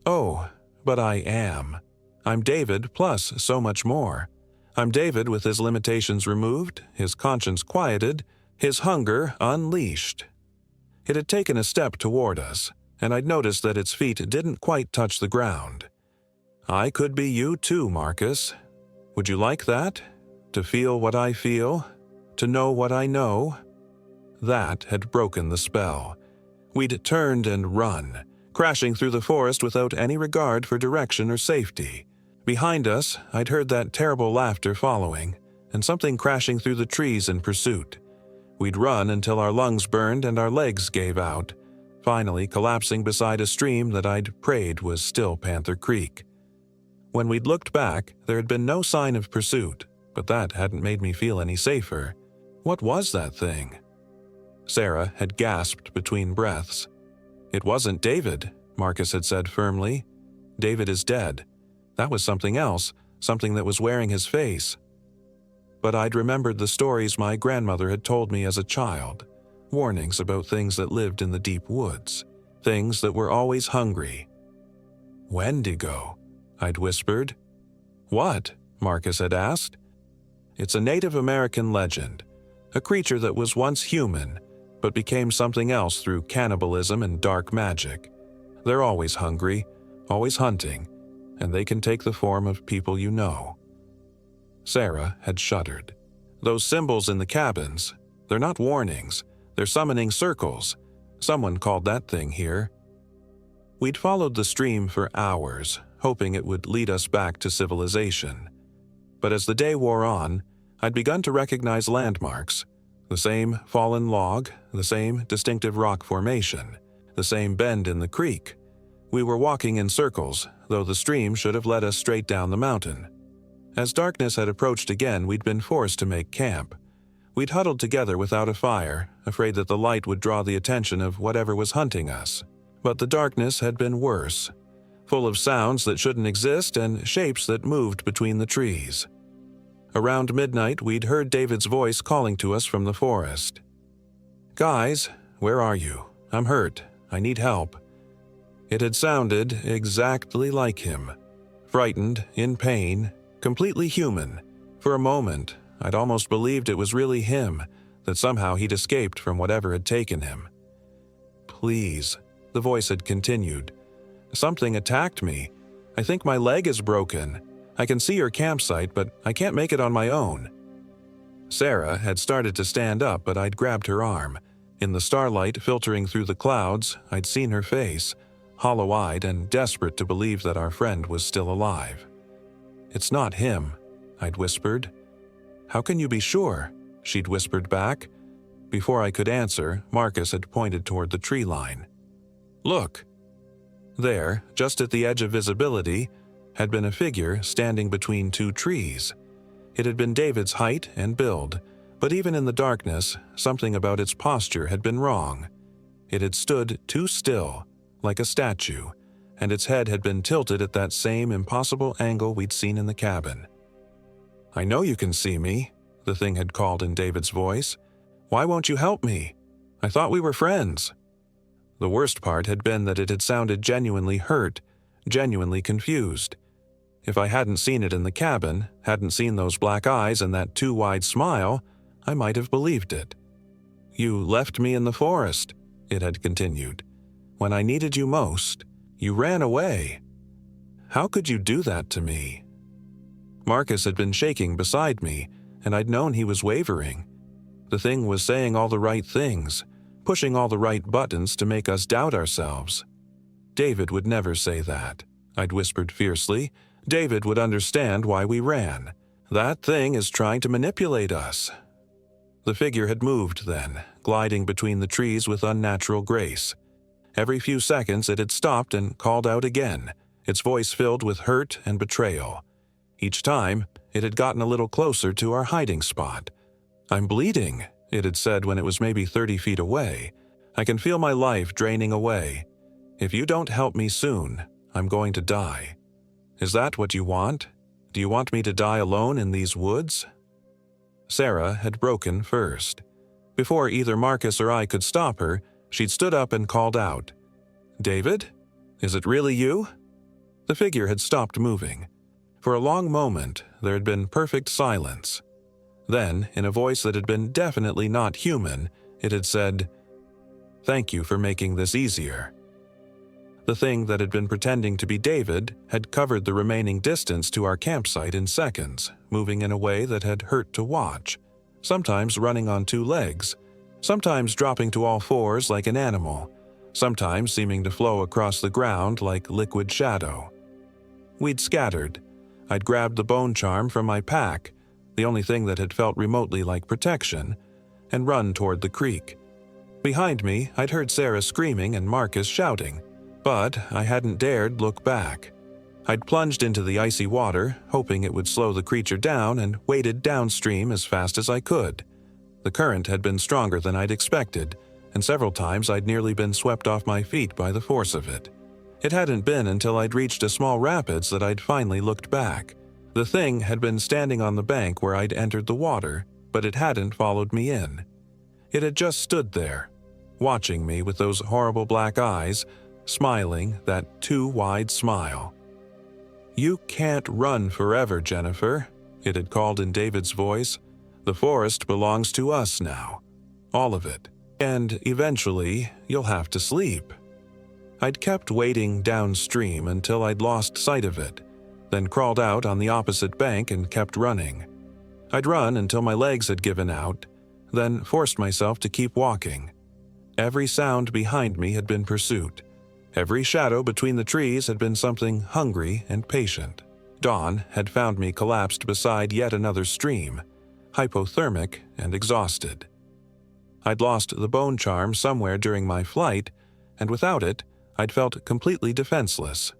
"Oh, but I am. I'm David plus so much more. I'm David with his limitations removed, his conscience quieted, his hunger unleashed." It had taken a step toward us, and I'd noticed that its feet didn't quite touch the ground. "I could be you too, Marcus. Would you like that? To feel what I feel? To know what I know?" That had broken the spell. We'd turned and run, crashing through the forest without any regard for direction or safety. Behind us, I'd heard that terrible laughter following, and something crashing through the trees in pursuit. We'd run until our lungs burned and our legs gave out, finally collapsing beside a stream that I'd prayed was still Panther Creek. When we'd looked back, there had been no sign of pursuit, but that hadn't made me feel any safer. What was that thing? Sarah had gasped between breaths. "It wasn't David," Marcus had said firmly. "David is dead. That was something else, something that was wearing his face." But I'd remembered the stories my grandmother had told me as a child, warnings about things that lived in the deep woods, things that were always hungry. "Wendigo," I'd whispered. "What?" Marcus had asked. "It's a Native American legend, a creature that was once human, but became something else through cannibalism and dark magic. They're always hungry, always hunting, and they can take the form of people you know." Sarah had shuddered. "Those symbols in the cabins, they're not warnings, they're summoning circles. Someone called that thing here." We'd followed the stream for hours, hoping it would lead us back to civilization. But as the day wore on, I'd begun to recognize landmarks. The same fallen log, the same distinctive rock formation, the same bend in the creek. We were walking in circles, though the stream should have led us straight down the mountain. As darkness had approached again, we'd been forced to make camp. We'd huddled together without a fire, afraid that the light would draw the attention of whatever was hunting us. But the darkness had been worse, full of sounds that shouldn't exist and shapes that moved between the trees. Around midnight, we'd heard David's voice calling to us from the forest. "Guys, where are you? I'm hurt. I need help." It had sounded exactly like him. Frightened, in pain, completely human. For a moment, I'd almost believed it was really him, that somehow he'd escaped from whatever had taken him. "Please," the voice had continued. "Something attacked me. I think my leg is broken. I can see your campsite, but I can't make it on my own." Sarah had started to stand up, but I'd grabbed her arm. In the starlight filtering through the clouds, I'd seen her face, hollow-eyed and desperate to believe that our friend was still alive. "It's not him," I'd whispered. "How can you be sure?" she'd whispered back. Before I could answer, Marcus had pointed toward the tree line. "Look!" There, just at the edge of visibility, had been a figure standing between two trees. It had been David's height and build, But even in the darkness, something about its posture had been wrong. It had stood too still, like a statue, and its head had been tilted at that same impossible angle we'd seen in the cabin. "I know you can see me," the thing had called in David's voice. "Why won't you help me? I thought we were friends." The worst part had been that it had sounded genuinely hurt, genuinely confused. If I hadn't seen it in the cabin, hadn't seen those black eyes and that too wide smile, I might have believed it. "You left me in the forest," it had continued. "When I needed you most, you ran away. How could you do that to me?" Marcus had been shaking beside me, and I'd known he was wavering. The thing was saying all the right things, pushing all the right buttons to make us doubt ourselves. "David would never say that," I'd whispered fiercely. "David would understand why we ran. That thing is trying to manipulate us." The figure had moved then, gliding between the trees with unnatural grace. Every few seconds it had stopped and called out again, its voice filled with hurt and betrayal. Each time, it had gotten a little closer to our hiding spot. "I'm bleeding," it had said when it was maybe 30 feet away. "I can feel my life draining away. If you don't help me soon, I'm going to die. Is that what you want? Do you want me to die alone in these woods?" Sarah had broken first. Before either Marcus or I could stop her, she'd stood up and called out, "David? Is it really you?" The figure had stopped moving. For a long moment, there had been perfect silence. Then, in a voice that had been definitely not human, it had said, "Thank you for making this easier." The thing that had been pretending to be David had covered the remaining distance to our campsite in seconds, moving in a way that had hurt to watch, sometimes running on 2 legs, sometimes dropping to all fours like an animal, sometimes seeming to flow across the ground like liquid shadow. We'd scattered. I'd grabbed the bone charm from my pack, the only thing that had felt remotely like protection, and run toward the creek. Behind me, I'd heard Sarah screaming and Marcus shouting, but I hadn't dared look back. I'd plunged into the icy water, hoping it would slow the creature down, and waded downstream as fast as I could. The current had been stronger than I'd expected, and several times I'd nearly been swept off my feet by the force of it. It hadn't been until I'd reached a small rapids that I'd finally looked back. The thing had been standing on the bank where I'd entered the water, but it hadn't followed me in. It had just stood there, watching me with those horrible black eyes, smiling that too wide smile. "You can't run forever, Jennifer," it had called in David's voice. "The forest belongs to us now. All of it. And eventually, you'll have to sleep." I'd kept wading downstream until I'd lost sight of it, then crawled out on the opposite bank and kept running. I'd run until my legs had given out, then forced myself to keep walking. Every sound behind me had been pursuit. Every shadow between the trees had been something hungry and patient. Dawn had found me collapsed beside yet another stream, hypothermic and exhausted. I'd lost the bone charm somewhere during my flight, and without it, I'd felt completely defenseless.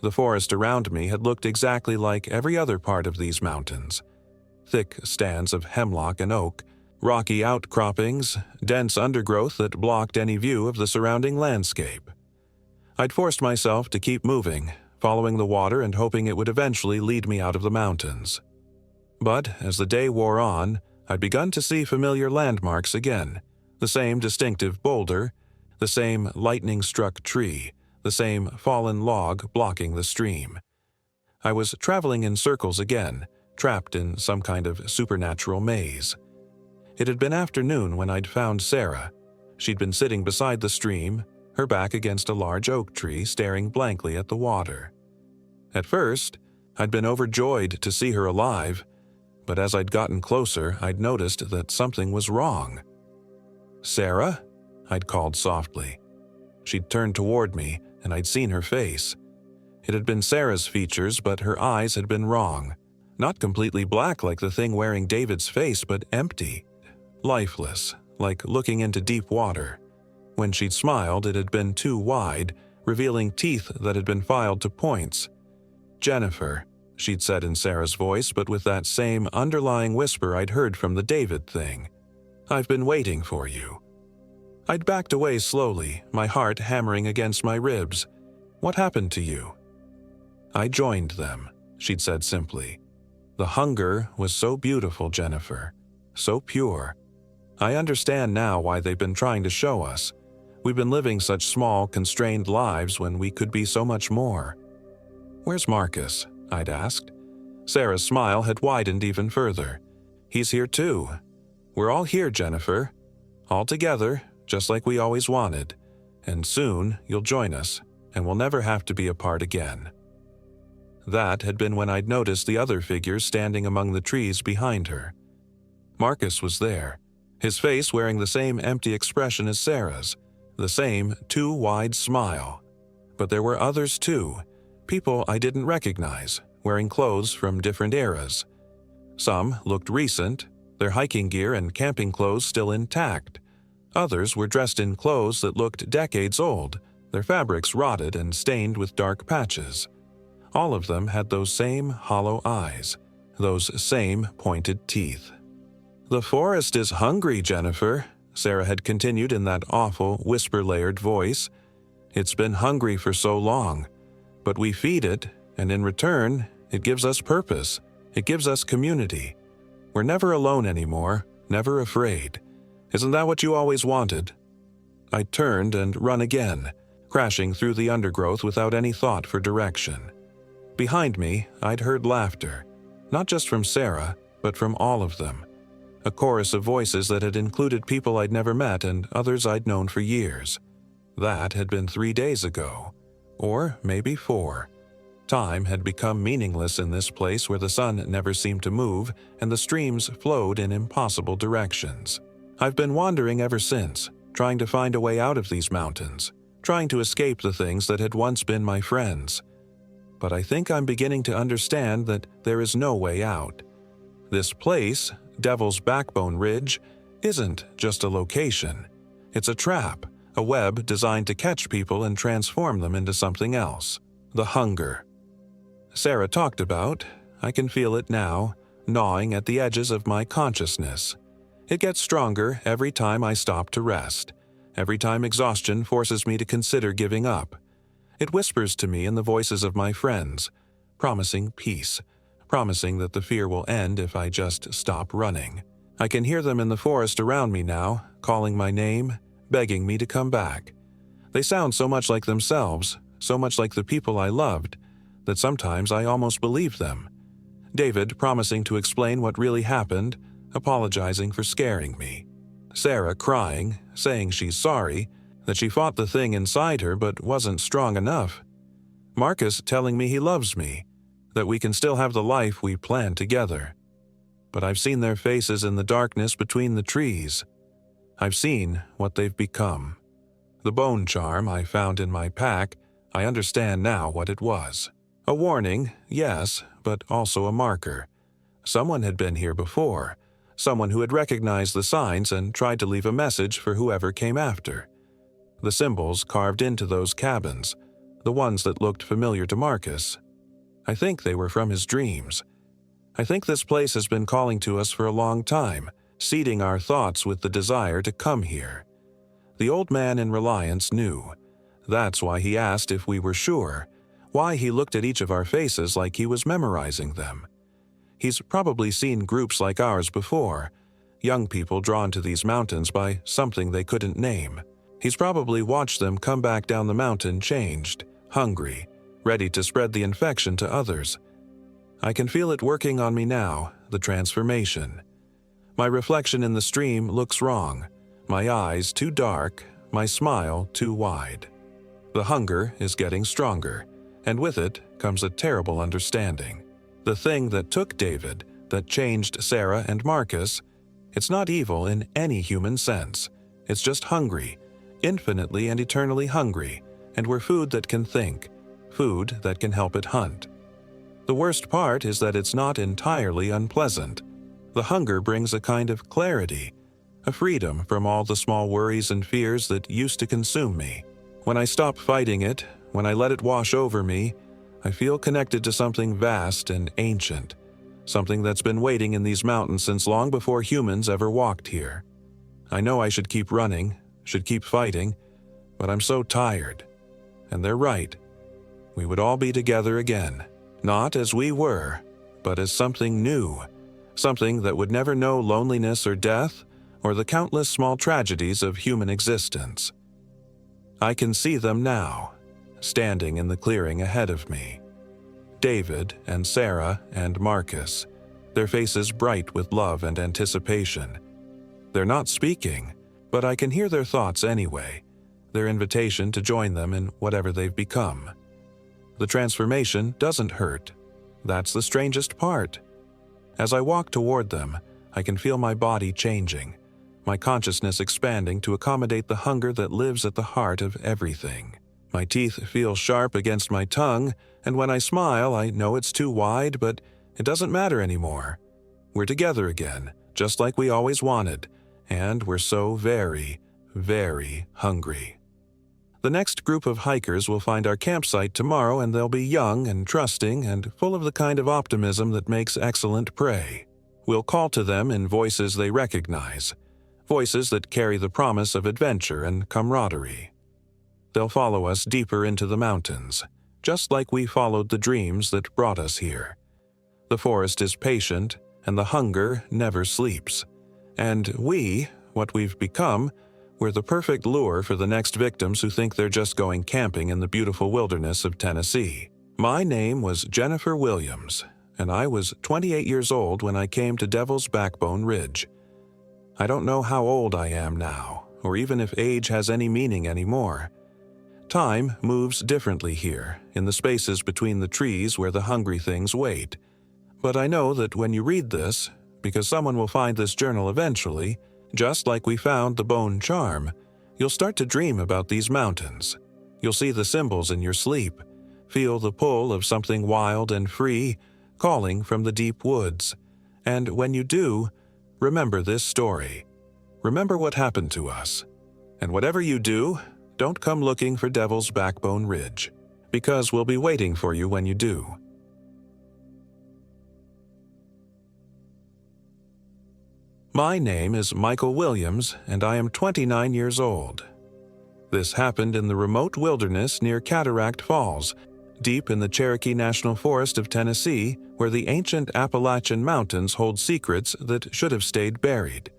The forest around me had looked exactly like every other part of these mountains. Thick stands of hemlock and oak, rocky outcroppings, dense undergrowth that blocked any view of the surrounding landscape. I'd forced myself to keep moving, following the water and hoping it would eventually lead me out of the mountains. But as the day wore on, I'd begun to see familiar landmarks again, the same distinctive boulder, the same lightning-struck tree, the same fallen log blocking the stream. I was traveling in circles again, trapped in some kind of supernatural maze. It had been afternoon when I'd found Sarah. She'd been sitting beside the stream, her back against a large oak tree, staring blankly at the water. At first, I'd been overjoyed to see her alive, but as I'd gotten closer, I'd noticed that something was wrong. "Sarah?" I'd called softly. She'd turned toward me, and I'd seen her face. It had been Sarah's features, but her eyes had been wrong. Not completely black like the thing wearing David's face, but empty, lifeless, like looking into deep water. When she'd smiled, it had been too wide, revealing teeth that had been filed to points. "Jennifer," she'd said in Sarah's voice, but with that same underlying whisper I'd heard from the David thing. "I've been waiting for you." I'd backed away slowly, my heart hammering against my ribs. "What happened to you?" "I joined them," she'd said simply. "The hunger was so beautiful, Jennifer. So pure. I understand now why they've been trying to show us. We've been living such small, constrained lives when we could be so much more." "Where's Marcus?" I'd asked. Sarah's smile had widened even further. "He's here too. We're all here, Jennifer. All together, just like we always wanted. And soon you'll join us, and we'll never have to be apart again." That had been when I'd noticed the other figures standing among the trees behind her. Marcus was there, his face wearing the same empty expression as Sarah's, the same too wide smile. But there were others too, people I didn't recognize, wearing clothes from different eras. Some looked recent, their hiking gear and camping clothes still intact. Others were dressed in clothes that looked decades old, their fabrics rotted and stained with dark patches. All of them had those same hollow eyes, those same pointed teeth. "The forest is hungry, Jennifer," Sarah had continued in that awful, whisper-layered voice. "It's been hungry for so long, but we feed it, and in return, it gives us purpose. It gives us community. We're never alone anymore, never afraid. Isn't that what you always wanted?" I turned and run again, crashing through the undergrowth without any thought for direction. Behind me, I'd heard laughter, not just from Sarah, but from all of them. A chorus of voices that had included people I'd never met and others I'd known for years. That had been 3 days ago, or maybe 4. Time had become meaningless in this place where the sun never seemed to move and the streams flowed in impossible directions. I've been wandering ever since, trying to find a way out of these mountains, trying to escape the things that had once been my friends. But I think I'm beginning to understand that there is no way out. This place, Devil's Backbone Ridge, isn't just a location. It's a trap, a web designed to catch people and transform them into something else. The hunger Sarah talked about, I can feel it now, gnawing at the edges of my consciousness. It gets stronger every time I stop to rest, every time exhaustion forces me to consider giving up. It whispers to me in the voices of my friends, promising peace, promising that the fear will end if I just stop running. I can hear them in the forest around me now, calling my name, begging me to come back. They sound so much like themselves, so much like the people I loved, that sometimes I almost believe them. David promising to explain what really happened, apologizing for scaring me. Sarah crying, saying she's sorry, that she fought the thing inside her but wasn't strong enough. Marcus telling me he loves me, that we can still have the life we planned together. But I've seen their faces in the darkness between the trees. I've seen what they've become. The bone charm I found in my pack, I understand now what it was. A warning, yes, but also a marker. Someone had been here before, someone who had recognized the signs and tried to leave a message for whoever came after. The symbols carved into those cabins, the ones that looked familiar to Marcus. I think they were from his dreams. I think this place has been calling to us for a long time, seeding our thoughts with the desire to come here. The old man in Reliance knew. That's why he asked if we were sure, why he looked at each of our faces like he was memorizing them. He's probably seen groups like ours before, young people drawn to these mountains by something they couldn't name. He's probably watched them come back down the mountain changed, hungry, ready to spread the infection to others. I can feel it working on me now, the transformation. My reflection in the stream looks wrong, my eyes too dark, my smile too wide. The hunger is getting stronger, and with it comes a terrible understanding. The thing that took David, that changed Sarah and Marcus, it's not evil in any human sense. It's just hungry, infinitely and eternally hungry, and we're food that can think, food that can help it hunt. The worst part is that it's not entirely unpleasant. The hunger brings a kind of clarity, a freedom from all the small worries and fears that used to consume me. When I stop fighting it, when I let it wash over me, I feel connected to something vast and ancient, something that's been waiting in these mountains since long before humans ever walked here. I know I should keep running, should keep fighting, but I'm so tired. And they're right. We would all be together again, not as we were, but as something new, something that would never know loneliness or death, or the countless small tragedies of human existence. I can see them now, standing in the clearing ahead of me. David and Sarah and Marcus, their faces bright with love and anticipation. They're not speaking, but I can hear their thoughts anyway, their invitation to join them in whatever they've become. The transformation doesn't hurt. That's the strangest part. As I walk toward them, I can feel my body changing, my consciousness expanding to accommodate the hunger that lives at the heart of everything. My teeth feel sharp against my tongue, and when I smile, I know it's too wide, but it doesn't matter anymore. We're together again, just like we always wanted, and we're so very, very hungry. The next group of hikers will find our campsite tomorrow, and they'll be young and trusting and full of the kind of optimism that makes excellent prey. We'll call to them in voices they recognize, voices that carry the promise of adventure and camaraderie. They'll follow us deeper into the mountains, just like we followed the dreams that brought us here. The forest is patient, and the hunger never sleeps. And we, what we've become, we're the perfect lure for the next victims who think they're just going camping in the beautiful wilderness of Tennessee. My name was Jennifer Williams, and I was 28 years old when I came to Devil's Backbone Ridge. I don't know how old I am now, or even if age has any meaning anymore. Time moves differently here, in the spaces between the trees where the hungry things wait. But I know that when you read this, because someone will find this journal eventually, just like we found the bone charm, you'll start to dream about these mountains. You'll see the symbols in your sleep, feel the pull of something wild and free, calling from the deep woods. And when you do, remember this story. Remember what happened to us. And whatever you do, don't come looking for Devil's Backbone Ridge, because we'll be waiting for you when you do. My name is Michael Williams, and I am 29 years old. This happened in the remote wilderness near Cataract Falls, deep in the Cherokee National Forest of Tennessee, where the ancient Appalachian Mountains hold secrets that should have stayed buried.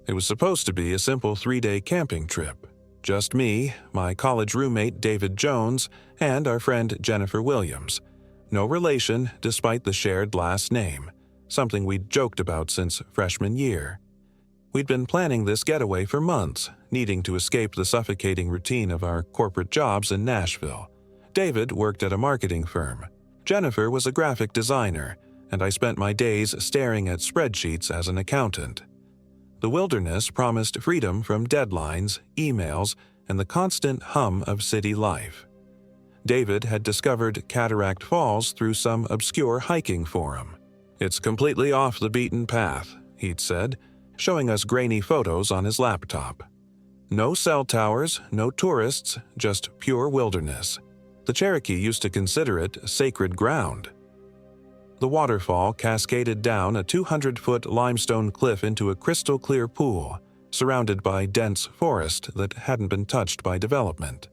It was supposed to be a simple 3-day camping trip. Just me, my college roommate David Jones, and our friend Jennifer Williams. No relation despite the shared last name, something we'd joked about since freshman year. We'd been planning this getaway for months, needing to escape the suffocating routine of our corporate jobs in Nashville. David worked at a marketing firm. Jennifer was a graphic designer, and I spent my days staring at spreadsheets as an accountant. The wilderness promised freedom from deadlines, emails, and the constant hum of city life. David had discovered Cataract Falls through some obscure hiking forum. "It's completely off the beaten path," he'd said, showing us grainy photos on his laptop. No cell towers, no tourists, just pure wilderness. The Cherokee used to consider it sacred ground. The waterfall cascaded down a 200-foot limestone cliff into a crystal-clear pool, surrounded by dense forest that hadn't been touched by development.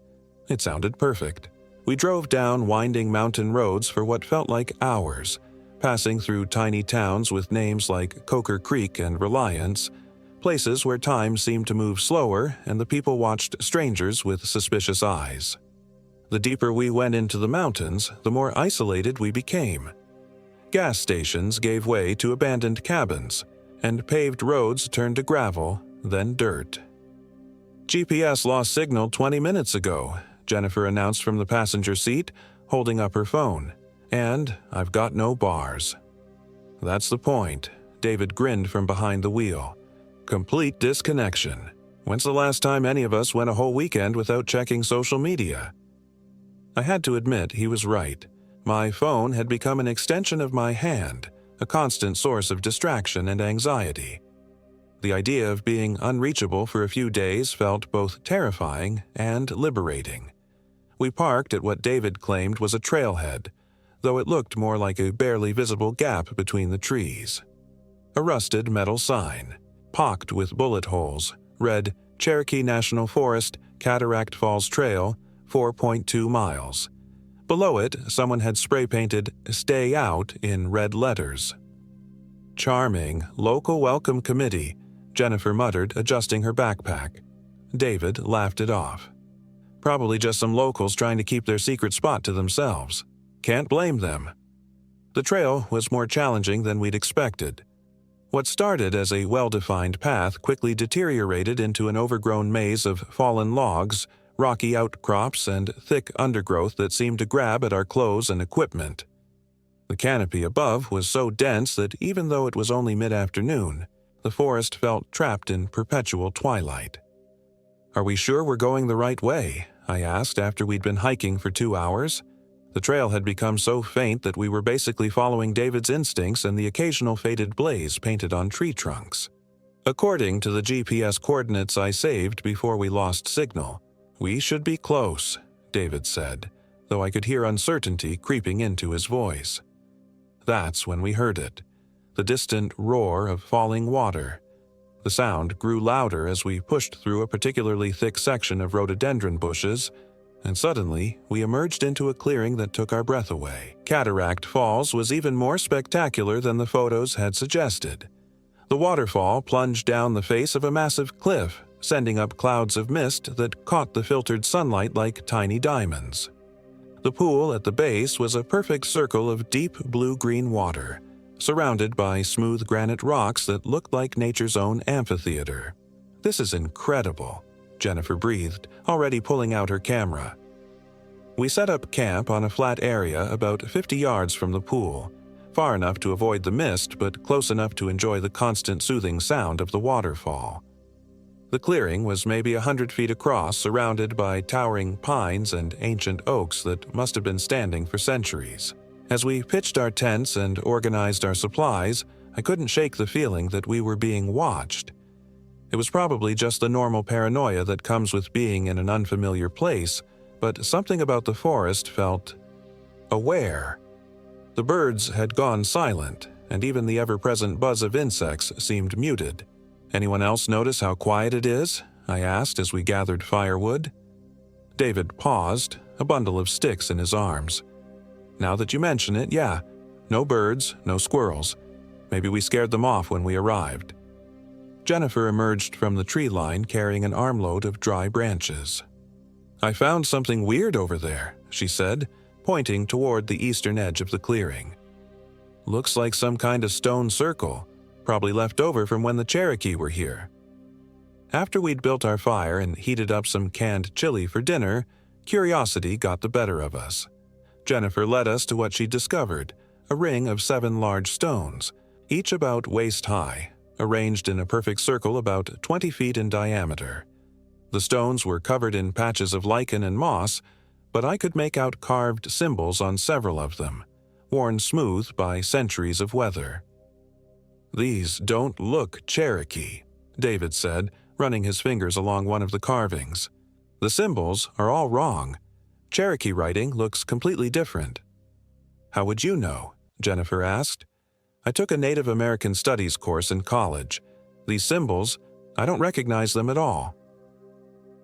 It sounded perfect. We drove down winding mountain roads for what felt like hours, passing through tiny towns with names like Coker Creek and Reliance, places where time seemed to move slower and the people watched strangers with suspicious eyes. The deeper we went into the mountains, the more isolated we became. Gas stations gave way to abandoned cabins, and paved roads turned to gravel, then dirt. "GPS lost signal 20 minutes ago," Jennifer announced from the passenger seat, holding up her phone. "And I've got no bars." "That's the point," David grinned from behind the wheel. "Complete disconnection. When's the last time any of us went a whole weekend without checking social media?" I had to admit he was right. My phone had become an extension of my hand, a constant source of distraction and anxiety. The idea of being unreachable for a few days felt both terrifying and liberating. We parked at what David claimed was a trailhead, though it looked more like a barely visible gap between the trees. A rusted metal sign, pocked with bullet holes, read Cherokee National Forest, Cataract Falls Trail, 4.2 miles. Below it, someone had spray-painted "Stay Out" in red letters. "Charming, local welcome committee," Jennifer muttered, adjusting her backpack. David laughed it off. "Probably just some locals trying to keep their secret spot to themselves. Can't blame them." The trail was more challenging than we'd expected. What started as a well-defined path quickly deteriorated into an overgrown maze of fallen logs, rocky outcrops, and thick undergrowth that seemed to grab at our clothes and equipment. The canopy above was so dense that even though it was only mid-afternoon, the forest felt trapped in perpetual twilight. "Are we sure we're going the right way?" I asked after we'd been hiking for 2 hours. The trail had become so faint that we were basically following David's instincts and the occasional faded blaze painted on tree trunks. According to the GPS coordinates I saved before we lost signal, "We should be close," David said, though I could hear uncertainty creeping into his voice. That's when we heard it, the distant roar of falling water. The sound grew louder as we pushed through a particularly thick section of rhododendron bushes, and suddenly we emerged into a clearing that took our breath away. Cataract Falls was even more spectacular than the photos had suggested. The waterfall plunged down the face of a massive cliff, sending up clouds of mist that caught the filtered sunlight like tiny diamonds. The pool at the base was a perfect circle of deep blue-green water, surrounded by smooth granite rocks that looked like nature's own amphitheater. "This is incredible," Jennifer breathed, already pulling out her camera. We set up camp on a flat area about 50 yards from the pool, far enough to avoid the mist but close enough to enjoy the constant soothing sound of the waterfall. The clearing was maybe 100 feet across, surrounded by towering pines and ancient oaks that must have been standing for centuries. As we pitched our tents and organized our supplies, I couldn't shake the feeling that we were being watched. It was probably just the normal paranoia that comes with being in an unfamiliar place, but something about the forest felt aware. The birds had gone silent, and even the ever-present buzz of insects seemed muted. "Anyone else notice how quiet it is?" I asked as we gathered firewood. David paused, a bundle of sticks in his arms. "Now that you mention it, yeah. No birds, no squirrels. Maybe we scared them off when we arrived." Jennifer emerged from the tree line carrying an armload of dry branches. "I found something weird over there," she said, pointing toward the eastern edge of the clearing. "Looks like some kind of stone circle, probably left over from when the Cherokee were here." After we'd built our fire and heated up some canned chili for dinner, curiosity got the better of us. Jennifer led us to what she discovered, a ring of 7 large stones, each about waist-high, arranged in a perfect circle about 20 feet in diameter. The stones were covered in patches of lichen and moss, but I could make out carved symbols on several of them, worn smooth by centuries of weather. "These don't look Cherokee," David said, running his fingers along one of the carvings. "The symbols are all wrong. Cherokee writing looks completely different." "How would you know?" Jennifer asked. "I took a Native American Studies course in college. These symbols, I don't recognize them at all."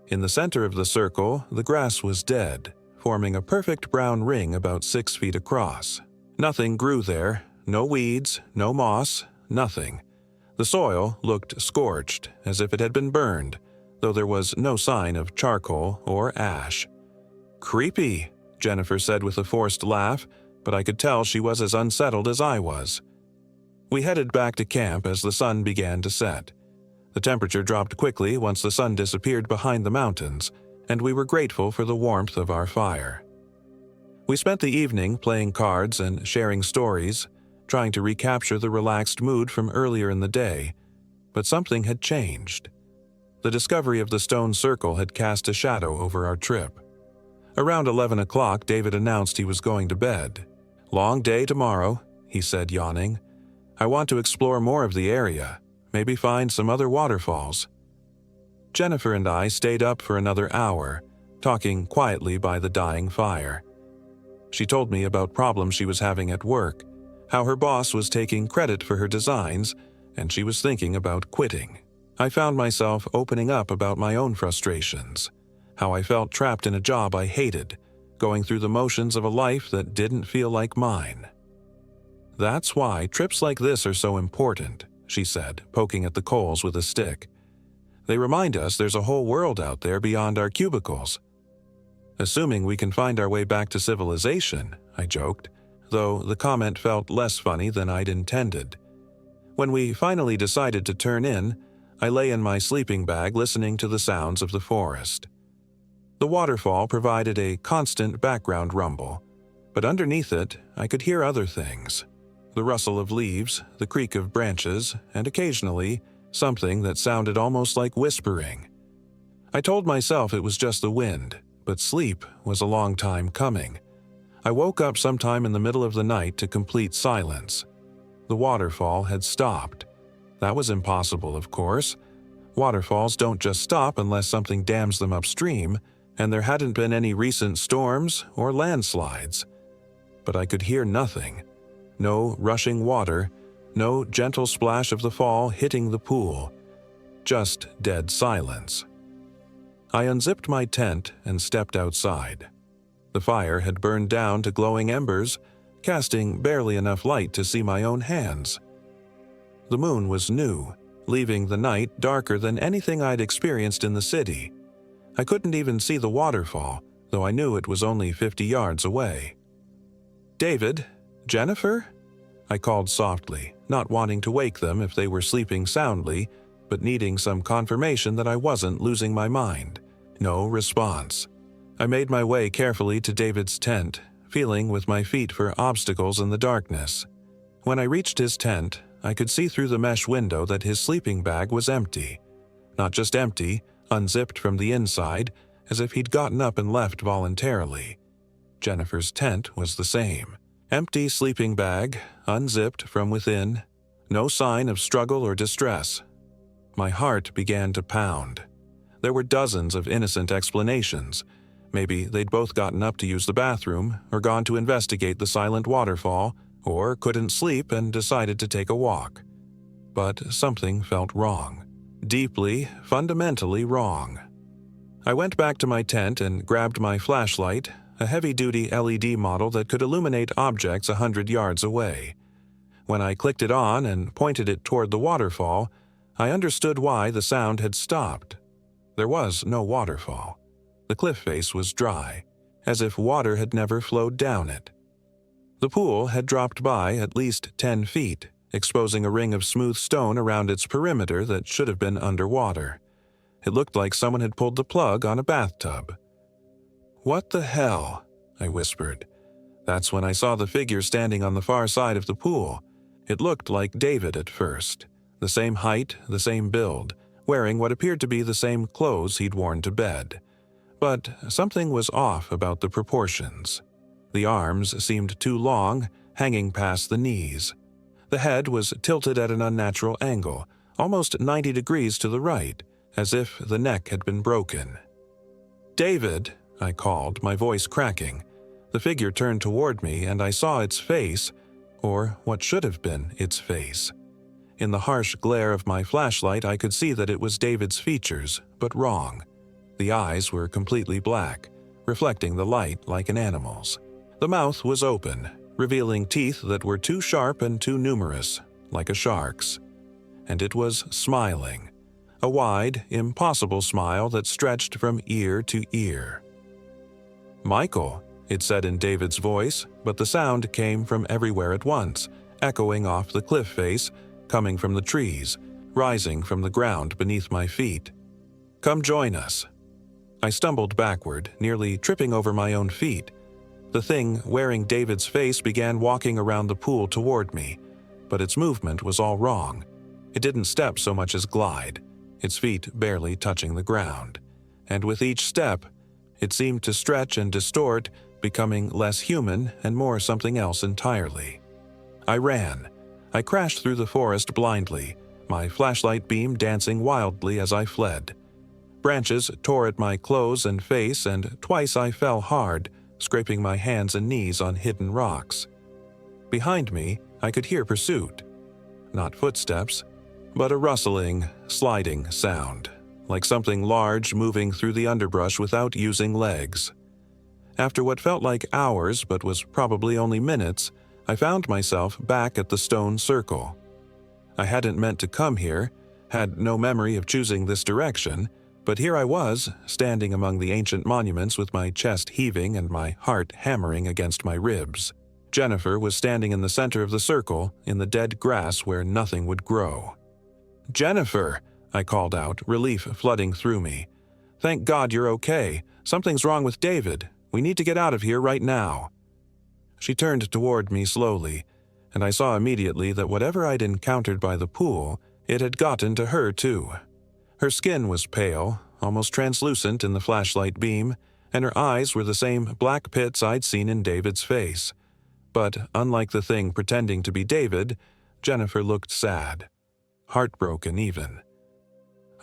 In the center of the circle, the grass was dead, forming a perfect brown ring about 6 feet across. Nothing grew there, no weeds, no moss, nothing. The soil looked scorched, as if it had been burned, though there was no sign of charcoal or ash. "Creepy," Jennifer said with a forced laugh, but I could tell she was as unsettled as I was. We headed back to camp as the sun began to set. The temperature dropped quickly once the sun disappeared behind the mountains, and we were grateful for the warmth of our fire. We spent the evening playing cards and sharing stories, trying to recapture the relaxed mood from earlier in the day, but something had changed. The discovery of the stone circle had cast a shadow over our trip. Around 11 o'clock, David announced he was going to bed. "Long day tomorrow," he said, yawning. "I want to explore more of the area, maybe find some other waterfalls." Jennifer and I stayed up for another hour, talking quietly by the dying fire. She told me about problems she was having at work, how her boss was taking credit for her designs, and she was thinking about quitting. I found myself opening up about my own frustrations, how I felt trapped in a job I hated, going through the motions of a life that didn't feel like mine. "That's why trips like this are so important," she said, poking at the coals with a stick. "They remind us there's a whole world out there beyond our cubicles." "Assuming we can find our way back to civilization," I joked, though the comment felt less funny than I'd intended. When we finally decided to turn in, I lay in my sleeping bag listening to the sounds of the forest. The waterfall provided a constant background rumble, but underneath it, I could hear other things: the rustle of leaves, the creak of branches, and occasionally, something that sounded almost like whispering. I told myself it was just the wind, but sleep was a long time coming. I woke up sometime in the middle of the night to complete silence. The waterfall had stopped. That was impossible, of course. Waterfalls don't just stop unless something dams them upstream, and there hadn't been any recent storms or landslides. But I could hear nothing. No rushing water, no gentle splash of the fall hitting the pool. Just dead silence. I unzipped my tent and stepped outside. The fire had burned down to glowing embers, casting barely enough light to see my own hands. The moon was new, leaving the night darker than anything I'd experienced in the city. I couldn't even see the waterfall, though I knew it was only 50 yards away. "David? Jennifer?" I called softly, not wanting to wake them if they were sleeping soundly, but needing some confirmation that I wasn't losing my mind. No response. I made my way carefully to David's tent, feeling with my feet for obstacles in the darkness. When I reached his tent, I could see through the mesh window that his sleeping bag was empty. Not just empty, unzipped from the inside, as if he'd gotten up and left voluntarily. Jennifer's tent was the same. Empty sleeping bag, unzipped from within. No sign of struggle or distress. My heart began to pound. There were dozens of innocent explanations. Maybe they'd both gotten up to use the bathroom, or gone to investigate the silent waterfall, or couldn't sleep and decided to take a walk. But something felt wrong. Deeply, fundamentally wrong. I went back to my tent and grabbed my flashlight, a heavy-duty LED model that could illuminate objects 100 yards away. When I clicked it on and pointed it toward the waterfall, I understood why the sound had stopped. There was no waterfall. The cliff face was dry, as if water had never flowed down it. The pool had dropped by at least 10 feet, exposing a ring of smooth stone around its perimeter that should have been underwater. It looked like someone had pulled the plug on a bathtub. "What the hell?" I whispered. That's when I saw the figure standing on the far side of the pool. It looked like David at first. The same height, the same build, wearing what appeared to be the same clothes he'd worn to bed. But something was off about the proportions. The arms seemed too long, hanging past the knees. The head was tilted at an unnatural angle, almost 90 degrees to the right, as if the neck had been broken. "David," I called, my voice cracking. The figure turned toward me and I saw its face, or what should have been its face. In the harsh glare of my flashlight, I could see that it was David's features, but wrong. The eyes were completely black, reflecting the light like an animal's. The mouth was open, revealing teeth that were too sharp and too numerous, like a shark's. And it was smiling, a wide, impossible smile that stretched from ear to ear. "Michael," it said in David's voice, but the sound came from everywhere at once, echoing off the cliff face, coming from the trees, rising from the ground beneath my feet. "Come join us." I stumbled backward, nearly tripping over my own feet. The thing wearing David's face began walking around the pool toward me, but its movement was all wrong. It didn't step so much as glide, its feet barely touching the ground. And with each step, it seemed to stretch and distort, becoming less human and more something else entirely. I ran. I crashed through the forest blindly, my flashlight beam dancing wildly as I fled. Branches tore at my clothes and face, and twice I fell hard, scraping my hands and knees on hidden rocks. Behind me, I could hear pursuit. Not footsteps, but a rustling, sliding sound, like something large moving through the underbrush without using legs. After what felt like hours but was probably only minutes, I found myself back at the stone circle. I hadn't meant to come here, had no memory of choosing this direction, but here I was, standing among the ancient monuments with my chest heaving and my heart hammering against my ribs. Jennifer was standing in the center of the circle, in the dead grass where nothing would grow. "Jennifer!" I called out, relief flooding through me. "Thank God you're okay. Something's wrong with David. We need to get out of here right now." She turned toward me slowly, and I saw immediately that whatever I'd encountered by the pool, it had gotten to her too. Her skin was pale, almost translucent in the flashlight beam, and her eyes were the same black pits I'd seen in David's face. But unlike the thing pretending to be David, Jennifer looked sad. Heartbroken even.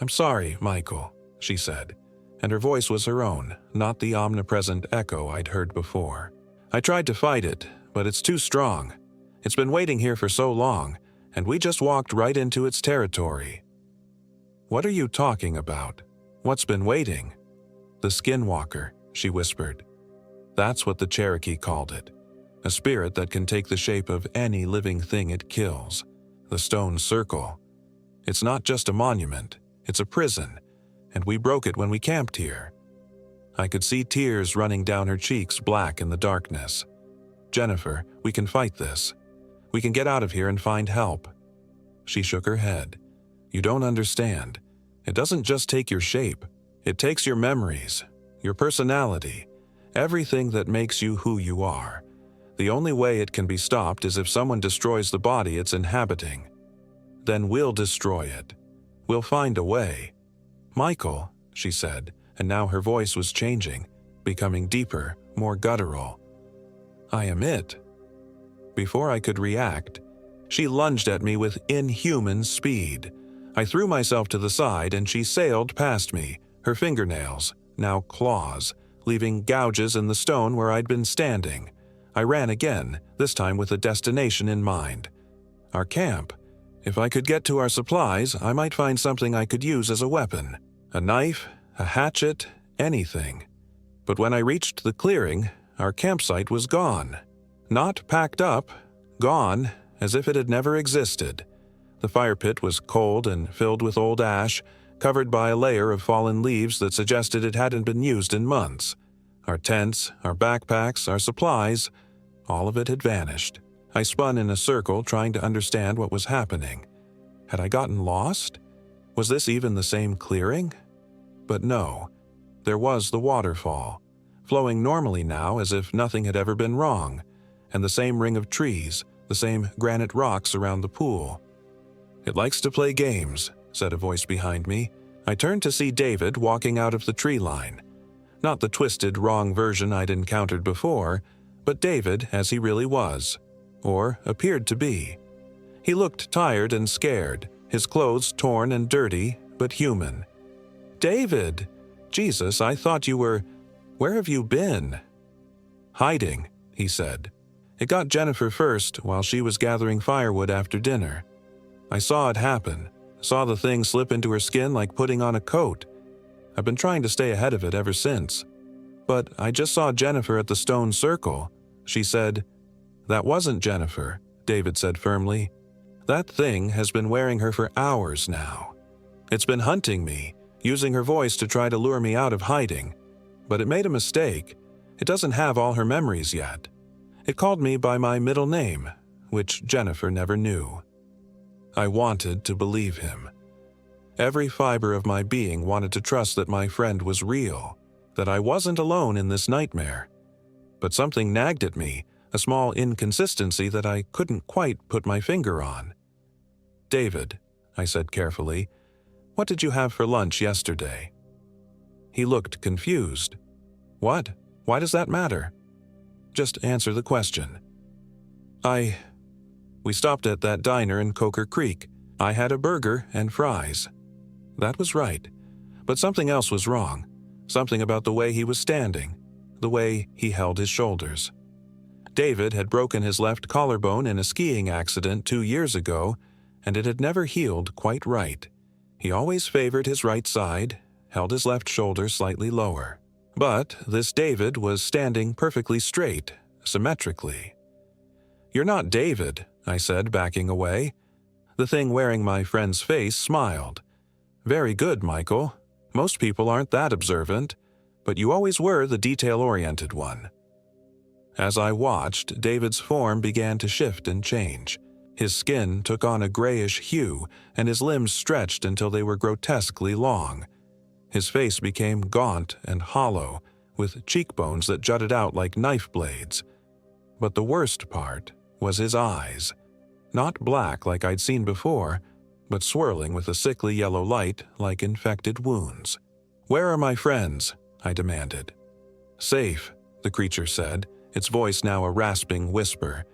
"I'm sorry, Michael," she said, and her voice was her own, not the omnipresent echo I'd heard before. "I tried to fight it, but it's too strong. It's been waiting here for so long, and we just walked right into its territory." "What are you talking about? What's been waiting?" "The Skinwalker," she whispered. "That's what the Cherokee called it. A spirit that can take the shape of any living thing it kills. The stone circle. It's not just a monument, it's a prison, and we broke it when we camped here." I could see tears running down her cheeks, black in the darkness. "Jennifer, we can fight this. We can get out of here and find help." She shook her head. "You don't understand. It doesn't just take your shape. It takes your memories, your personality, everything that makes you who you are. The only way it can be stopped is if someone destroys the body it's inhabiting. Then we'll destroy it. We'll find a way." "Michael," she said, and now her voice was changing, becoming deeper, more guttural. "I am it." Before I could react, she lunged at me with inhuman speed. I threw myself to the side and she sailed past me, her fingernails, now claws, leaving gouges in the stone where I'd been standing. I ran again, this time with a destination in mind. Our camp. If I could get to our supplies, I might find something I could use as a weapon. A knife, a hatchet, anything. But when I reached the clearing, our campsite was gone. Not packed up, gone, as if it had never existed. The fire pit was cold and filled with old ash, covered by a layer of fallen leaves that suggested it hadn't been used in months. Our tents, our backpacks, our supplies, all of it had vanished. I spun in a circle trying to understand what was happening. Had I gotten lost? Was this even the same clearing? But no. There was the waterfall, flowing normally now as if nothing had ever been wrong, and the same ring of trees, the same granite rocks around the pool. "It likes to play games," said a voice behind me. I turned to see David walking out of the tree line. Not the twisted, wrong version I'd encountered before, but David as he really was. Or appeared to be. He looked tired and scared, his clothes torn and dirty, but human. "David! Jesus, I thought you were... Where have you been?" "Hiding," he said. "It got Jennifer first while she was gathering firewood after dinner. I saw it happen, saw the thing slip into her skin like putting on a coat. I've been trying to stay ahead of it ever since. But I just saw Jennifer at the stone circle." She said, "That wasn't Jennifer," David said firmly. "That thing has been wearing her for hours now. It's been hunting me, using her voice to try to lure me out of hiding. But it made a mistake. It doesn't have all her memories yet. It called me by my middle name, which Jennifer never knew." I wanted to believe him. Every fiber of my being wanted to trust that my friend was real, that I wasn't alone in this nightmare. But something nagged at me, a small inconsistency that I couldn't quite put my finger on. "David," I said carefully, "what did you have for lunch yesterday?" He looked confused. "What? Why does that matter?" "Just answer the question." We stopped at that diner in Coker Creek. I had a burger and fries." That was right. But something else was wrong. Something about the way he was standing. the way he held his shoulders. David had broken his left collarbone in a skiing accident 2 years ago, and it had never healed quite right. He always favored his right side, held his left shoulder slightly lower. But this David was standing perfectly straight, symmetrically. "You're not David," I said, backing away. The thing wearing my friend's face smiled. "Very good, Michael. Most people aren't that observant, but you always were the detail-oriented one." As I watched, David's form began to shift and change. His skin took on a grayish hue, and his limbs stretched until they were grotesquely long. His face became gaunt and hollow, with cheekbones that jutted out like knife blades. But the worst part was his eyes. Not black like I'd seen before, but swirling with a sickly yellow light like infected wounds. "Where are my friends?" I demanded. "Safe," the creature said, its voice now a rasping whisper.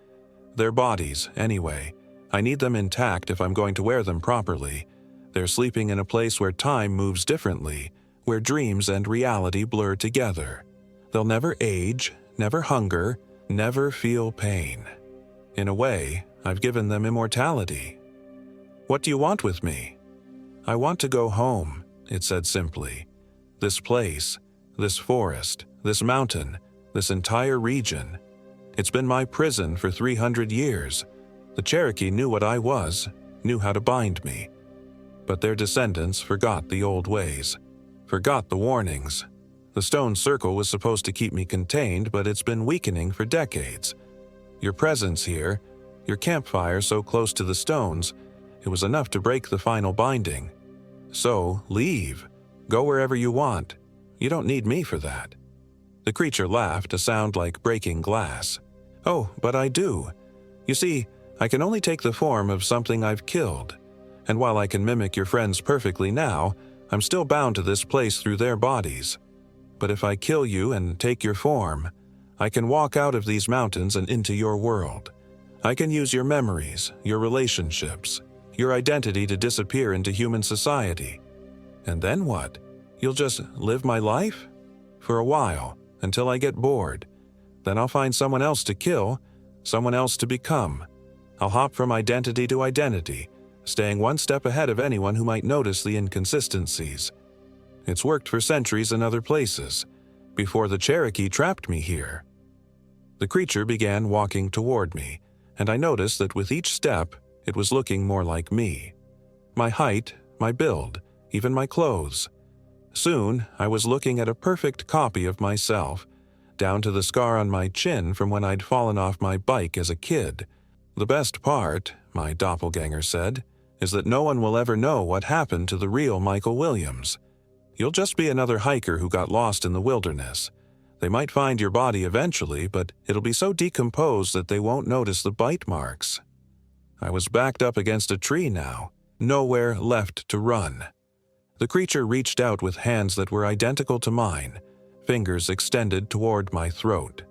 "Their bodies, anyway. I need them intact if I'm going to wear them properly. They're sleeping in a place where time moves differently, where dreams and reality blur together. They'll never age, never hunger, never feel pain. In a way, I've given them immortality." "What do you want with me?" "I want to go home," it said simply. "This place, this forest, this mountain, this entire region. It's been my prison for 300 years. The Cherokee knew what I was, knew how to bind me. But their descendants forgot the old ways, forgot the warnings. The stone circle was supposed to keep me contained, but it's been weakening for decades. Your presence here, your campfire so close to the stones, it was enough to break the final binding. So, leave. Go wherever you want. You don't need me for that." The creature laughed, a sound like breaking glass. "Oh, but I do. You see, I can only take the form of something I've killed. And while I can mimic your friends perfectly now, I'm still bound to this place through their bodies. But if I kill you and take your form, I can walk out of these mountains and into your world. I can use your memories, your relationships, your identity to disappear into human society. And then what? You'll just live my life? For a while, until I get bored. Then I'll find someone else to kill, someone else to become. I'll hop from identity to identity, staying one step ahead of anyone who might notice the inconsistencies. It's worked for centuries in other places, before the Cherokee trapped me here." The creature began walking toward me, and I noticed that with each step, it was looking more like me. My height, my build, even my clothes. Soon, I was looking at a perfect copy of myself, down to the scar on my chin from when I'd fallen off my bike as a kid. "The best part," my doppelganger said, "is that no one will ever know what happened to the real Michael Williams. You'll just be another hiker who got lost in the wilderness. They might find your body eventually, but it'll be so decomposed that they won't notice the bite marks." I was backed up against a tree now, nowhere left to run. The creature reached out with hands that were identical to mine, fingers extended toward my throat.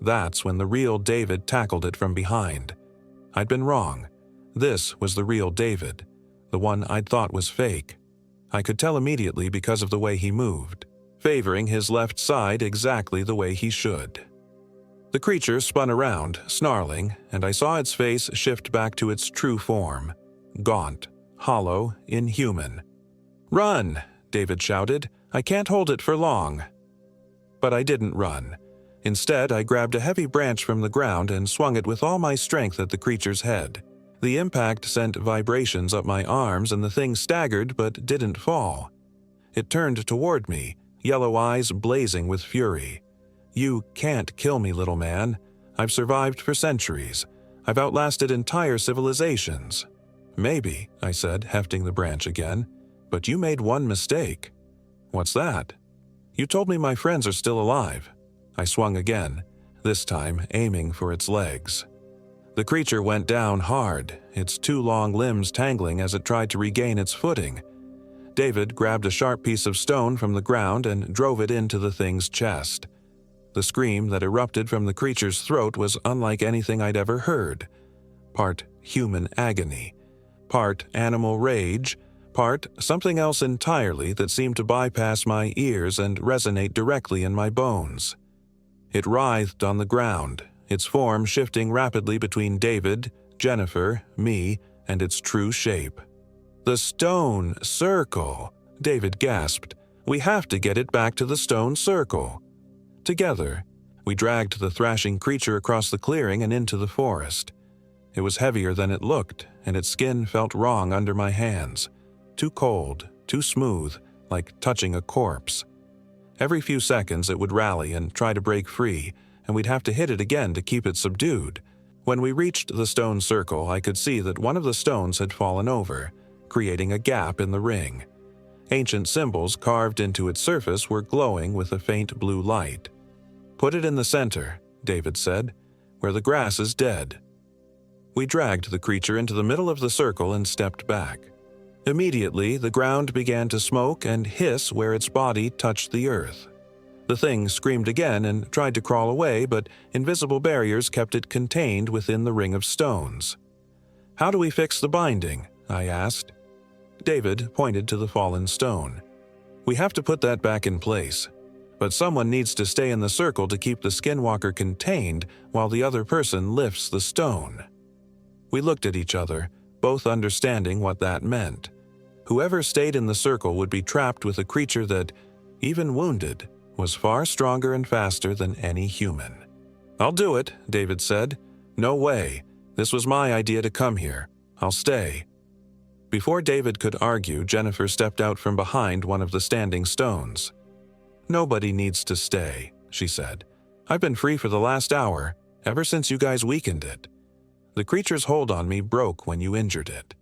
That's when the real David tackled it from behind. I'd been wrong. This was the real David, the one I'd thought was fake. I could tell immediately because of the way he moved, favoring his left side exactly the way he should. The creature spun around, snarling, and I saw its face shift back to its true form, gaunt, hollow, inhuman. "Run!" David shouted. "I can't hold it for long." But I didn't run. Instead, I grabbed a heavy branch from the ground and swung it with all my strength at the creature's head. The impact sent vibrations up my arms and the thing staggered but didn't fall. It turned toward me, yellow eyes blazing with fury. "You can't kill me, little man. I've survived for centuries. I've outlasted entire civilizations." "Maybe," I said, hefting the branch again, "but you made one mistake." "What's that?" "You told me my friends are still alive." I swung again, this time aiming for its legs. The creature went down hard, its two long limbs tangling as it tried to regain its footing. David grabbed a sharp piece of stone from the ground and drove it into the thing's chest. The scream that erupted from the creature's throat was unlike anything I'd ever heard. Part human agony, part animal rage, part something else entirely that seemed to bypass my ears and resonate directly in my bones. It writhed on the ground, its form shifting rapidly between David, Jennifer, me, and its true shape. "The stone circle!" David gasped. "We have to get it back to the stone circle." Together, we dragged the thrashing creature across the clearing and into the forest. It was heavier than it looked, and its skin felt wrong under my hands. Too cold, too smooth, like touching a corpse. Every few seconds it would rally and try to break free, and we'd have to hit it again to keep it subdued. When we reached the stone circle, I could see that one of the stones had fallen over, creating a gap in the ring. Ancient symbols carved into its surface were glowing with a faint blue light. "Put it in the center," David said, "where the grass is dead." We dragged the creature into the middle of the circle and stepped back. Immediately, the ground began to smoke and hiss where its body touched the earth. The thing screamed again and tried to crawl away, but invisible barriers kept it contained within the ring of stones. "How do we fix the binding?" I asked. David pointed to the fallen stone. "We have to put that back in place, but someone needs to stay in the circle to keep the skinwalker contained while the other person lifts the stone." We looked at each other, both understanding what that meant. Whoever stayed in the circle would be trapped with a creature that, even wounded, was far stronger and faster than any human. "I'll do it," David said. "No way. This was my idea to come here. I'll stay." Before David could argue, Jennifer stepped out from behind one of the standing stones. "Nobody needs to stay," she said. "I've been free for the last hour, ever since you guys weakened it. The creature's hold on me broke when you injured it."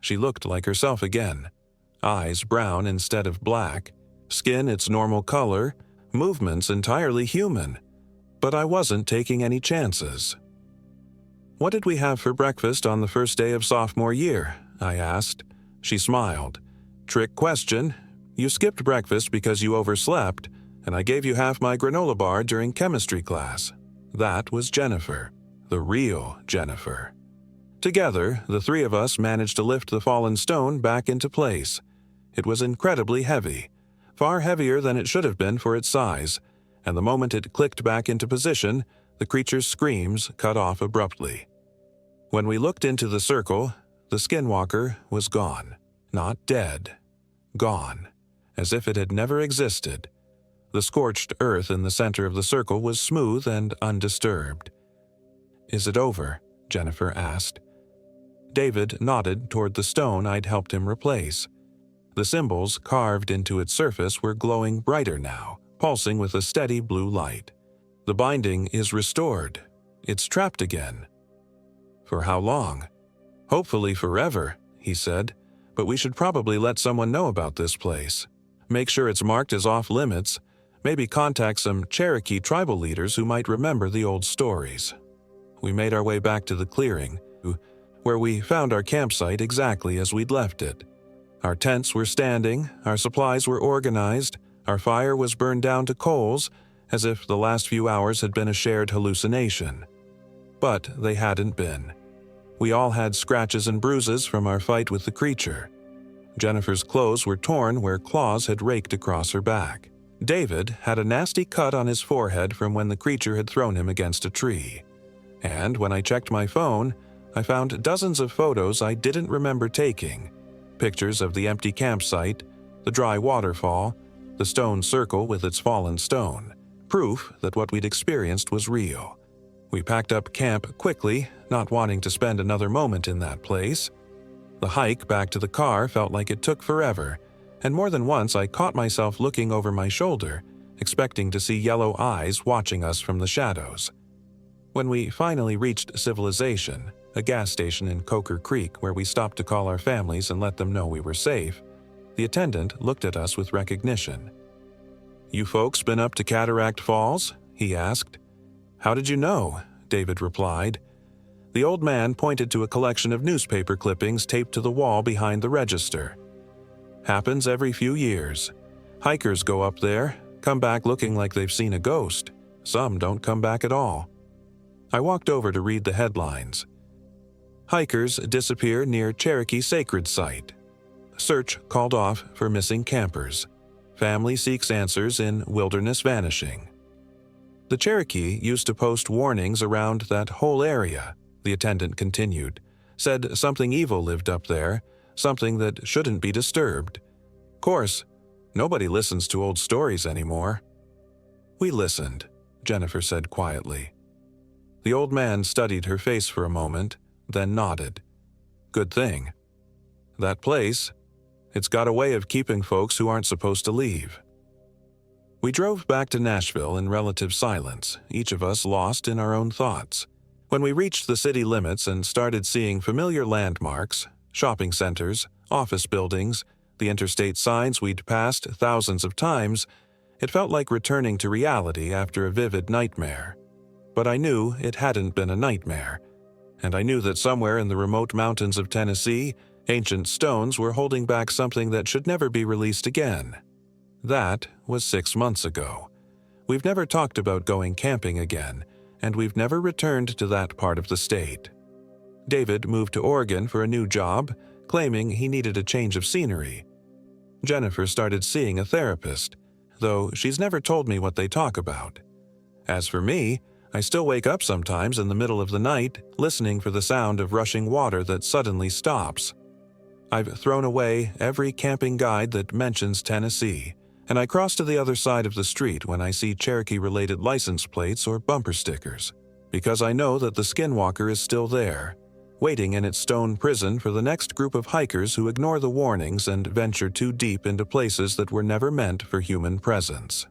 She looked like herself again. Eyes brown instead of black, skin its normal color, movements entirely human. But I wasn't taking any chances. "What did we have for breakfast on the first day of sophomore year?" I asked. She smiled. "Trick question. You skipped breakfast because you overslept, and I gave you half my granola bar during chemistry class." That was Jennifer, the real Jennifer. Together, the three of us managed to lift the fallen stone back into place. It was incredibly heavy, far heavier than it should have been for its size, and the moment it clicked back into position, the creature's screams cut off abruptly. When we looked into the circle, the skinwalker was gone. Not dead. Gone. As if it had never existed. The scorched earth in the center of the circle was smooth and undisturbed. "Is it over?" Jennifer asked. David nodded toward the stone I'd helped him replace. The symbols carved into its surface were glowing brighter now, pulsing with a steady blue light. "The binding is restored. It's trapped again." "For how long?" "Hopefully forever," he said, "but we should probably let someone know about this place. Make sure it's marked as off-limits, maybe contact some Cherokee tribal leaders who might remember the old stories." We made our way back to the clearing, where we found our campsite exactly as we'd left it. Our tents were standing, our supplies were organized, our fire was burned down to coals, as if the last few hours had been a shared hallucination. But they hadn't been. We all had scratches and bruises from our fight with the creature. Jennifer's clothes were torn where claws had raked across her back. David had a nasty cut on his forehead from when the creature had thrown him against a tree. And when I checked my phone, I found dozens of photos I didn't remember taking. Pictures of the empty campsite, the dry waterfall, the stone circle with its fallen stone. Proof that what we'd experienced was real. We packed up camp quickly, not wanting to spend another moment in that place. The hike back to the car felt like it took forever, and more than once I caught myself looking over my shoulder, expecting to see yellow eyes watching us from the shadows. When we finally reached civilization, a gas station in Coker Creek where we stopped to call our families and let them know we were safe, the attendant looked at us with recognition. "You folks been up to Cataract Falls?" he asked. "How did you know?" David replied. The old man pointed to a collection of newspaper clippings taped to the wall behind the register. "Happens every few years. Hikers go up there, come back looking like they've seen a ghost. Some don't come back at all." I walked over to read the headlines. "Hikers disappear near Cherokee Sacred Site. Search called off for missing campers. Family seeks answers in wilderness vanishing." The Cherokee used to post warnings around that whole area, the attendant continued. Said something evil lived up there, something that shouldn't be disturbed. Course, nobody listens to old stories anymore. We listened, Jennifer said quietly. The old man studied her face for a moment, then nodded. Good thing. That place, it's got a way of keeping folks who aren't supposed to leave. We drove back to Nashville in relative silence, each of us lost in our own thoughts. When we reached the city limits and started seeing familiar landmarks, shopping centers, office buildings, the interstate signs we'd passed thousands of times, it felt like returning to reality after a vivid nightmare. But I knew it hadn't been a nightmare, and I knew that somewhere in the remote mountains of Tennessee, ancient stones were holding back something that should never be released again. That was 6 months ago. We've never talked about going camping again, and we've never returned to that part of the state. David moved to Oregon for a new job, claiming he needed a change of scenery. Jennifer started seeing a therapist, though she's never told me what they talk about. As for me, I still wake up sometimes in the middle of the night, listening for the sound of rushing water that suddenly stops. I've thrown away every camping guide that mentions Tennessee, and I cross to the other side of the street when I see Cherokee-related license plates or bumper stickers, because I know that the Skinwalker is still there, waiting in its stone prison for the next group of hikers who ignore the warnings and venture too deep into places that were never meant for human presence.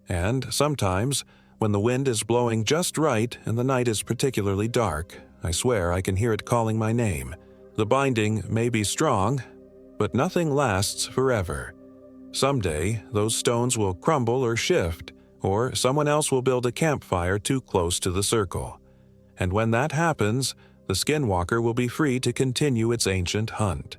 And sometimes, when the wind is blowing just right and the night is particularly dark, I swear I can hear it calling my name. The binding may be strong, but nothing lasts forever. Someday, those stones will crumble or shift, or someone else will build a campfire too close to the circle. And when that happens, the Skinwalker will be free to continue its ancient hunt.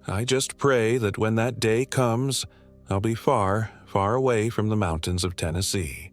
I just pray that when that day comes, I'll be far, far away from the mountains of Tennessee.